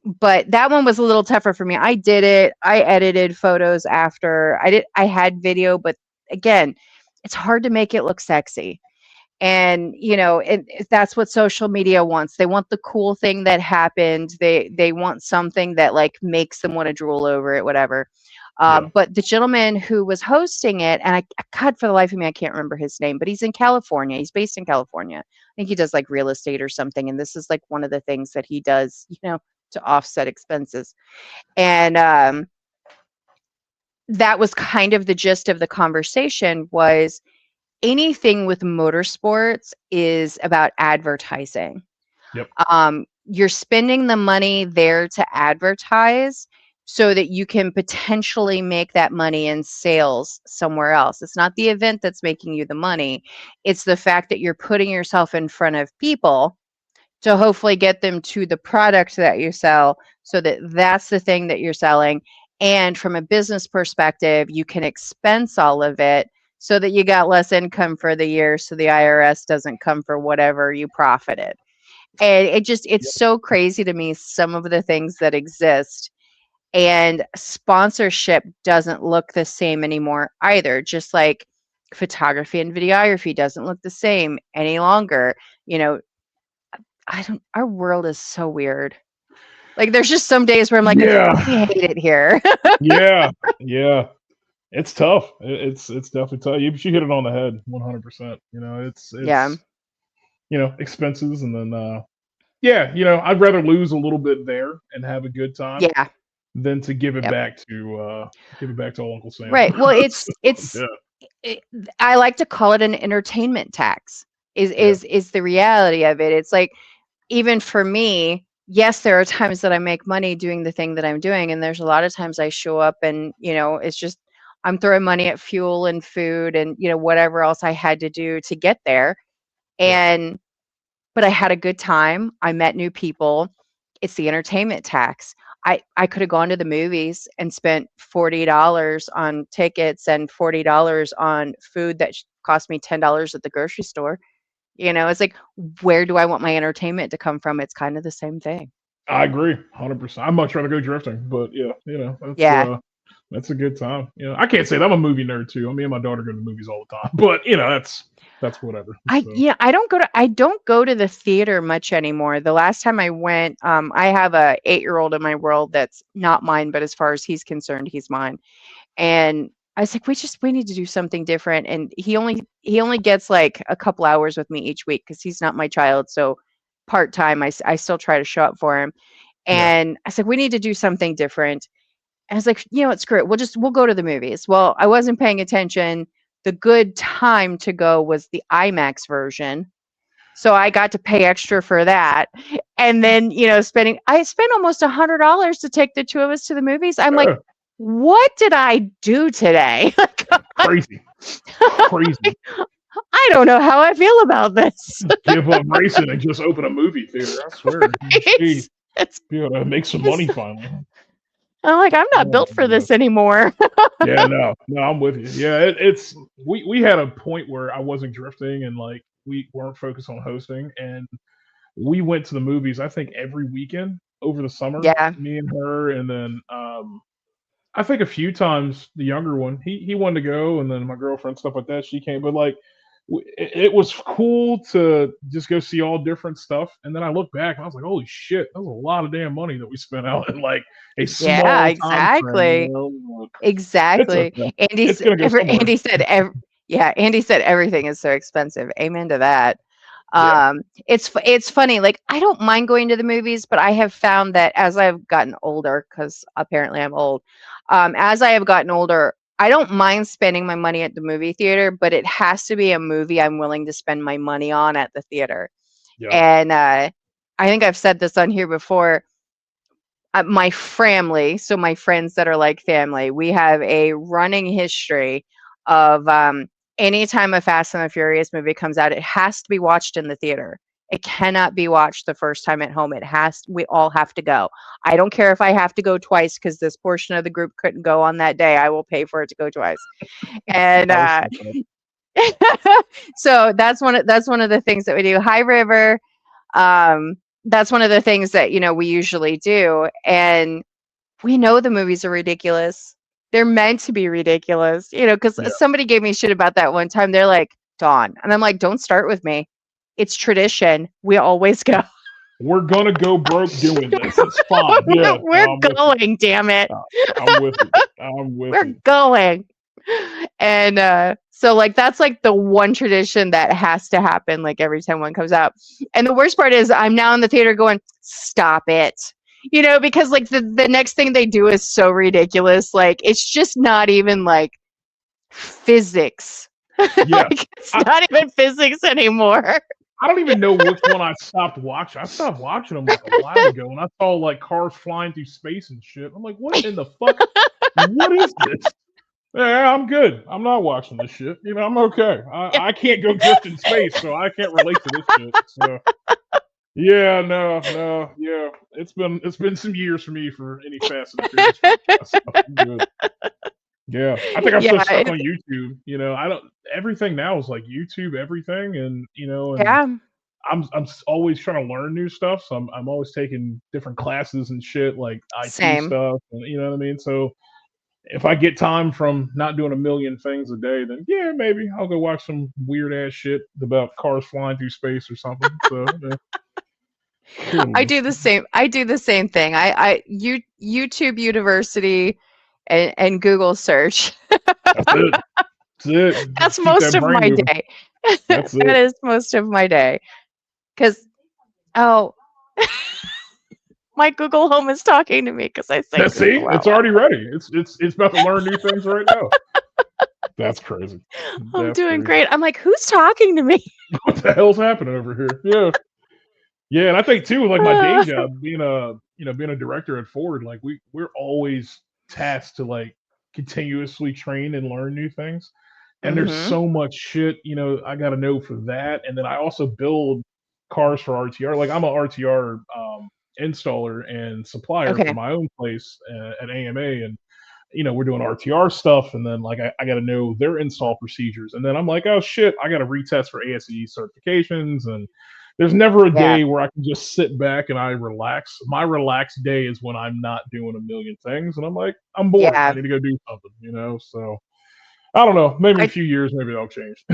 but that one was a little tougher for me. I did it. I edited photos after. I had video, but again, it's hard to make it look sexy. And that's what social media wants. They want the cool thing that happened. They want something that like makes them want to drool over it, whatever. Yeah. But the gentleman who was hosting it, and God, for the life of me, I can't remember his name, but he's in California. He's based in California. I think he does like real estate or something. And this is like one of the things that he does, to offset expenses. And that was kind of the gist of the conversation, was anything with motorsports is about advertising. Yep. You're spending the money there to advertise so that you can potentially make that money in sales somewhere else. It's not the event that's making you the money. It's the fact that you're putting yourself in front of people to hopefully get them to the product that you sell, so that that's the thing that you're selling. And from a business perspective, you can expense all of it so that you got less income for the year so the IRS doesn't come for whatever you profited. And it's Yep. so crazy to me some of the things that exist, and sponsorship doesn't look the same anymore either. Just like photography and videography doesn't look the same any longer. You know, I don't our world is so weird. Like there's just some days where I'm like, Yeah. I hate it here. Yeah. Yeah. It's tough. It's definitely tough. You hit it on the head, 100%. You know, Yeah. it's expenses, and then yeah, I'd rather lose a little bit there and have a good time Yeah. than to Yep. give it back to old Uncle Sam. Right. Well, Yeah. it, I like to call it an entertainment tax. Is Yeah. is is the reality of it. It's like, even for me, yes, there are times that I make money doing the thing that I'm doing, and there's a lot of times I show up and, it's just I'm throwing money at fuel and food and, whatever else I had to do to get there. Yeah. And but I had a good time. I met new people. It's the entertainment tax. I could have gone to the movies and spent $40 on tickets and $40 on food that cost me $10 at the grocery store. It's like, where do I want my entertainment to come from? It's kind of the same thing. I agree, 100%. I'd much rather go drifting, but yeah, Yeah. that's a good time. I can't say that I'm a movie nerd too. Me and my daughter go to the movies all the time, but that's whatever. So I don't go to the theater much anymore. The last time I went, I have a 8-year-old in my world that's not mine, but as far as he's concerned, he's mine. And I was like, we need to do something different. And he only gets like a couple hours with me each week because he's not my child. So part time, I still try to show up for him. yeah, And I said, we need to do something different. And I was like, you know what, screw it. We'll go to the movies. Well, I wasn't paying attention. The good time to go was the IMAX version. So I got to pay extra for that. And then, I spent almost $100 to take the two of us to the movies. I'm like, yeah, what did I do today? crazy, crazy. I don't know how I feel about this. Give up racing and just open a movie theater. I swear, It's, it's, be able to make some it's, money finally. I'm like, I'm not Oh, built for this anymore. yeah, no, I'm with you. Yeah, it's we had a point where I wasn't drifting and like we weren't focused on hosting, and we went to the movies. I think every weekend over the summer, Yeah. me and her, and then I think a few times the younger one he wanted to go, and then my girlfriend stuff like that she came, but like it was cool to just go see all different stuff. And then I look back and I was like, holy shit, that was a lot of damn money that we spent out in like a Yeah, small time frame. exactly. It's Exactly. okay. Andy's It's gonna go ever somewhere. Andy said yeah, Andy said everything is so expensive. Amen to that. Yeah, It's funny, like, I don't mind going to the movies, but I have found that as I've gotten older, because apparently I'm old, as I have gotten older, I don't mind spending my money at the movie theater, but it has to be a movie I'm willing to spend my money on at the theater. yeah, And I think I've said this on here before. My family, so my friends that are like family, we have a running history of, anytime a Fast and the Furious movie comes out, it has to be watched in the theater. It cannot be watched the first time at home. We all have to go. I don't care if I have to go twice because this portion of the group couldn't go on that day. I will pay for it to go twice. And I respect that. so that's one of the things that we do. Hi River. Um, that's one of the things that, we usually do. And we know the movies are ridiculous. They're meant to be ridiculous, because Yeah, somebody gave me shit about that one time. They're like, Dawn. And I'm like, don't start with me. It's tradition. We always go. we're gonna go broke doing this. It's fine. Yeah, no, We're I'm with you. going, damn it. Uh, I'm with you. I'm with We're you. going. And so like that's like the one tradition that has to happen like every time one comes out. And the worst part is I'm now in the theater going, stop it. Because like the next thing they do is so ridiculous. Like it's just not even like physics. Yeah, Like it's I, not even physics anymore. I don't even know which one I stopped watching. I stopped watching them like a while ago, and I saw like cars flying through space and shit. I'm like, what in the fuck? What is this? Yeah, I'm good. I'm not watching this shit. I'm okay. I can't go drift in space, so I can't relate to this shit. So yeah, no, yeah. It's been some years for me for any Fast and the Furious franchise. So I'm good. Yeah, I think I'm so Yeah, stuck on YouTube. I don't. Everything now is like YouTube, everything, and yeah, I'm always trying to learn new stuff. So I'm always taking different classes and shit, like IT same. stuff, and you know what I mean. So if I get time from not doing a million things a day, then yeah, maybe I'll go watch some weird ass shit about cars flying through space or something. So yeah, cool to I me. do the same. I do the same thing. YouTube University and Google search. That's it. That's it. That's Keep most that of brain my moving. day. That's That it. is most of my day. Because, oh, my Google Home is talking to me because I said Let's see. Google It's out loud. already ready. It's about to learn new things right now. That's crazy. I'm That's doing crazy. great. I'm like, who's talking to me? What the hell's happening over here? Yeah. Yeah, and I think too, like my day job, being a director at Ford, like we're always tasked to like continuously train and learn new things. And there's Mm-hmm. so much shit, I gotta know for that. And then I also build cars for RTR. Like I'm a RTR installer and supplier for Okay. my own place at AMA, and we're doing RTR stuff, and then like I got to know their install procedures, and then I'm like, oh shit, I got to retest for ASE certifications, and there's never a Yeah. day where I can just sit back and I relax. My relaxed day is when I'm not doing a million things, and I'm like, I'm bored. I Yeah. need to go do something. So I don't know. Maybe in a I few years, maybe that'll change.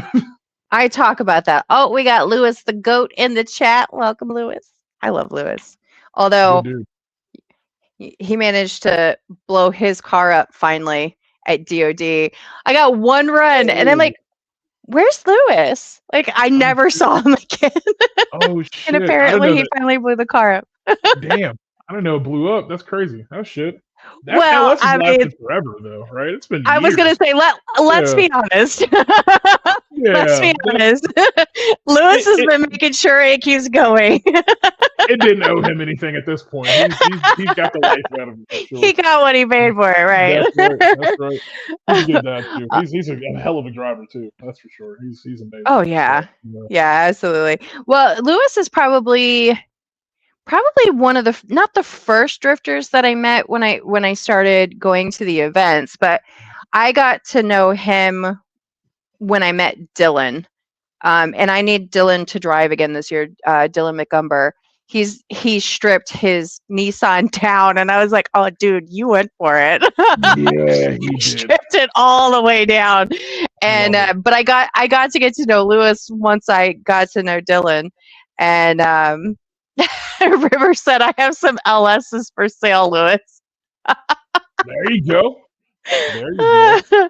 I talk about that. Oh, we got Lewis the goat in the chat. Welcome, Lewis. I love Lewis. Good Although dude. he managed to blow his car up finally at DOD. I got one run and I'm Oh, like, where's Lewis? Like I oh never shit. saw him again. Oh And shit. I didn't apparently know he that. finally blew the car up. Damn. I didn't know it blew up. That's crazy. Oh shit. That Well, LS has I mean, lasted forever though, right? It's been I was gonna years. say let's Yeah. be honest. Let's Yeah. be honest. Lewis It, has it been making sure it keeps going. it didn't owe him anything at this point. He's got the life out of it for He sure. got what he paid for it, right? That's right. That's right. He's a good dad too. He's a hell of a driver too. That's for sure. He's amazing. Oh So yeah. yeah. Yeah, absolutely. Well, Lewis is probably one of the not the first drifters that I met when I started going to the events, but I got to know him when I met Dylan. And I need Dylan to drive again this year. Dylan McGumber. He stripped his Nissan down, and I was like, "Oh, dude, you went for it." Yeah, he He did. stripped it all the way down, and Love it. but I got to get to know Lewis once I got to know Dylan, and River said, "I have some LSs for sale, Lewis." There you go. There you go.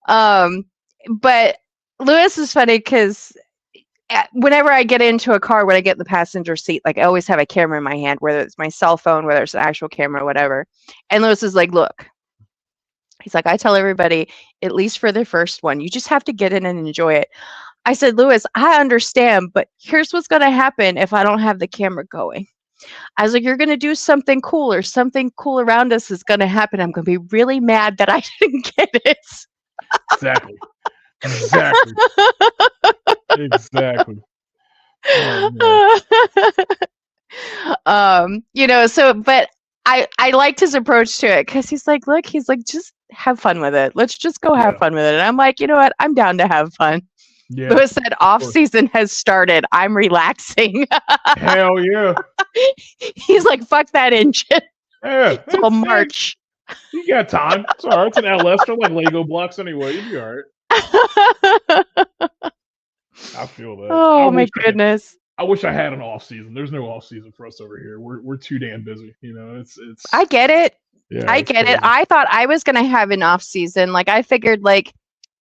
um, but Lewis is funny because whenever I get into a car, when I get in the passenger seat, like I always have a camera in my hand, whether it's my cell phone, whether it's an actual camera, whatever. And Lewis is like, look, he's like, I tell everybody, at least for the first one, you just have to get in and enjoy it. I said, Lewis, I understand, but here's what's going to happen if I don't have the camera going. I was like, you're going to do something cool or something cool around us is going to happen. I'm going to be really mad that I didn't get it. Exactly. Exactly. Exactly. Oh man. So but I liked his approach to it because he's like, look, he's like, just have fun with it. Let's just go have Yeah. fun with it. And I'm like, you know what? I'm down to have fun. Yeah. Lewis said Of off course. season has started. I'm relaxing. Hell yeah. He's like, fuck that engine. Yeah. Till March. You got time. It's all right. It's an LS. They're like Lego blocks anyway. You'll be all right. I feel that. Oh my goodness. I wish I had an off season. There's no off season for us over here. We're too damn busy. It's I get it. yeah. I It's get it. crazy. I thought I was gonna have an off season. Like I figured like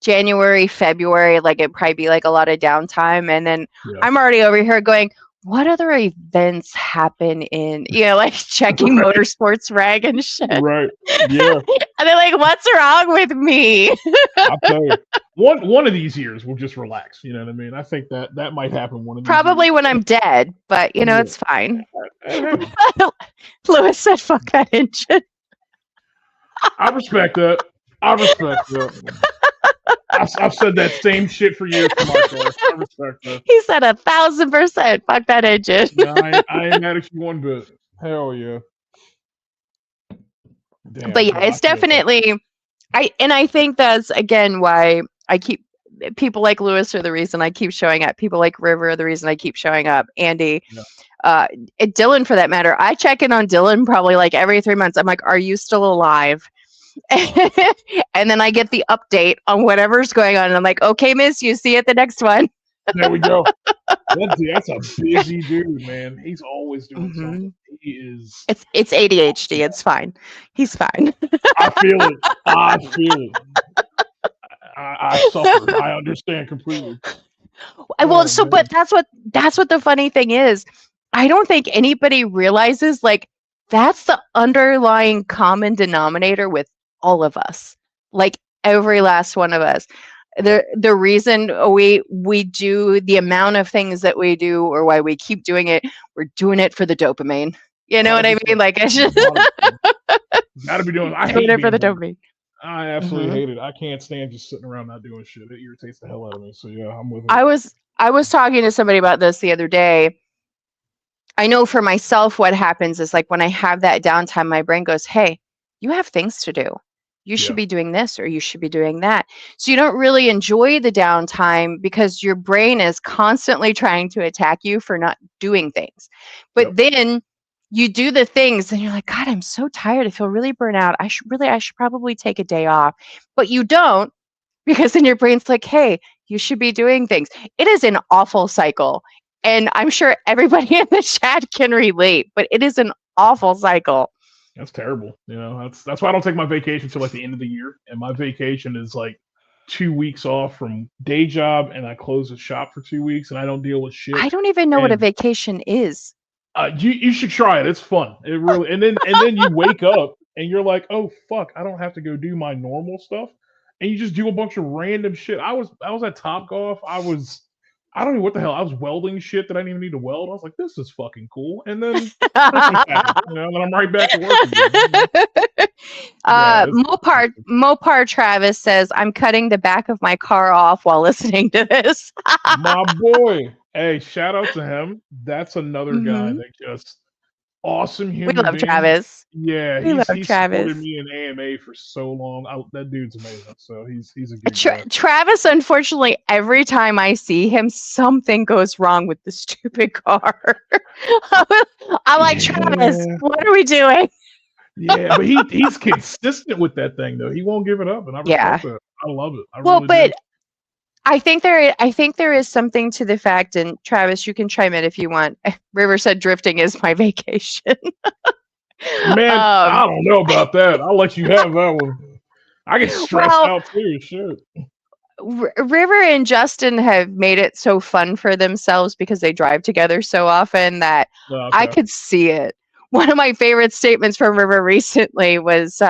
January, February, like it'd probably be like a lot of downtime. And then Yeah. I'm already over here going, what other events happen in, like checking Right. Motorsports rag and shit. Right. Yeah. And they're like, what's wrong with me? I'll tell you. One of these years we'll just relax. You know what I mean? I think that might happen one of these Probably years. when I'm dead, but Yeah. it's fine. Hey, Lewis said, fuck that engine. I respect that. I respect that. I've said that same shit for years to my car. I respect that. He said 1,000%, fuck that engine. No, I ain't mad at you one bit. Hell yeah. Damn, But yeah, no, it's definitely I think that's again why I keep people like Lewis are the reason I keep showing up. People like River are the reason I keep showing up. Andy, Yeah. uh, Dylan for that matter. I check in on Dylan probably like every 3 months. I'm like, are you still alive? And then I get the update on whatever's going on. And I'm like, okay, miss, you see you at the next one. There we go. That's a busy dude, man. He's always doing something. Hmm. He is. It's ADHD. It's fine. He's fine. I feel it. I feel it. I suffer. I understand completely. Well, Oh so man. but that's what the funny thing is. I don't think anybody realizes like that's the underlying common denominator with all of us. Like every last one of us. Yep. The reason we do the amount of things that we do or why we keep doing it, we're doing it for the dopamine. You know what I 100%. mean? Like it's just 100%. Got to be doing. I doing hate it for being the bored. dopamine. I absolutely Hmm. hate it. I can't stand just sitting around not doing shit. It irritates the hell out of me. So yeah, I'm with it. I was talking to somebody about this the other day. I know for myself, what happens is like when I have that downtime, my brain goes, hey, you have things to do. You should Yeah. be doing this or you should be doing that. So you don't really enjoy the downtime because your brain is constantly trying to attack you for not doing things. But Yep. then you do the things and you're like, God, I'm so tired. I feel really burnt out. I should probably take a day off. But you don't because then your brain's like, hey, you should be doing things. It is an awful cycle. And I'm sure everybody in the chat can relate, but it is an awful cycle. That's terrible. That's why I don't take my vacation till like the end of the year. And my vacation is like 2 weeks off from day job, and I close the shop for 2 weeks, and I don't deal with shit. I don't even know what a And vacation is. you should try it. It's fun. It really. And then you wake up and you're like, oh fuck, I don't have to go do my normal stuff, and you just do a bunch of random shit. I was at Top Golf. I don't know what the hell. I was welding shit that I didn't even need to weld. I was like, this is fucking cool. And then Christmas happened, and then I'm right back to work again. Yeah, it's Mopar Travis says, I'm cutting the back of my car off while listening to this. my boy. Hey, shout out to him. That's another guy Hmm. that just awesome We human love being. Travis. Yeah, We love he's supported Travis. me in AMA for so long. That dude's amazing. So he's a good guy. Travis, unfortunately, every time I see him, something goes wrong with the stupid car. I'm like, Travis, Yeah, what are we doing? yeah, but he's consistent with that thing though. He won't give it up, and I Yeah. respect that. I love it. I Well, really do. but I think there is something to the fact, and Travis, you can chime in if you want. River said drifting is my vacation. Man, um, I don't know about that. I'll let you have that one. I get stressed well, out too. Shit. River and Justin have made it so fun for themselves because they drive together so often that No, I okay. could see it. One of my favorite statements from River recently was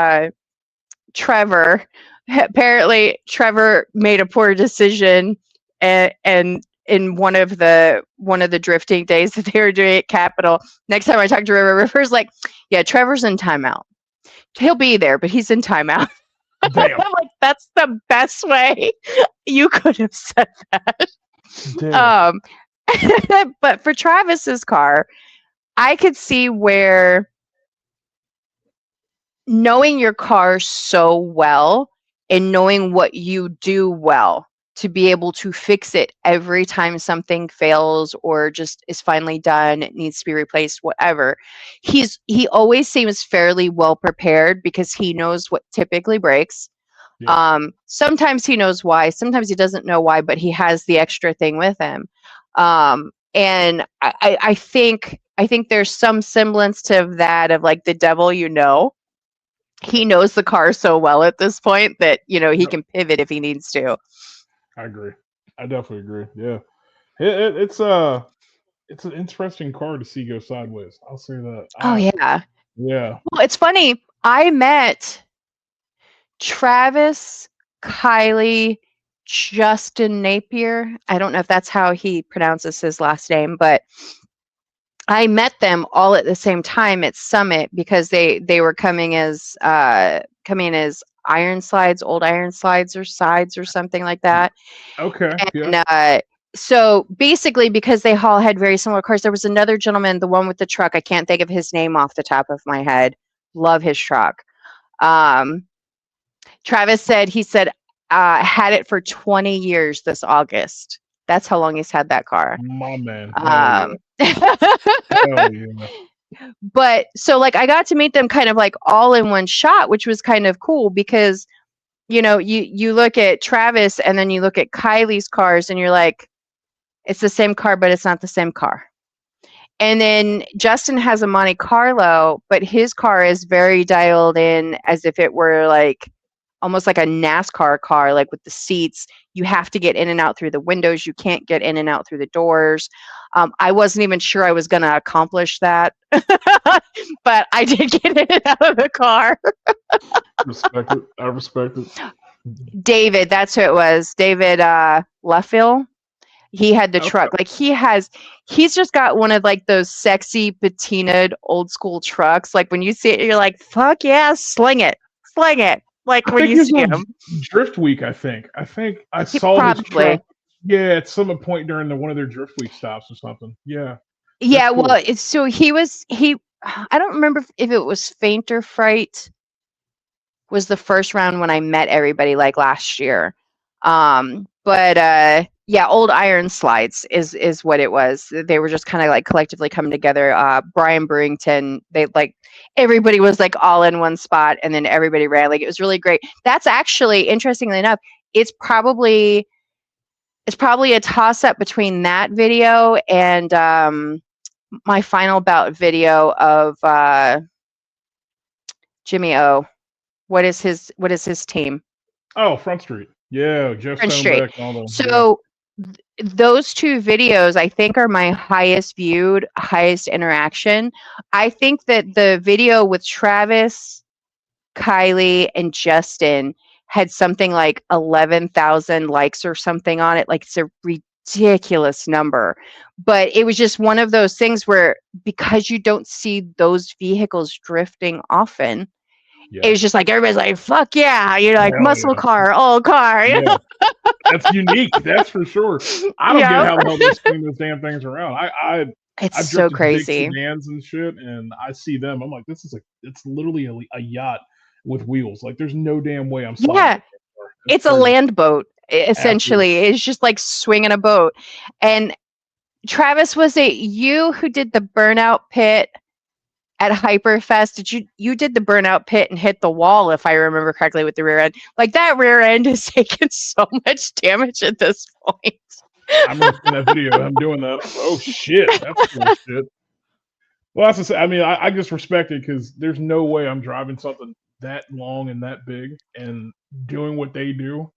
Trevor. Apparently, Trevor made a poor decision, and in one of the drifting days that they were doing at Capitol. Next time I talk to River, River's like, "Yeah, Trevor's in timeout. He'll be there, but he's in timeout." Damn. I'm like, "That's the best way you could have said that." Damn. Um, but for Travis's car, I could see where knowing your car so well and knowing what you do well to be able to fix it every time something fails or just is finally done, it needs to be replaced, whatever. He always seems fairly well prepared because he knows what typically breaks. Yep. Sometimes he knows why, sometimes he doesn't know why, but he has the extra thing with him. And I think there's some semblance to that of like the devil, he Yep. knows the car so well at this point that he Yep. can pivot if he needs to. I agree. I definitely agree. Yeah. It's an interesting car to see go sideways. I'll say that. Oh yeah. Yeah. Well, it's funny. I met Travis, Kylie, Justin Napier. I don't know if that's how he pronounces his last name, but I met them all at the same time at Summit because they were coming as old iron slides or sides or something like that. Okay. Yeah. And so basically, because they all had very similar cars, there was another gentleman, the one with the truck. I can't think of his name off the top of my head. Love his truck. Um, Travis said he said had it for 20 years this August. That's how long he's had that car. My man. Hell yeah. Hell yeah. But so like I got to meet them kind of like all in one shot, which was kind of cool because you look at Travis and then you look at Kylie's cars and you're like, it's the same car, but it's not the same car. And then Justin has a Monte Carlo, but his car is very dialed in as if it were like almost like a NASCAR car, like with the seats. You have to get in and out through the windows. You can't get in and out through the doors. I wasn't even sure I was going to accomplish that, but I did get in and out of the car. Respect it. I respect it. David, that's who it was. David Luffill. He had the truck. Like he's just got one of like those sexy patinaed old school trucks. Like when you see it, you're like, fuck yeah, sling it. Like when you see him. Drift Week, I think I saw his truck. Yeah, at some point during one of their Drift Week stops or something. Yeah. Yeah, cool. Well, so I don't remember if it was Faint or Fright was the first round when I met everybody like last year. But yeah, Old Iron Slides is what it was. They were just kind of like collectively coming together. Brian Brewington, they like everybody was like all in one spot, and then everybody ran. Like it was really great. That's actually, interestingly enough, it's probably a toss up between that video and my final bout video of Jimmy O. What is his team? Oh, Front Street. Yeah, Jeff Stonebeck and all those. So those two videos, I think, are my highest viewed, highest interaction. I think that the video with Travis, Kylie, and Justin had something like 11,000 likes or something on it. Like it's a ridiculous number. But it was just one of those things where because you don't see those vehicles drifting often, it was just like everybody's like, fuck yeah. You're like, muscle car, old car. You know? That's unique. That's for sure. I don't get how the hell they swing those damn things around. It's so crazy. Big sedans and shit, and I see them. I'm like, it's literally a yacht with wheels. Like, there's no damn way I'm sliding. Yeah, it's crazy. A land boat, essentially. Absolutely. It's just like swinging a boat. And Travis, was it you who did the burnout pit at Hyperfest? You did the burnout pit and hit the wall, if I remember correctly, with the rear end. Like that rear end has taken so much damage at this point. I'm looking at that video. I'm doing that. Oh shit, that's cool shit. Well, that's just, I mean, I just respect it because there's no way I'm driving something that long and that big and doing what they do.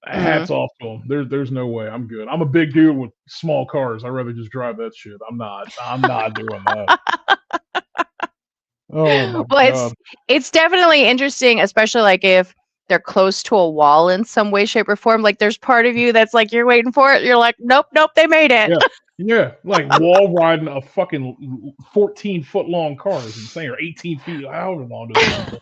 Hats off to them. There's no way. I'm good. I'm a big dude with small cars. I'd rather just drive that shit. I'm not doing that. Oh my God. It's definitely interesting, especially like if they're close to a wall in some way, shape, or form. Like there's part of you that's like, you're waiting for it. You're like, nope, they made it. Yeah. Like wall riding a fucking 14-foot long car is insane, or 18 feet, however long it is.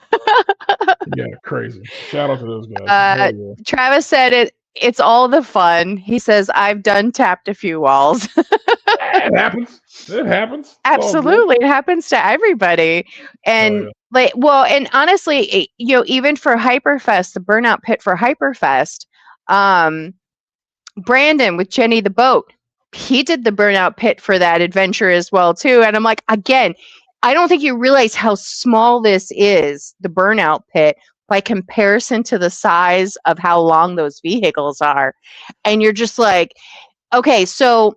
Yeah, crazy. Shout out to those guys. Travis said it's all the fun. He says, I've tapped a few walls. It happens. Absolutely. It happens to everybody. And and honestly, even for Hyperfest, the burnout pit for Hyperfest, Brandon with Jenny the Boat, he did the burnout pit for that adventure as well too. And I'm like, again, I don't think you realize how small this is, the burnout pit, by comparison to the size of how long those vehicles are. And you're just like, okay, so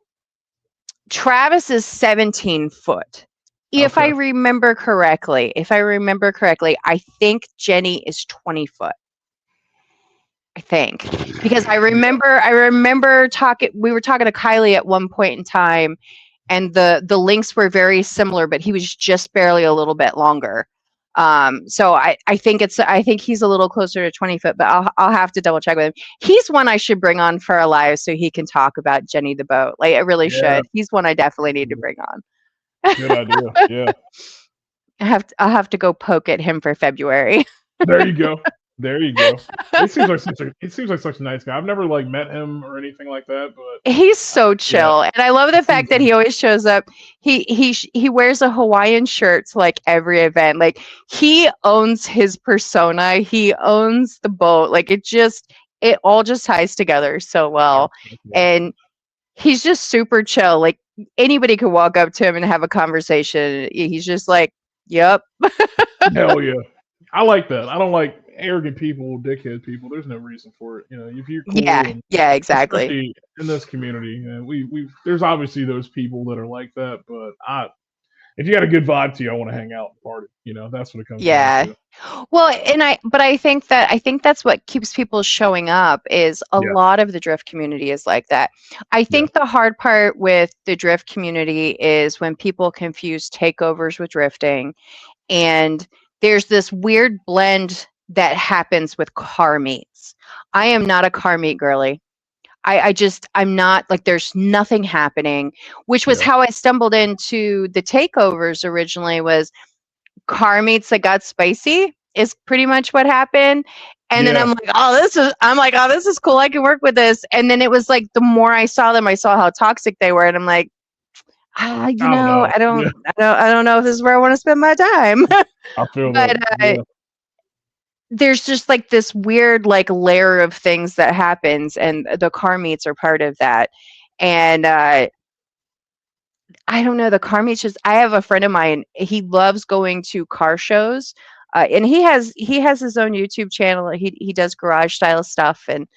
Travis is 17 foot. If I remember correctly, I think Jenny is 20 foot. I think, because I remember talking. We were talking to Kylie at one point in time, and the links were very similar, but he was just barely a little bit longer. So I think he's a little closer to 20 foot, but I'll have to double check with him. He's one I should bring on for a live so he can talk about Jenny the Boat. Like I really should. He's one I definitely need to bring on. Good idea. Yeah. I'll have to go poke at him for February. There you go. There you go. He seems like such a nice guy. I've never like met him or anything like that, He's but so yeah, chill, and I love he the fact seems that he always shows up. He wears a Hawaiian shirt to like every event. Like he owns his persona. He owns the boat. Like it all just ties together so well. yeah. And he's just super chill. Like anybody could walk up to him and have a conversation. He's just like, "Yep." Hell yeah. I like that. I don't like arrogant people, dickhead people. There's no reason for it. You know, if you're Yeah, cool and yeah, exactly. especially in this community, we there's obviously those people that are like that, but I if you got a good vibe to you, I want to hang out and party. You know, that's what it comes down Yeah. to. Well, but I think that's what keeps people showing up is a Yeah, lot of the drift community is like that. I yeah, think the hard part with the drift community is when people confuse takeovers with drifting, and there's this weird blend that happens with car meets. I am not a car meet girly. I'm not like there's nothing happening, which was yeah, how I stumbled into the takeovers originally was car meets that got spicy is pretty much what happened. And then yeah. I'm like, oh, this is cool. I can work with this. And then it was like the more I saw them, I saw how toxic they were. And I'm like, I don't know. Yeah, I don't know if this is where I want to spend my time. I feel But that. Yeah, there's just like this weird like layer of things that happens, and the car meets are part of that. And I don't know, the car meets just I have a friend of mine, he loves going to car shows. And he has his own YouTube channel. He does garage style stuff, and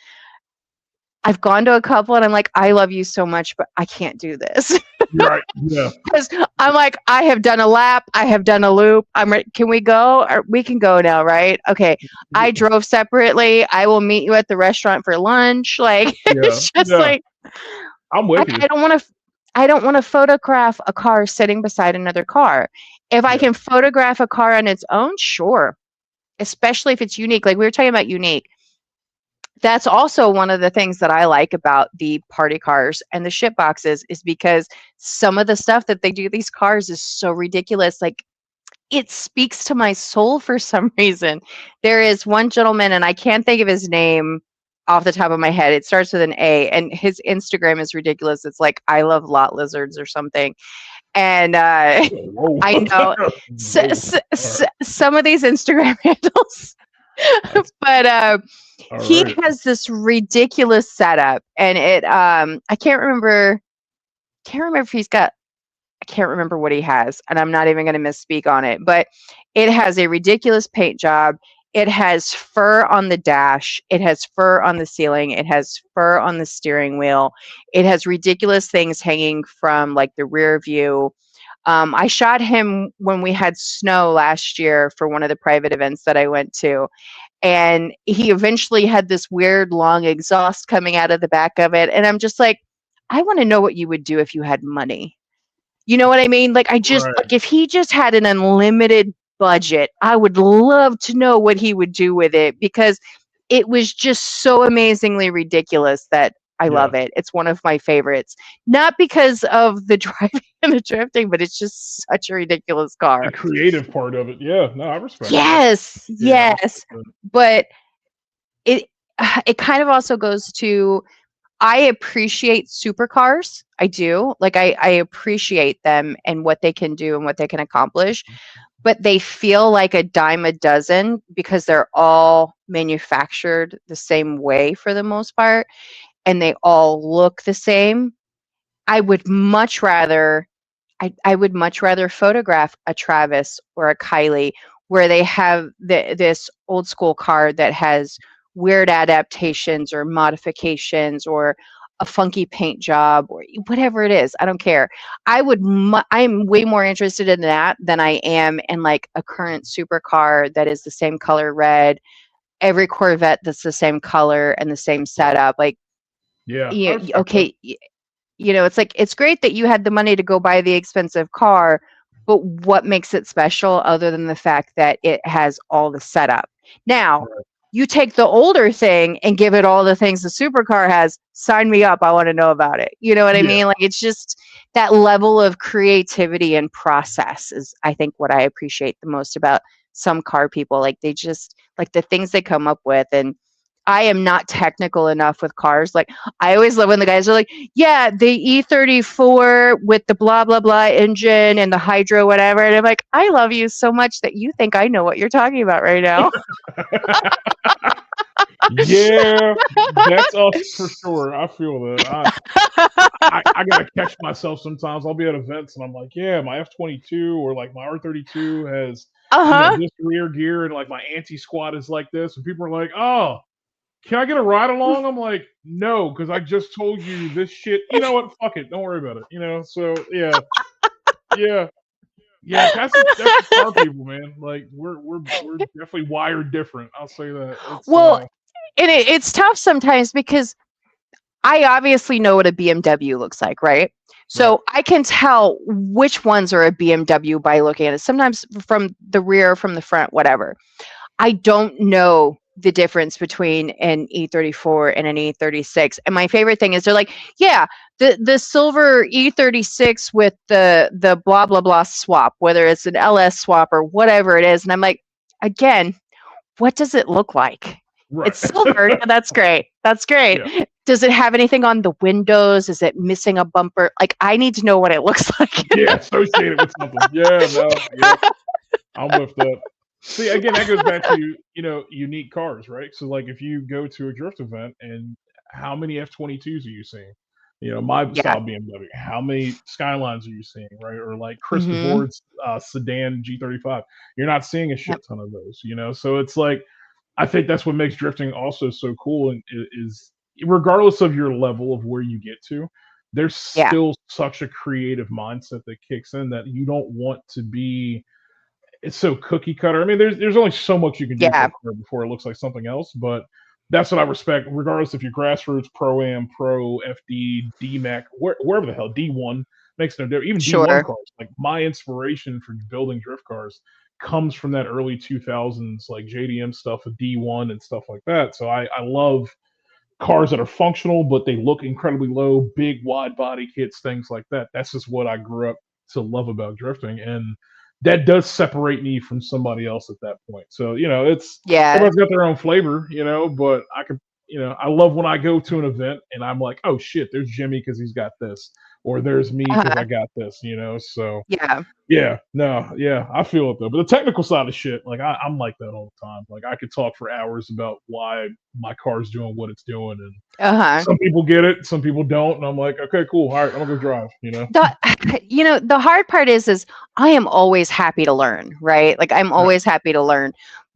I've gone to a couple and I'm like, I love you so much, but I can't do this. you're right. Yeah, Because I'm like, I have done a lap, I have done a loop. Can we go? Or we can go now, right? Okay. I drove separately. I will meet you at the restaurant for lunch. Like yeah, it's just yeah. like I'm with you. I don't want to. I don't want to photograph a car sitting beside another car. If I Yeah, can photograph a car on its own, sure. Especially if it's unique. Like we were talking about unique. That's also one of the things that I like about the party cars and the ship boxes is because some of the stuff that they do to these cars is so ridiculous. Like it speaks to my soul for some reason. There is one gentleman, and I can't think of his name off the top of my head. It starts with an A, and his Instagram is ridiculous. It's like I love lot lizards or something. And whoa, I know whoa. All right, some of these Instagram handles, that's but all he right. has this ridiculous setup, and it I can't remember if he's got I can't remember what he has, and I'm not even going to misspeak on it, but it has a ridiculous paint job. It has fur on the dash. It has fur on the ceiling. It has fur on the steering wheel. It has ridiculous things hanging from like the rear view. I shot him when we had snow last year for one of the private events that I went to. And he eventually had this weird long exhaust coming out of the back of it. And I'm just like, I want to know what you would do if you had money. You know what I mean? Like I just Right. like if he just had an unlimited budget, I would love to know what he would do with it because it was just so amazingly ridiculous that I Yeah. love it. It's one of my favorites. Not because of the driving and the drifting, but it's just such a ridiculous The car. creative part of it. Yeah. No, I respect that. Yes, Yeah, I yes. respect that. But it it kind of also goes to I appreciate supercars. I do. Like I appreciate them and what they can do and what they can accomplish, but they feel like a dime a dozen because they're all manufactured the same way for the most part and they all look the same. I would much rather I would much rather photograph a Travis or a Kylie where they have this old school car that has weird adaptations or modifications or a funky paint job or whatever it is. I don't care. I'm way more interested in that than I am in like a current supercar that is the same color red, every Corvette that's the same color and the same setup. Like, Yeah, I respect that. okay, it's like it's great that you had the money to go buy the expensive car, but what makes it special other than the fact that it has all the setup? Now, Right. you take the older thing and give it all the things the supercar has, sign me up. I want to know about it. You know what I Yeah. mean? Like it's just that level of creativity and process is I think what I appreciate the most about some car people, like they just like the things they come up with. And I am not technical enough with cars. Like I always love when the guys are like, yeah, the E34 with the blah blah blah engine and the hydro whatever, and I'm like, I love you so much that you think I know what you're talking about right now. Yeah, that's us for sure. I feel that. I gotta catch myself sometimes. I'll be at events and I'm like, yeah, my F22 or like my R32 has, Uh-huh. this rear gear and like my anti squat is like this, and people are like, oh, can I get a ride along? I'm like, no, because I just told you this shit. You know what? Fuck it. Don't worry about it. So yeah, yeah, yeah. That's the car people, man. Like we're definitely wired different. I'll say that. It's Well, and it's tough sometimes because I obviously know what a BMW looks like, right? right, So I can tell which ones are a BMW by looking at it. Sometimes from the rear, from the front, whatever. I don't know the difference between an E34 and an E36. And my favorite thing is they're like, yeah, the silver E36 with the blah blah blah swap, whether it's an LS swap or whatever it is. And I'm like, again, what does it look like? right. It's silver. Yeah, that's great. That's great. Yeah, Does it have anything on the windows? Is it missing a bumper? Like, I need to know what it looks like. yeah. Associated with something. Yeah, no, yeah. I'm with that. See, again, that goes back to unique cars, right? So, like, if you go to a drift event, and how many F22s are you seeing? My Yeah. style BMW. How many Skylines are you seeing, right? Or like Chris Hmm. DeVore's sedan G35. You're not seeing a Yep. shit ton of those. So it's like, I think that's what makes drifting also so cool, and is regardless of your level of where you get to, there's Yeah. still such a creative mindset that kicks in that you don't want to be. It's so cookie cutter. I mean, there's only so much you can do for Yeah. a car before it looks like something else. But that's what I respect, regardless if you're grassroots, pro am, pro, FD, DMAC, wherever the hell D1 makes no difference. Even D1 Sure. cars, like my inspiration for building drift cars comes from that early 2000s, like JDM stuff with D1 and stuff like that. So I love cars that are functional, but they look incredibly low, big wide body kits, things like that. That's just what I grew up to love about drifting, and that does separate me from somebody else at that point. So it's Yeah. everyone's got their own flavor, but I could, I love when I go to an event and I'm like, oh shit, there's Jimmy because he's got this, or there's me because I Uh-huh. got this, So Yeah. yeah, no, yeah, I feel it though. But the technical side of shit, like I'm like that all the time. Like I could talk for hours about why my car's doing what it's doing, and Uh-huh. some people get it, some people don't, and I'm like, okay, cool, all right, I'm gonna go drive. The the hard part is I am always happy to learn, right? Like I'm Right, always happy to learn,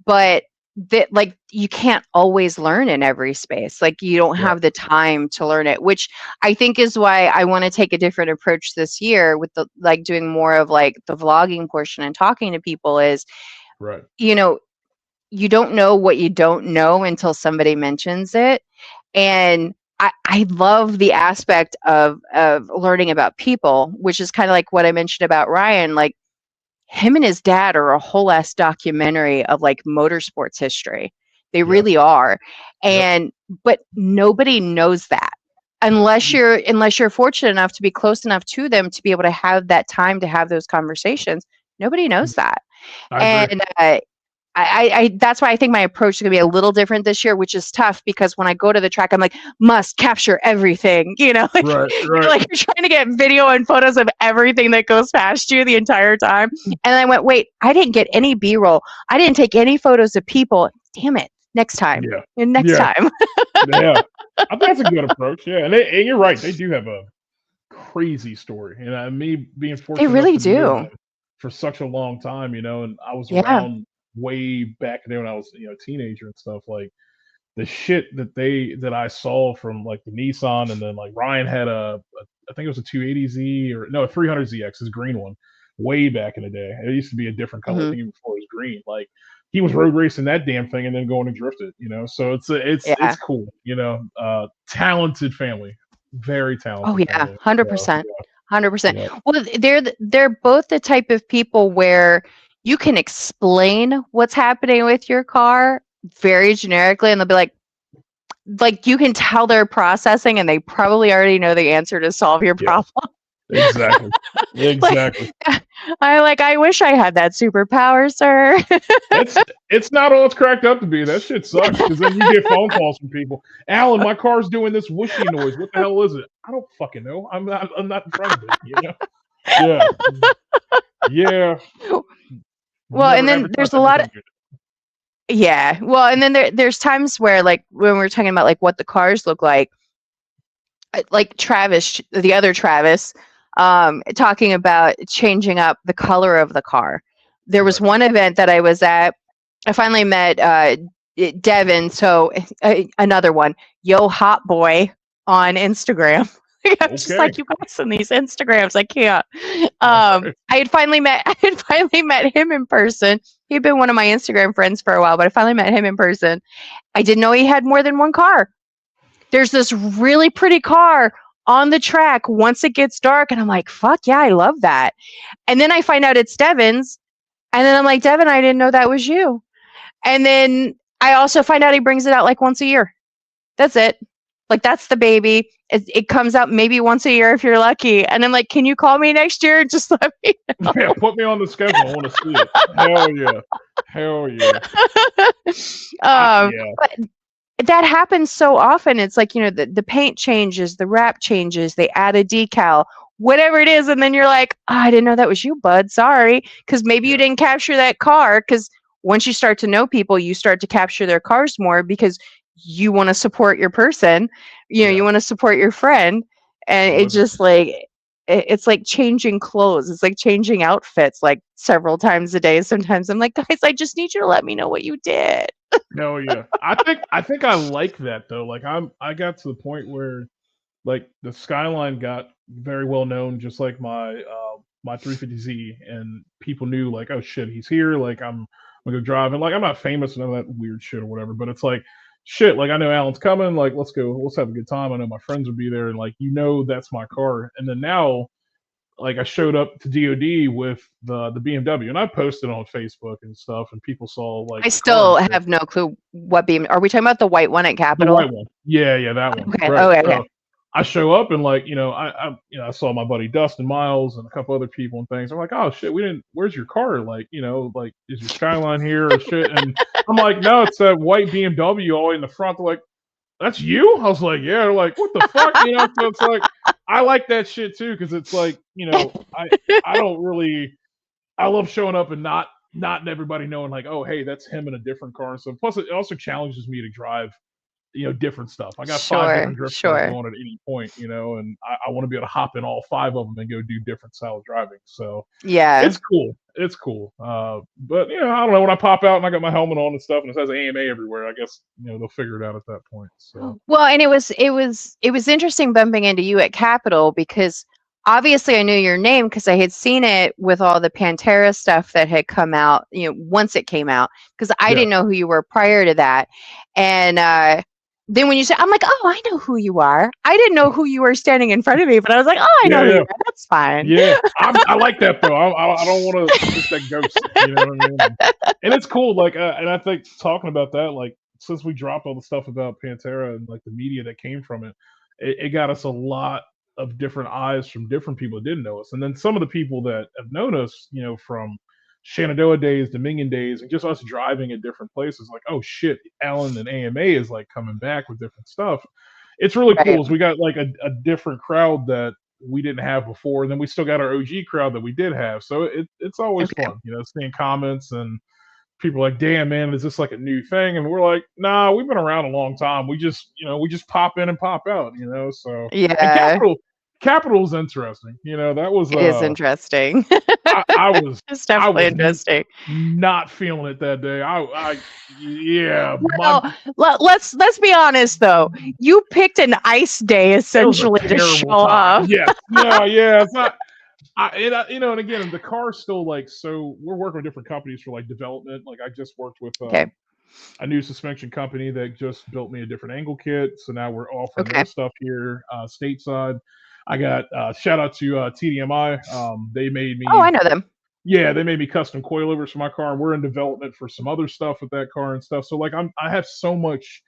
but that like you can't always learn in every space. Like you don't right, have the time to learn it, which I think is why I want to take a different approach this year with the like doing more of like the vlogging portion and talking to people is, right. you know, you don't know what you don't know until somebody mentions it. And I love the aspect of learning about people, which is kind of like what I mentioned about Ryan. Like him and his dad are a whole ass documentary of like motorsports history. They Yes, really are. yep, And but nobody knows that unless you're fortunate enough to be close enough to them to be able to have that time to have those conversations. Nobody knows that. I agree. And that's why I think my approach is gonna be a little different this year, which is tough because when I go to the track, I'm like, must capture everything, like Right, you're right. like you're trying to get video and photos of everything that goes past you the entire time. And I went, wait, I didn't get any B-roll. I didn't take any photos of people. Damn it. Next time. Yeah, And next yeah, time. yeah. I think that's a good approach. Yeah, and you're right. They do have a crazy story, and me being They fortunate enough really to be with do. them for such a long time, and I was Yeah. around way back there when I was a teenager and stuff. Like the shit that I saw from like the Nissan, and then like Ryan had I think it was a 280Z, or no, a 300ZX, his green one, way back in the day. It used to be a different color. I Hmm. think even before it was green. Like he was road racing that damn thing and then going to drift it. So it's Yeah. cool. Talented family, very Oh talented yeah. family. So 100%. 100%. yeah, Well, they're both the type of people where you can explain what's happening with your car very generically, and they'll be like you can tell they're processing, and they probably already know the answer to solve your yeah, problem. Exactly. Like, Exactly. I wish I had that superpower, sir. It's it's not all it's cracked up to be. That shit sucks because then you get phone calls from people. Alan, my car's doing this whooshy noise. What the hell is it? I don't fucking know. I'm not in front of it. You know? Yeah. Yeah. Well, and Never then ever touch there's a lot of anything good. yeah. Well, and then there's times where like when we're talking about like what the cars look like Travis, the other Travis, talking about changing up the color of the car. There was Right. one event that I was at. I finally met Devin, so another one, Yo Hot Boy on Instagram. I'm just Okay. like you guys in these Instagrams. I can't. All right. I had finally met him in person. He'd been one of my Instagram friends for a while, but I finally met him in person. I didn't know he had more than one car. There's this really pretty car on the track once it gets dark, and I'm like, fuck yeah, I love that. And then I find out it's Devin's, and then I'm like, Devin, I didn't know that was you. And then I also find out he brings it out like once a year. That's it. Like that's the baby. It comes out maybe once a year if you're lucky. And I'm like, can you call me next year and just let me Yeah, put me on the schedule. I want to see it. Hell yeah. Hell yeah. Yeah. but that happens so often. It's like, the paint changes, the wrap changes, they add a decal, whatever it is. And then you're like, oh, I didn't know that was you, bud. Sorry. Because maybe you Yeah. didn't capture that car. Because once you start to know people, you start to capture their cars more because you want to support your person. You Yeah. want to support your friend. And it just 100%. like, it's like changing clothes. It's like changing outfits like several times a day. Sometimes I'm like, guys, I just need you to let me know what you did. Hell yeah. I think I like that though. Like I got to the point where like the Skyline got very well known, just like my 350Z, and people knew like, oh shit, he's here. Like I'm gonna go drive, and like I'm not famous and all that weird shit or whatever, but it's like shit. Like I know Alan's coming. Like let's go, let's have a good time. I know my friends will be there, and like that's my car. And then now like I showed up to DOD with the BMW, and I posted on Facebook and stuff, and people saw like I the car and still shit. have no clue what beam. Are we talking about the white one at The Capitol? white one. Yeah, yeah, that one. Okay. Right. Okay. Okay. So I show up and like, I saw my buddy Dustin Miles and a couple other people and things. I'm like, oh shit, we didn't where's your car? Like, like is your Skyline here or shit? And I'm like, no, it's that white BMW all in the front. They're like, that's you? I was like, yeah. They're like, what the fuck? So it's like I like that shit too, because it's like, I don't really I love showing up and not everybody knowing like, oh hey, that's him in a different car and stuff. Plus it also challenges me to drive different stuff. I got five Sure. different drift cars Sure. going at any point, and I want to be able to hop in all five of them and go do different style of driving. So Yeah. it's cool. It's cool. But I don't know, when I pop out and I got my helmet on and stuff and it says AMA everywhere, I guess they'll figure it out at that point. So Well, and it was interesting bumping into you at Capitol because obviously I knew your name because I had seen it with all the Pantera stuff that had come out, once it came out, because I yeah, didn't know who you were prior to that. And then when you said, I'm like, oh, I know who you are. I didn't know who you were standing in front of me, but I was like, oh, I yeah, know who you yeah, are. That's fine. yeah. I like that though. I don't want to just that ghost. You know what I mean? And it's cool. Like, and I think talking about that, like, since we dropped all the stuff about Pantera and like the media that came from it, it got us a lot of different eyes from different people that didn't know us, and then some of the people that have known us, from Shenandoah days, Dominion days, and just us driving at different places. Like, oh shit, Allen and AMA is like coming back with different stuff. It's really Right. cool. Is we got like a different crowd that we didn't have before, and then we still got our OG crowd that we did have. So it's always Okay. fun, seeing comments and people are like, damn man, is this like a new thing? And we're like, nah, we've been around a long time. We just pop in and pop out, so. And Yeah, capital's interesting. That was it is interesting. I was It's I definitely was interesting. not feeling it that day. Yeah, my Well, let's be honest though. You picked an ice day it was a essentially to show terrible time. off. Yes, no, yeah, it's not. And again, the car's still like, so we're working with different companies for like development. Like I just worked with Okay. a new suspension company that just built me a different angle kit. So now we're offering their Okay. stuff here stateside. I got shout out to TDMI. They made Oh, me I know them. Yeah, they made me custom coilovers for my car, and we're in development for some other stuff with that car and stuff. So like I have so much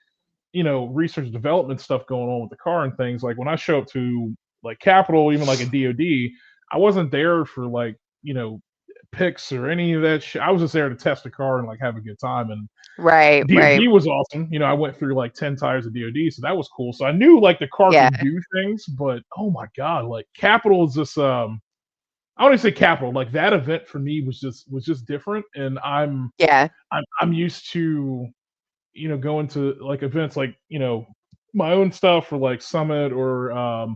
research and development stuff going on with the car and things. Like when I show up to like Capital, even like a DoD, I wasn't there for like picks or any of that shit. I was just there to test the car and like have a good time. And Right, right. DoD was awesome. I went through like 10 tires of DoD, so that was cool. So I knew like the car Yeah. could do things, but oh my god, like Capital is just I want to say Capital, like that event for me was just different, and Yeah. I'm used to going to like events like my own stuff or like Summit or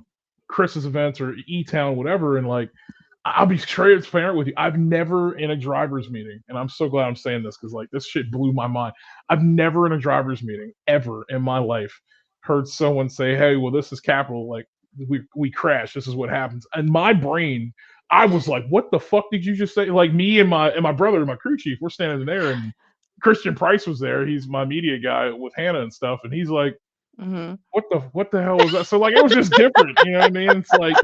Chris's events or E Town, whatever, and like I'll be transparent with you. I've never in a driver's meeting, and I'm so glad I'm saying this because like this shit blew my mind. I've never in a driver's meeting ever in my life heard someone say, "Hey, well, this is Capital. Like we crash. This is what happens." And my brain, I was like, "What the fuck did you just say?" Like me and my brother, my crew chief, we're standing there, and Christian Price was there. He's my media guy with Hannah and stuff, and he's like, Hmm. what the hell was that? So like it was just different, you know what I mean? It's like,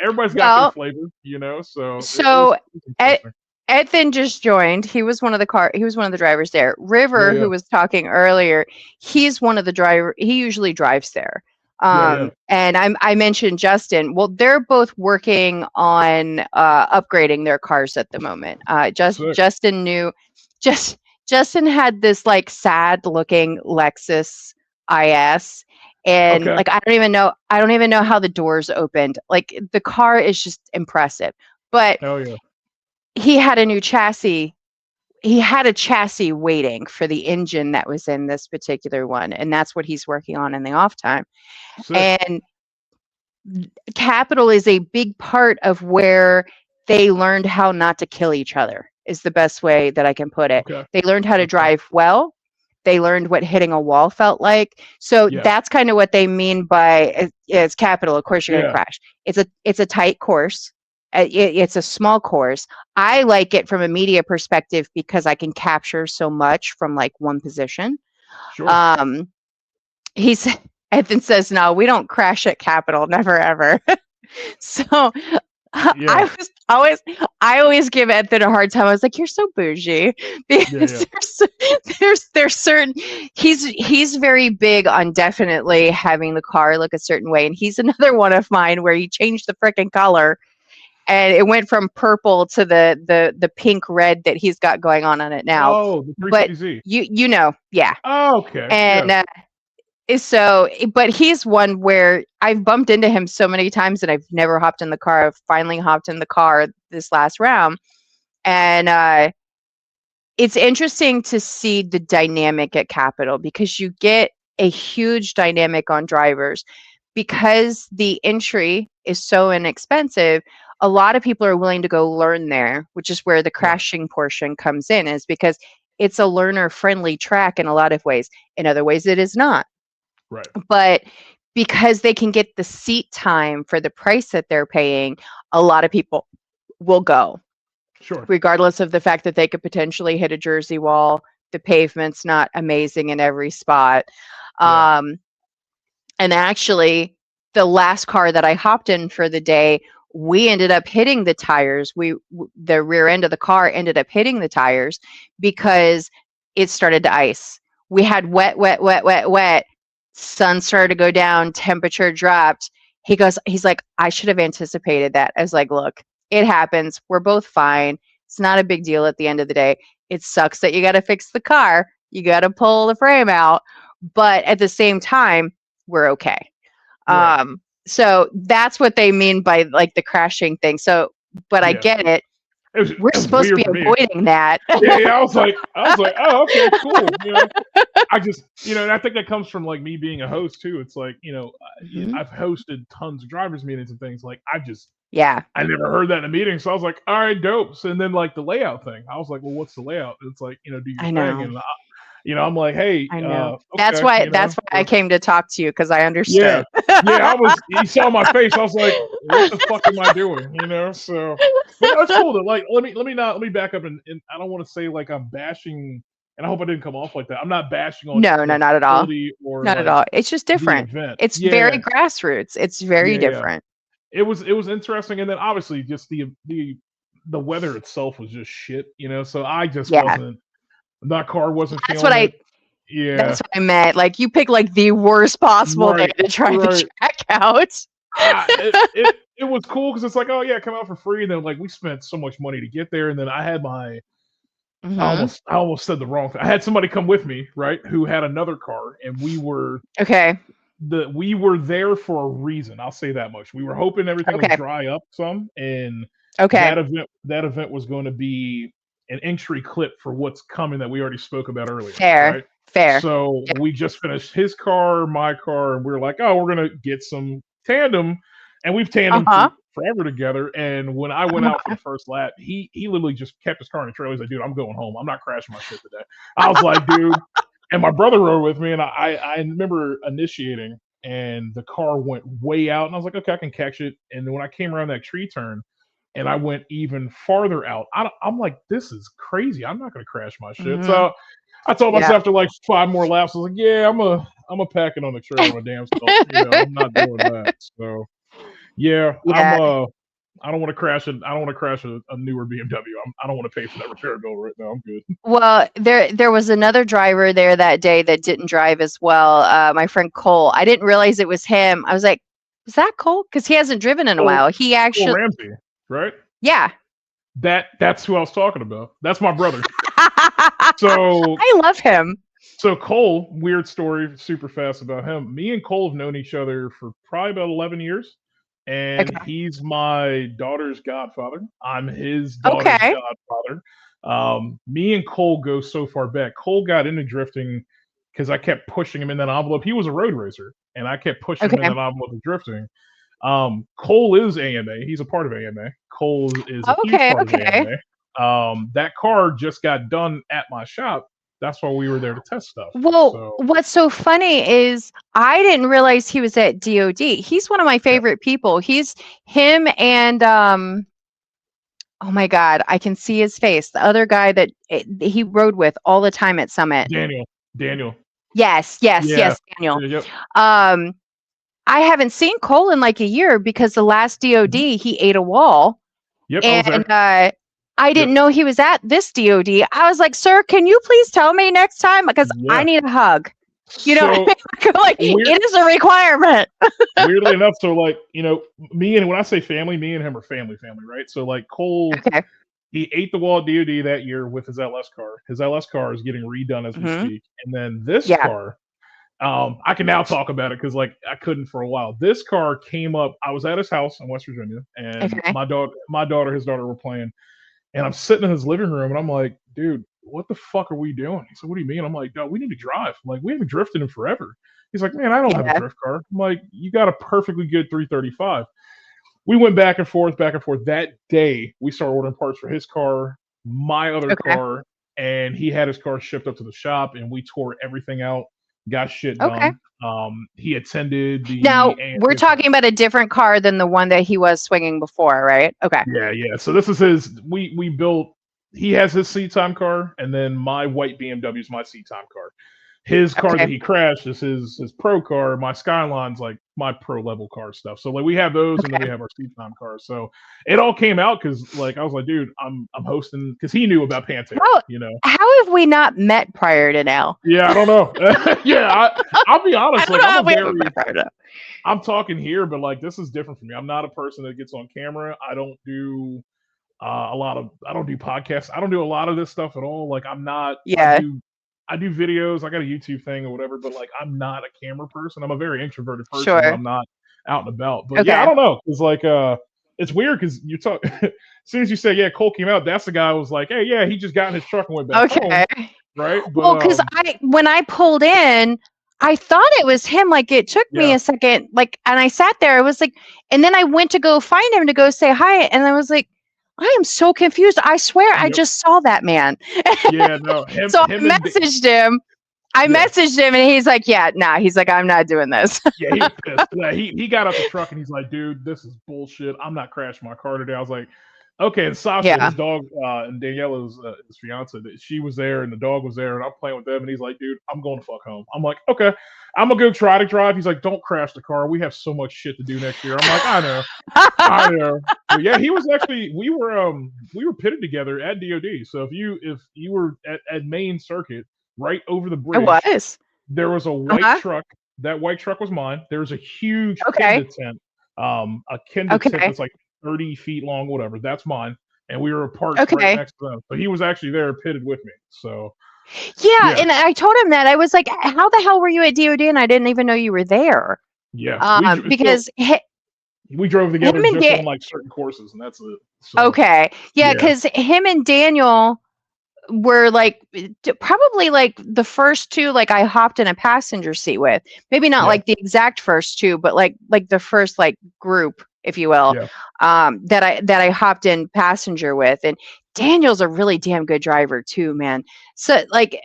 everybody's got their Well, flavor, so so it was Ed, interesting. Ethan just joined. He was one of the drivers there. Yeah, River, yeah. who was talking earlier, he's one of the driver. He usually drives there. Yeah, yeah. And I mentioned Justin. Well, they're both working on upgrading their cars at the moment. Sick. Just Justin had this like sad looking Lexus IS, and Okay. like I don't even know how the doors opened. Like the car is just impressive. But Hell yeah. he had a new chassis. He had a chassis waiting for the engine that was in this particular one, and that's what he's working on in the off time. Sick. And Capital is a big part of where they learned how not to kill each other, is the best way that I can put it. Okay. They learned how to Okay. drive well. They learned what hitting a wall felt like. So Yes. that's kind of what they mean by it's Capital. Of course, you're going to Yeah. crash. It's a tight course. It's a small course. I like it from a media perspective because I can capture so much from like one position. Sure. Um, he said, Ethan says, no, we don't crash at Capital, never ever. So Yeah. I always give Ethan a hard time. I was like, you're so bougie Yeah, because yeah. there's certain he's very big on definitely having the car look a certain way, and he's another one of mine where he changed the freaking color and it went from purple to the pink red that he's got going on it now. Oh, the But 350Z. yeah, Oh, okay. and Yeah. so, but he's one where I've bumped into him so many times and I've never hopped in the car. I've finally hopped in the car this last round. And it's interesting to see the dynamic at Capital because you get a huge dynamic on drivers because the entry is so inexpensive. A lot of people are willing to go learn there, which is where the Right. crashing portion comes in, is because it's a learner friendly track in a lot of ways. In other ways, it is not. Right. But because they can get the seat time for the price that they're paying, a lot of people will go, Sure. regardless of the fact that they could potentially hit a Jersey wall. The pavement's not amazing in every spot. Yeah. Um, and actually, the last car that I hopped in for the day, we ended up hitting the tires. The rear end of the car ended up hitting the tires because it started to ice. We had wet, wet, wet, wet, wet. Sun started to go down, temperature dropped. He's like, I should have anticipated that. I was like, look, it happens. We're both fine. It's not a big deal at the end of the day. It sucks that you got to fix the car. You got to pull the frame out. But at the same time, we're okay. Right. So that's what they mean by like the crashing thing. So, but I Yeah. get it. It We're was supposed to weird be for me. avoiding that. Yeah, yeah. I was like, oh, okay, cool. I just, and I think that comes from like me being a host too. It's like, Mhm. I've hosted tons of drivers meetings and things. Like, Yeah, I never heard that in a meeting, so I was like, all right, dope. So, and then like the layout thing, I was like, well, what's the layout? It's like, do your I thing, know. and I'm like, hey, I know. okay, That's why I so came to talk to you because I yeah, understood. yeah. You saw my face. I was like, what the fuck am I doing? So, but no, it's cool. To, like, let me back up, and I don't want to say like I'm bashing, and I hope I didn't come off like that. I'm not bashing on No, no, the not at all. facility or Not at like all. It's just the different. event. It's very Yeah, grassroots. It's very yeah, yeah. different. It was interesting, and then obviously just the weather itself was just shit. So I just Yeah. wasn't. That car wasn't That's what feeling I it. Yeah. that's what I meant. Like you pick like the worst possible day Right. to try the Right. track out. It was cool because it's like, oh yeah, come out for free. And then like we spent so much money to get there, and then I had my Mhm. I almost said the wrong thing. I had somebody come with me, right, who had another car, and Okay. we were there for a reason. I'll say that much. We were hoping everything would Okay. dry up some, and Okay. that event was going to be an entry clip for what's coming that we already spoke about earlier, Fair. right? Fair. So Yeah. we just finished his car, my car, and we are like, oh, we're gonna get some tandem, and we've tandem for Uh-huh. forever together. And when I went out for Uh-huh. the first lap, he literally just kept his car in the trailer. He's like, dude, I'm going home. I'm not crashing my shit today. I was like, dude, and my brother rode with me, and I remember initiating, and the car went way out, and I was like, okay, I can catch it. And then when I came around that tree turn, and I went even farther out, I'm like, this is crazy. I'm not gonna crash my shit. Mhm. So I told Yeah. myself after like 5 more laps, I was like, yeah, I'm a pack it on the trailer my damn self. You know, I'm not doing that. So yeah, Yeah. I don't want to crash it. I don't want to crash a newer BMW. I don't want to pay for that repair bill right now. I'm good. Well, there was another driver there that day that didn't drive as well. My friend Cole. I didn't realize it was him. I was like, "Was that Cole?" Because he hasn't driven in a Cole, while. He Cole actually, Ramsey, right? yeah. That's who I was talking about. That's my brother. So I love him. so Cole, weird story, super fast about him. Me and Cole have known each other for probably about 11 years, and Okay. he's my daughter's godfather. I'm his daughter's Okay. godfather. Me and Cole go so far back. Cole got into drifting because I kept pushing him in that envelope. He was a road racer, and I kept pushing him in Okay. that envelope of drifting. Cole is AMA. He's a part of AMA. Cole is a huge Okay. part of Okay. AMA. That car just got done at my shop. That's why we were there to test stuff. Well, So what's so funny is I didn't realize he was at DOD. He's one of my yeah, favorite people. He's him and oh my God, I can see his face. The other guy that he rode with all the time at Summit. Daniel. Yes, yes, Yeah. yes, Daniel. Yep. Um, I haven't seen Cole in like a year because the last Mhm. DOD he ate a wall, Yep. I was and there. I Yep. didn't know he was at this DOD. I was like, "Sir, can you please tell me next time because I Yeah. need a hug." You know what I So mean? Like, weird. it is a requirement. Weirdly enough, so like me and when I say family, me and him are family, right? So like Cole, Okay. he ate the wall at DoD that year with his LS car. His LS car is getting redone as we Hmm. speak, and then this Yeah. car, I can now talk about it because like I couldn't for a while. This car came up. I was at his house in West Virginia, and Okay. his daughter were playing, and I'm sitting in his living room, and I'm like, dude, what the fuck are we doing? He said, what do you mean? I'm like, no, we need to drive. I'm like, we haven't drifted in forever. He's like, man, I don't have a Yeah. drift car. I'm like, you got a perfectly good 335. We went back and forth, back and forth. That day, we started ordering parts for his car, my other Okay. car, and he had his car shipped up to the shop, and we tore everything out, got shit Okay. done. He attended the Now we're AMA talking about a different car than the one that he was swinging before, right? Okay. yeah. So this is his. We built. He has his seat time car, and then my white BMW is my seat time car. His car that Okay. he crashed is his pro car. My Skyline's like my pro level car stuff. So like we have those, and then we Okay. have our seat time cars. So it all came out because like I was like, dude, I'm hosting because he knew about Pantera, How you know. how have we not met prior to now? Yeah, I don't know. Yeah, I'll be I honest. don't Like know I'm how a we haven't very met prior to now. I'm talking here, but like this is different for me. I'm not a person that gets on camera. I don't do I don't do podcasts. I don't do a lot of this stuff at all. Like I'm not. Yeah. I do videos. I got a YouTube thing or whatever. But like I'm not a camera person. I'm a very introverted person when Sure. I'm not out and about. But yeah, I Okay. don't know. It's like it's weird because you talk. As soon as you say yeah, Cole came out, that's the guy who was like, hey yeah, he just got in his truck and went back home, Okay. right? But Well, because I when I pulled in, I thought it was him. Like it took me yeah, a second, like, and I sat there. I was like, and then I went to go find him to go say hi, and I was like, I am so confused. I swear I yep, just saw that man. yeah, no, So I him and messaged him. I yeah. messaged him, and he's like, "Yeah, nah." He's like, "I'm not doing this." Yeah, he was pissed. Yeah, he got out the truck and he's like, dude, this is bullshit. I'm not crashing my car today. I was like, okay. And Sasha, Yeah. his dog, and Daniela's his fiance, she was there and the dog was there and I'm playing with them and he's like, dude, I'm going to fuck home. I'm like, okay, I'm gonna go try to drive. He's like, don't crash the car. We have so much shit to do next year. I'm like, I know. But yeah, he was actually we were pitted together at DOD. So if you were at Main Circuit right over the It bridge, was. there was a white Uh-huh. truck. That white truck was mine. There was a huge Okay. Panda tent a kindred tip Okay. that's like 30 feet long, whatever. That's mine. And we were parked right Okay. next to them. So he was actually there pitted with me. So Yeah, yeah, and I told him that. I was like, "How the hell were you at DOD and I didn't even know you were there?" yeah. So Because we drove him together and just on like certain courses, and that's it. So okay. Yeah, yeah, because him and Daniel were like probably like the first two like I hopped in a passenger seat with. Maybe not yeah, like the exact first two, but like the first like group, if you will, yeah, that I hopped in passenger with. And Daniel's a really damn good driver too, man. So like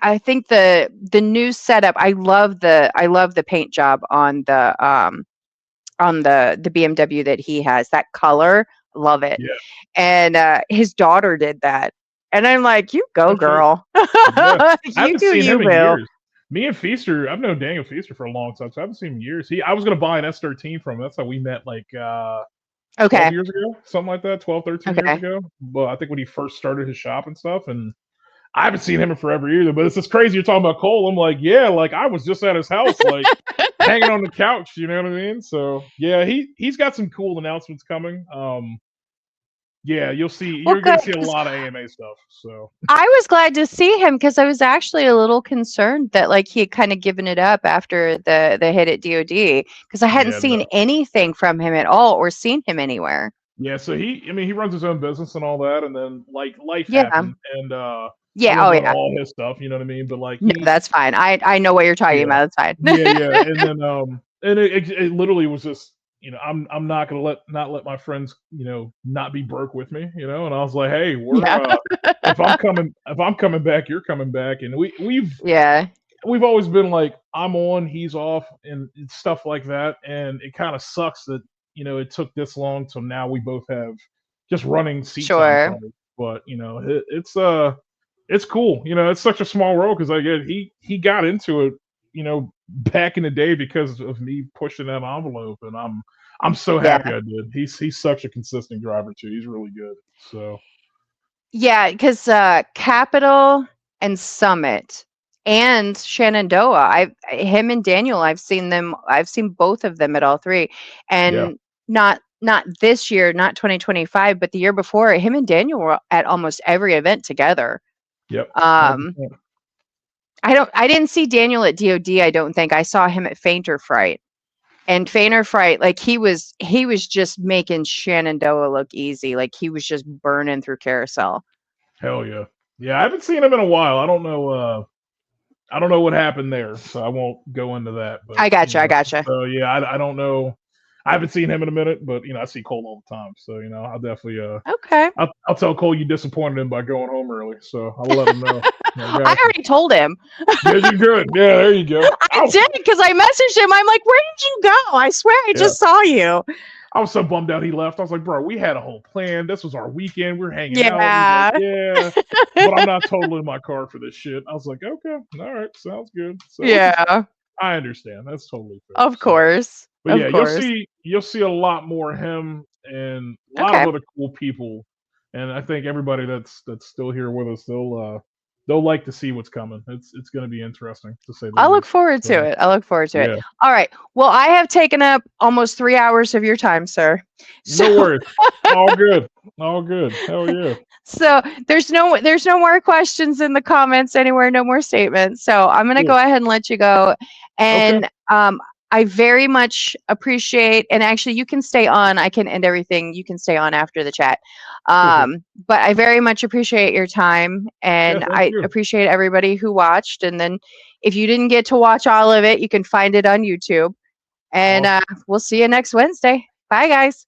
I think the new setup, I love the paint job on the BMW that he has. That color, love it. yeah. And his daughter did that. And I'm like, "You go, No shit. girl. Yeah, I You haven't do seen you, him in Bill." years. Me and Feaster, I've known Daniel Feaster for a long time, so I haven't seen him in years. I was gonna buy an S13 from him. That's how we met, like 12 Okay. years ago, something like that, 12, 13 years Okay. ago. But I think when he first started his shop and stuff, and I haven't seen him in forever either. But it's just crazy you're talking about Cole. I'm like, yeah, like I was just at his house, like hanging on the couch. You know what I mean? So yeah, he's got some cool announcements coming. Yeah, you'll see. Well, You're good, gonna see a 'cause lot of AMA stuff. So I was glad to see him because I was actually a little concerned that like he had kind of given it up after the hit at DOD because I hadn't yeah, seen no. anything from him at all or seen him anywhere. Yeah, so I mean, he runs his own business and all that, and then like life Yeah. happened, and I Yeah. won't Oh go into yeah. all his stuff, you know what I mean? But like No, that's fine. I know what you're talking yeah, about. It's fine. yeah, yeah, and then and it literally was just I'm not gonna let my friends not be broke with me, and I was like, hey, we're Yeah. if I'm coming back, you're coming back, and Yeah. we've always been like I'm on, he's off, and stuff like that. And it kind of sucks that it took this long till now we both have just running seat time Sure. cars. But it's cool. It's such a small world because he got into it, back in the day because of me pushing that envelope, and I'm so happy Yeah. I did. He's such a consistent driver too. He's really good. So Yeah, because Capital and Summit and Shenandoah, him and Daniel, I've seen them. I've seen both of them at all three, yeah, and not this year, not 2025, but the year before. Him and Daniel were at almost every event together. yep, Um, 100%. I didn't see Daniel at DOD. I don't think I saw him at Fainter Fright. And Fainter Fright, like he was just making Shenandoah look easy. Like he was just burning through carousel. Hell yeah. Yeah, I haven't seen him in a while. I don't know what happened there, so I won't go into that. But I gotcha. I gotcha. so yeah, I don't know. I haven't seen him in a minute, but I see Cole all the time. So I'll definitely Okay. I'll tell Cole you disappointed him by going home early. So I'll let him know. I I got you. already told him. Yeah, you're good. Yeah, there you go. I did because I messaged him. I'm like, "Where did you go? I swear I Yeah. just saw you." I was so bummed out he left. I was like, bro, we had a whole plan. This was our weekend. We're hanging out. He's like, Yeah. yeah, but I'm not totaling my car for this shit. I was like, okay, all right, sounds good. So, which is Yeah. I understand. That's totally fair. Of So, course. but Of yeah, you'll course. see a lot more of him and a lot of Okay. other cool people. And I think everybody that's still here with us, they'll like to see what's coming. It's going to be interesting to say the I look least. forward to So it. I look forward to it. yeah, All right. Well, I have taken up almost 3 hours of your time, sir. So no worries. All good. All good. Hell yeah. so there's no more questions in the comments anywhere, no more statements. So I'm gonna go Cool. ahead and let you go. Okay. And I very much appreciate, and actually you can stay on. I can end everything. You can stay on after the chat. Cool. Cool. But I very much appreciate your time, Yeah. and Thank I you. appreciate everybody who watched. And then if you didn't get to watch all of it, you can find it on YouTube. And Awesome. we'll see you next Wednesday. Bye, guys.